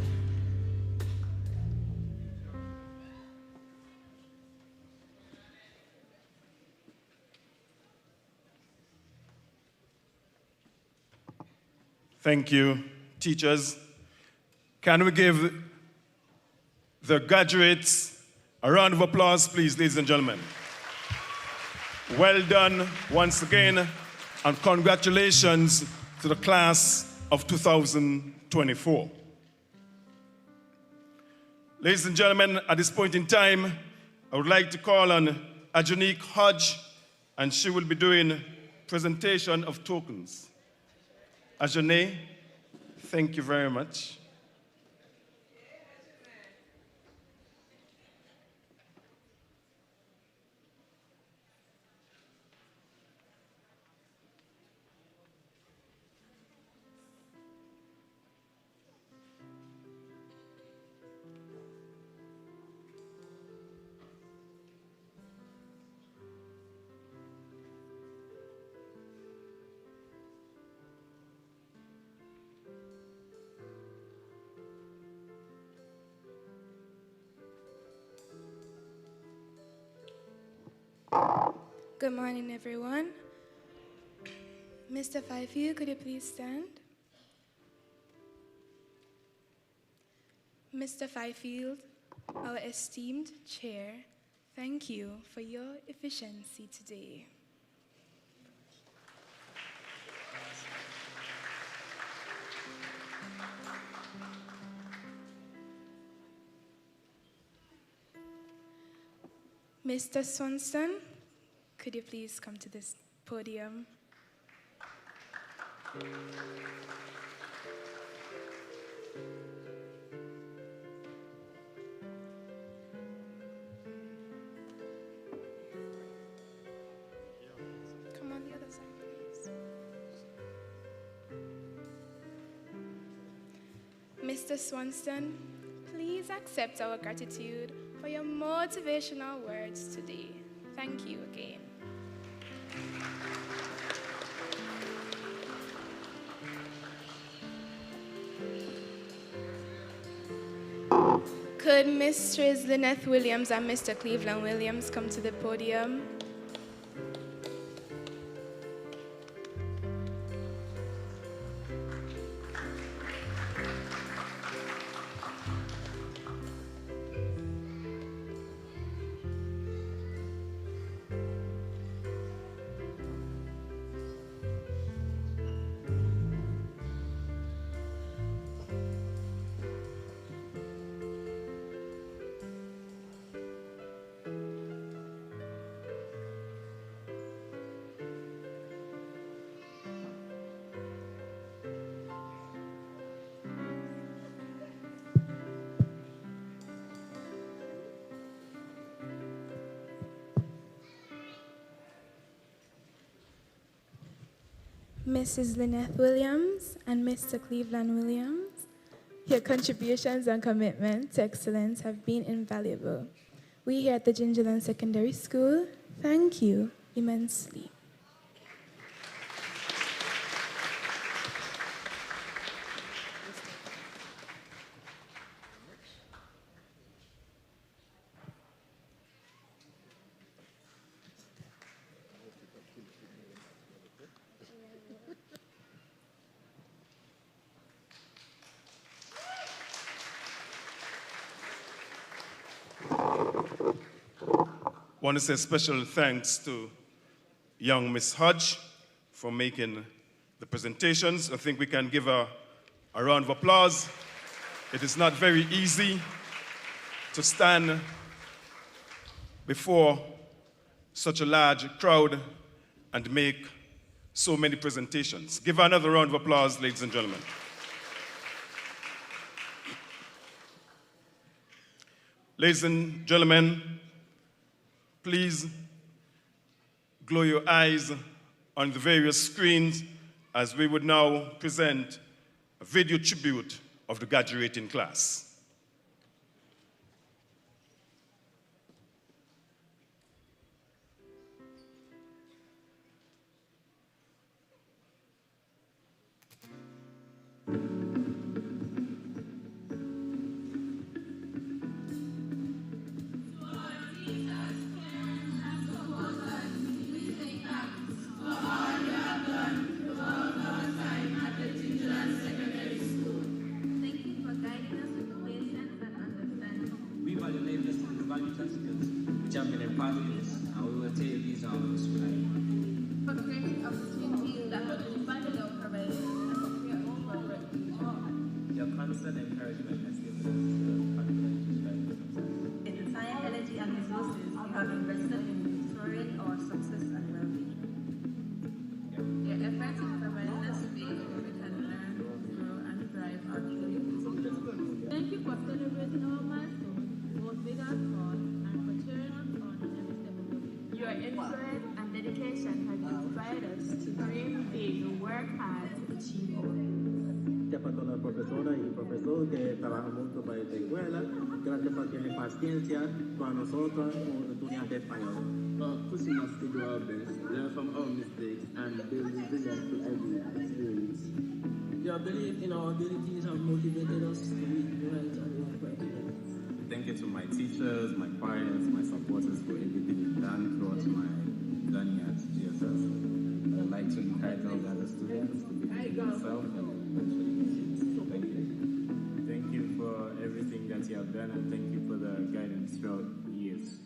Thank you, teachers. Can we give the graduates a round of applause, please, ladies and gentlemen? Well done once again, and congratulations to the class of 2024. Ladies and gentlemen, at this point in time, I would like to call on Ajanique Hodge, and she will be doing presentation of tokens. Ajane, thank you very much. Good morning, everyone. Mr. Fifield, could you please stand? Mr. Fifield, our esteemed chair, thank you for your efficiency today. Mr. Swanston, could you please come to this podium? Come on the other side, please. Mr. Swanston, please accept our gratitude for your motivational words today. Thank you again. Could Mrs. Lynette Williams and Mr. Cleveland Williams come to the podium? Mrs. Lynette Williams and Mr. Cleveland Williams, your contributions and commitment to excellence have been invaluable. We here at the Gingerland Secondary School thank you immensely. I want to say special thanks to young Miss Hodge for making the presentations. I think we can give her a round of applause. It is not very easy to stand before such a large crowd and make so many presentations. Give her another round of applause, ladies and gentlemen. Ladies and gentlemen, please glow your eyes on the various screens as we would now present a video tribute of the graduating class. Which have been imparted to us, and we will take these honors tonight. For creating opportunities that have been funded or provided, and for creating corporate future. Your constant encouragement has given us the confidence to strive for success. In the time, energy, and resources you have invested in restoring our success and well-being. Your efforts in providing a space where we can learn, grow, and thrive are truly visible. Thank you for celebrating our milestones, both big and small. Your influence and dedication has inspired us to dream big and work hard to achieve more. Para la profesora y profesor que trabajamos para esta escuela, gracias por tener paciencia para nosotros como estudiantes españoles. Pushing us to do our best, learn from our mistakes, and build resilience to every experience. Your belief in our abilities have motivated us to reach the heights and work for excellence. Thank you to my teachers, my parents, my supporters for everything you've done throughout my journey at GSS. I'd like to encourage all the other students to believe in themselves and eventually make it. Thank you. Thank you for everything that you have done, and thank you for the guidance throughout the years.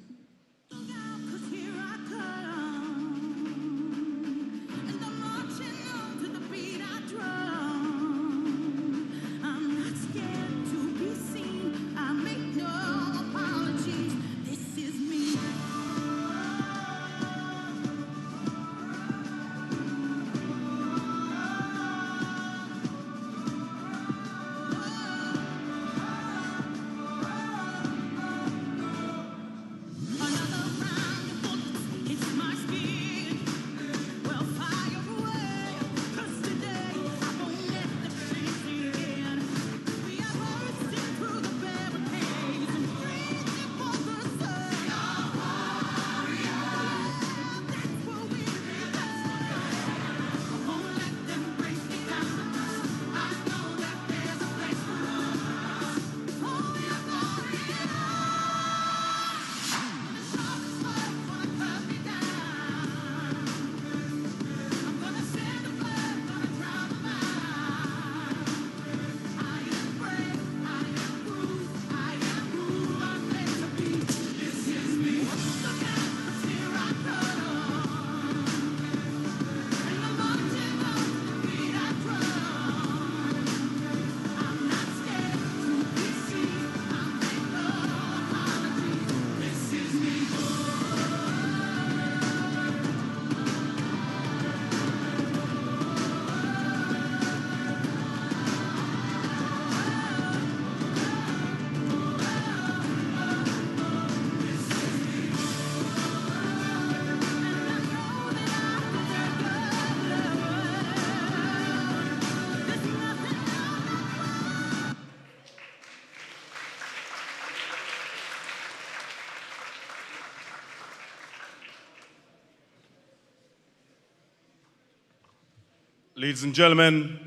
Ladies and gentlemen,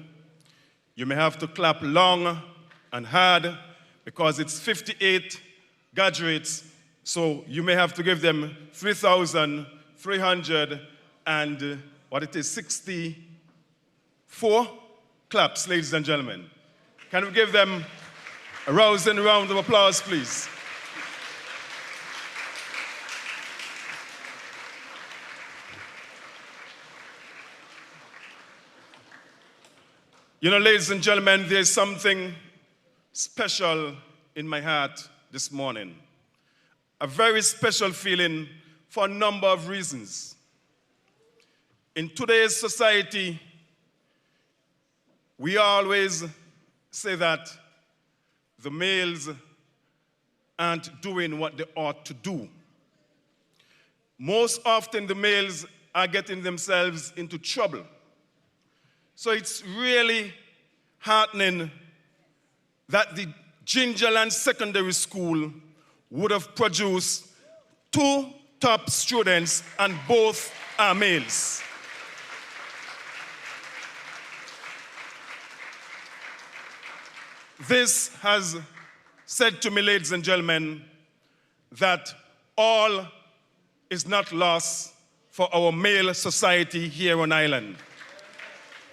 you may have to clap long and hard because it's 58 graduates, so you may have to give them 3,300 and 64 claps, ladies and gentlemen. Can we give them a rousing round of applause, please? You know, ladies and gentlemen, there's something special in my heart this morning. A very special feeling for a number of reasons. In today's society, we always say that the males aren't doing what they ought to do. Most often, the males are getting themselves into trouble. So it's really heartening that the Gingerland Secondary School would have produced 2 top students, and both are males. This has said to me, ladies and gentlemen, that all is not lost for our male society here on island.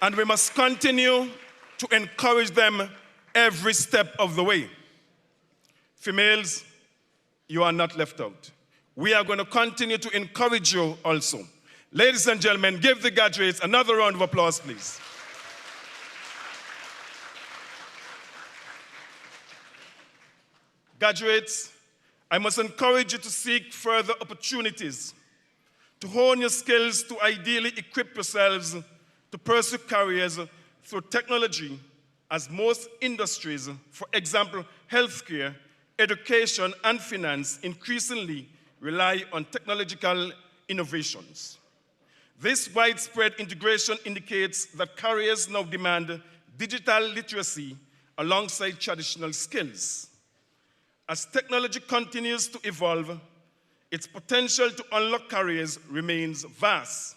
And we must continue to encourage them every step of the way. Females, you are not left out. We are going to continue to encourage you also. Ladies and gentlemen, give the graduates another round of applause, please. Graduates, I must encourage you to seek further opportunities to hone your skills, to ideally equip yourselves to pursue careers through technology, as most industries, for example, healthcare, education, and finance, increasingly rely on technological innovations. This widespread integration indicates that careers now demand digital literacy alongside traditional skills. As technology continues to evolve, its potential to unlock careers remains vast.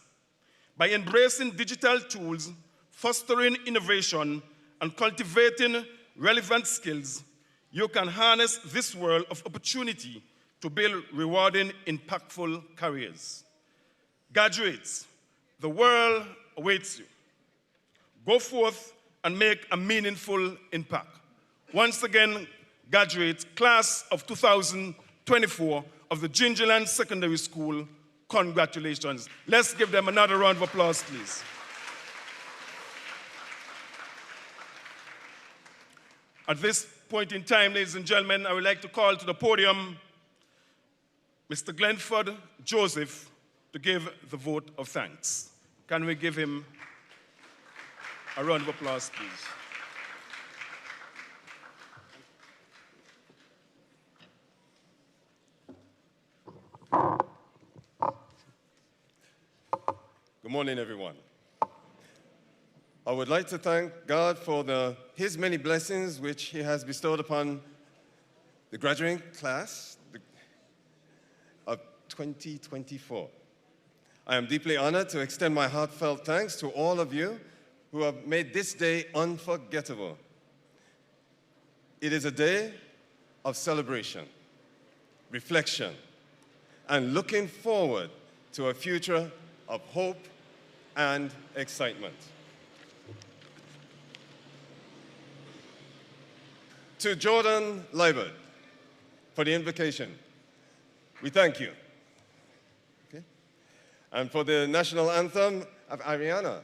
By embracing digital tools, fostering innovation, and cultivating relevant skills, you can harness this world of opportunity to build rewarding, impactful careers. Graduates, the world awaits you. Go forth and make a meaningful impact. Once again, graduates, class of 2024 of the Gingerland Secondary School, congratulations. Let's give them another round of applause, please. At this point in time, ladies and gentlemen, I would like to call to the podium Mr. Glenford Joseph to give the vote of thanks. Can we give him a round of applause, please? Good morning, everyone. I would like to thank God for His many blessings which He has bestowed upon the graduating class of 2024. I am deeply honored to extend my heartfelt thanks to all of you who have made this day unforgettable. It is a day of celebration, reflection, and looking forward to a future of hope and excitement. To Jordan Liebert for the invocation, we thank you. Okay? And for the national anthem of Ariana,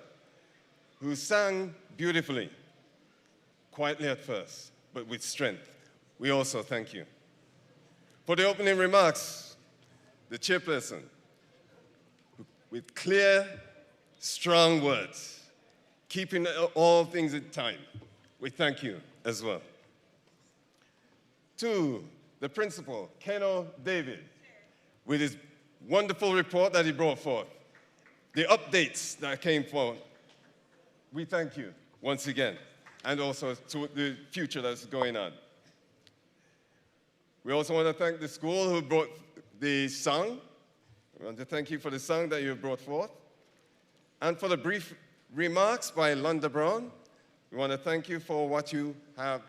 who sang beautifully, quietly at first, but with strength, we also thank you. For the opening remarks, the chairperson, with clear, strong words, keeping all things in time. We thank you as well. To the principal, Keno David, with his wonderful report that he brought forth, the updates that came forth, we thank you once again, and also to the future that's going on. We also want to thank the school who brought the song. We want to thank you for the song that you brought forth, and for the brief remarks by Londa Brown. We want to thank you for what you have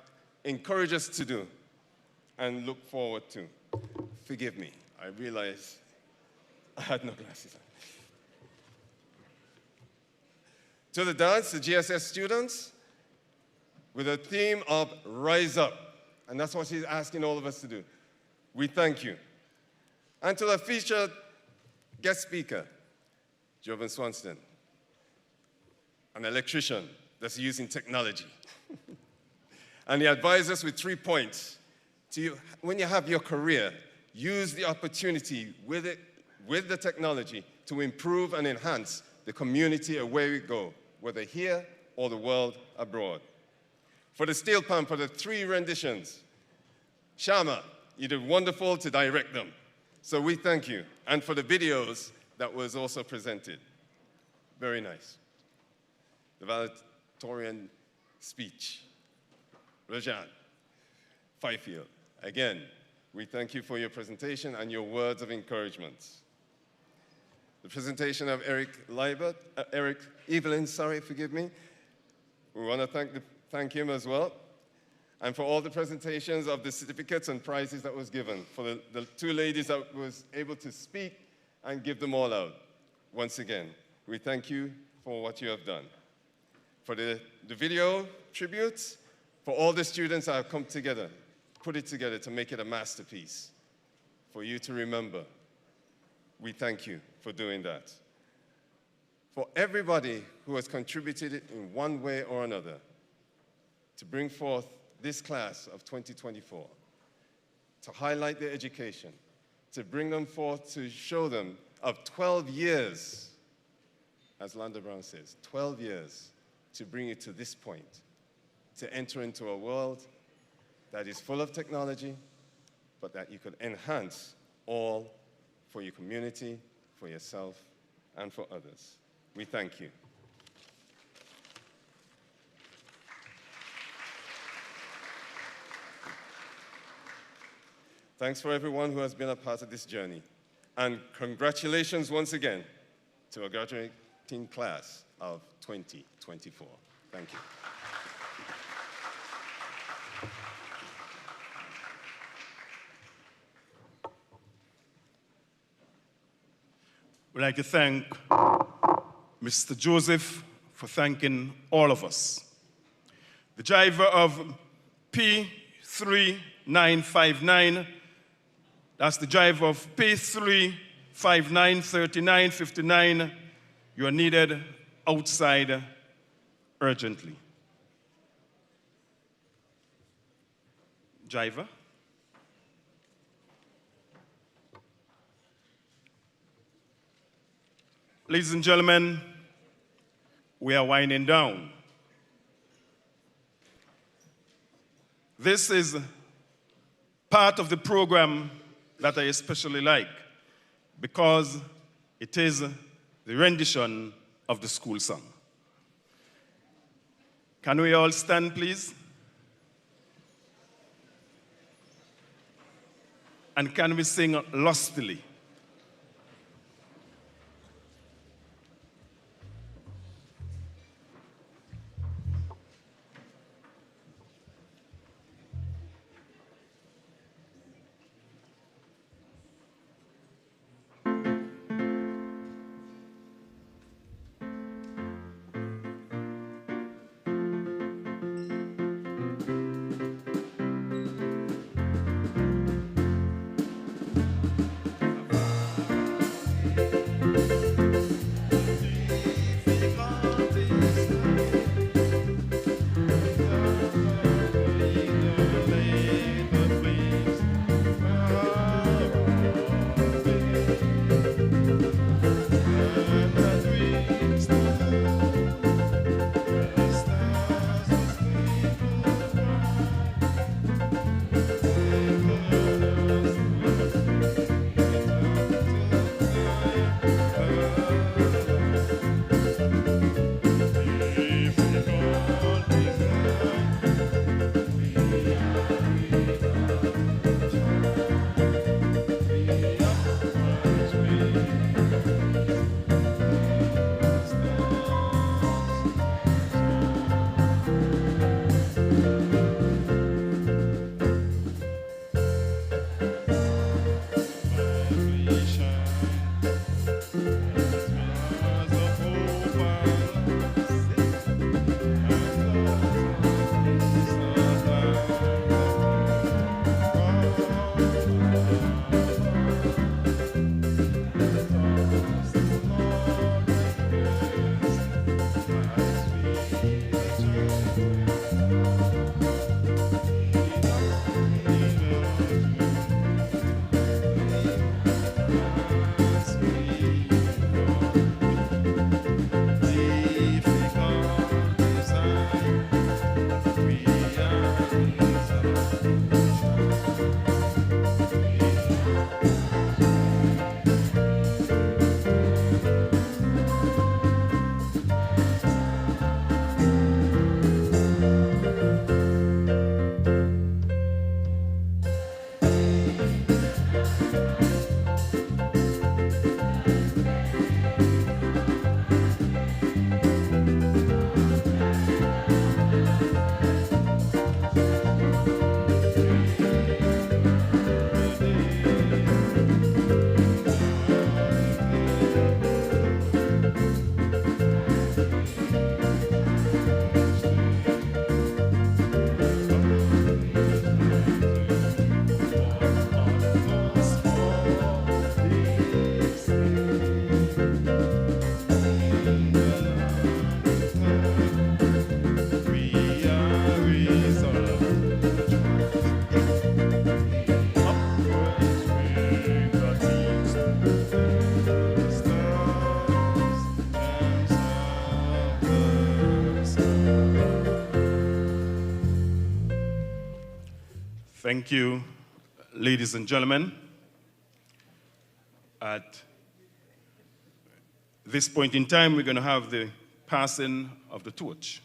encouraged us to do and look forward to. Forgive me, I realize I had no glasses on. To the dance, the GSS students, with a theme of Rise Up. And that's what she's asking all of us to do. We thank you. And to the featured guest speaker, Jovan Swanston, an electrician that's using technology. And he advised us with 3 points. When you have your career, use the opportunity with the technology to improve and enhance the community where we go, whether here or the world abroad. For the steel pan, for the 3 renditions, Shama, you did wonderful to direct them. So we thank you. And for the videos that was also presented. Very nice. The valedictorian speech. Rajan, Fifield, again, we thank you for your presentation and your words of encouragement. The presentation of Eric Evelyn, forgive me. We want to thank him as well. And for all the presentations of the certificates and prizes that was given, for the 2 ladies that was able to speak and give them all out. Once again, we thank you for what you have done. For the video tributes, for all the students that have come together, put it together to make it a masterpiece, for you to remember. We thank you for doing that. For everybody who has contributed in one way or another to bring forth this class of 2024, to highlight their education, to bring them forth to show them of 12 years, as Londa Brown says, 12 years to bring you to this point, to enter into a world that is full of technology, but that you could enhance all for your community, for yourself, and for others. We thank you. Thanks for everyone who has been a part of this journey. And congratulations once again to our graduating class of 2024. Thank you. We'd like to thank Mr. Joseph for thanking all of us. The driver of P3959, that's the driver of P3593959, you are needed outside urgently. Driver. Ladies and gentlemen, we are winding down. This is part of the program that I especially like because it is the rendition of the school song. Can we all stand, please? And can we sing lustily? Thank you, ladies and gentlemen. At this point in time, we're going to have the passing of the torch.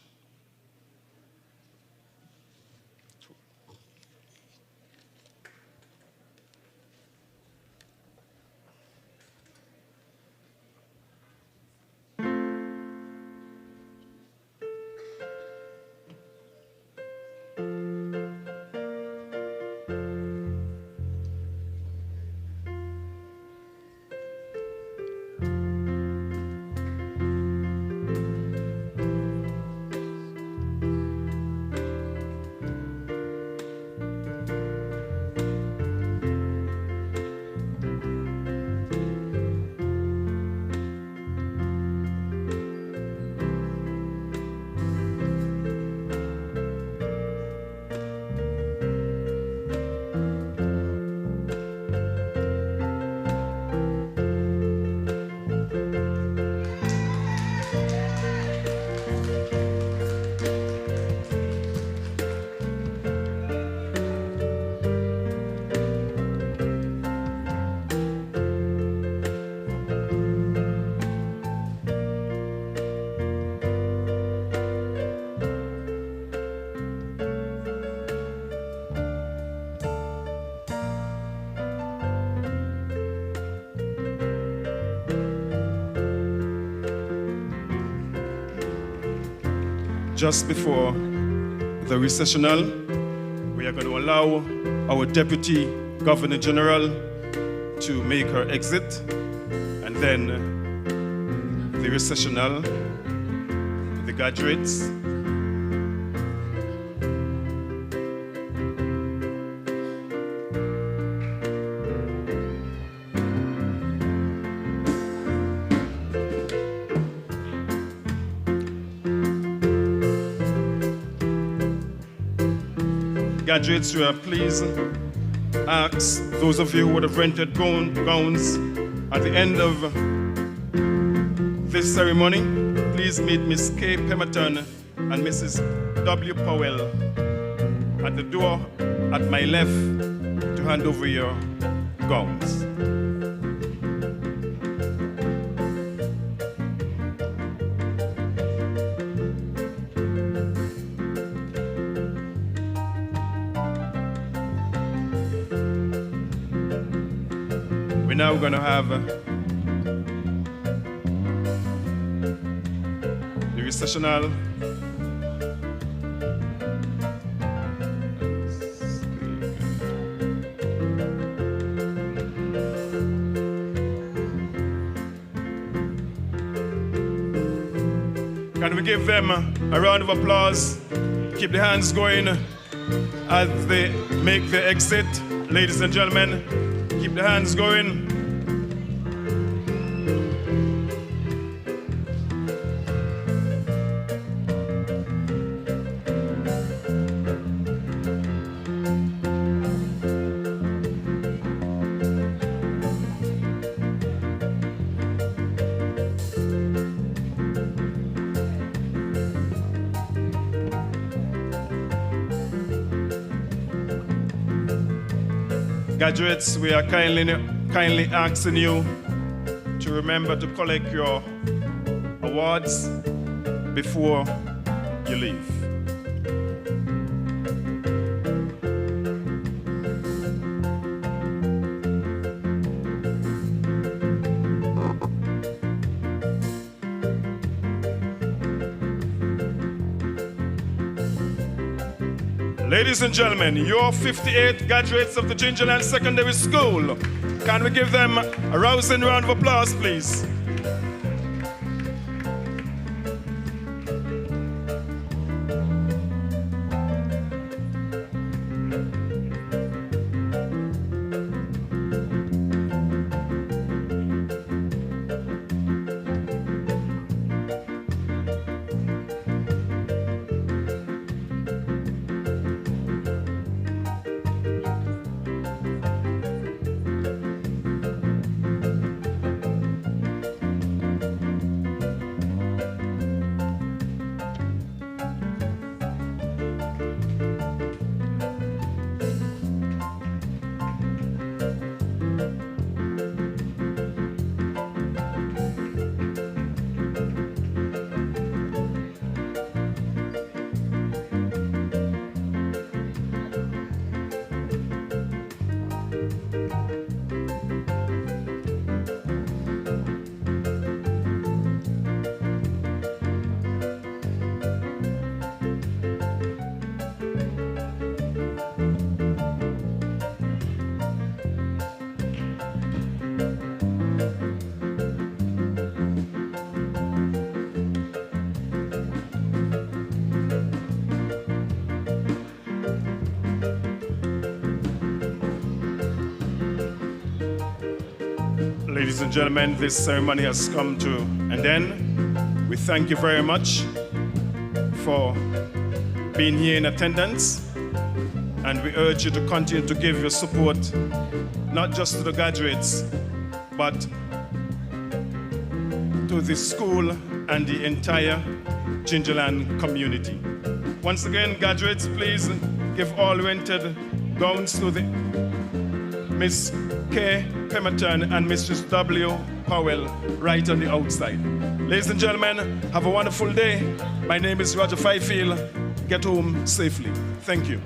Just before the recessional, we are going to allow our Deputy Governor General to make her exit, and then the recessional, the graduates. Graduates, you are please ask those of you who would have rented gowns at the end of this ceremony, please meet Miss K. Pemberton and Mrs. W. Powell at the door at my left to hand over your gowns. We're now going to have the recessional. Can we give them a round of applause? Keep the hands going as they make the exit. Ladies and gentlemen, keep the hands going. Graduates, we are kindly asking you to remember to collect your awards before you leave. Ladies and gentlemen, your 58 graduates of the Gingerland Secondary School. Can we give them a rousing round of applause, please? Ladies and gentlemen, this ceremony has come to an end. We thank you very much for being here in attendance, and we urge you to continue to give your support, not just to the graduates, but to the school and the entire Gingerland community. Once again, graduates, please give all rented gowns to the Miss K. Pemberton and Mrs. W. Powell right on the outside. Ladies and gentlemen, have a wonderful day. My name is Roger Fifield. Get home safely. Thank you.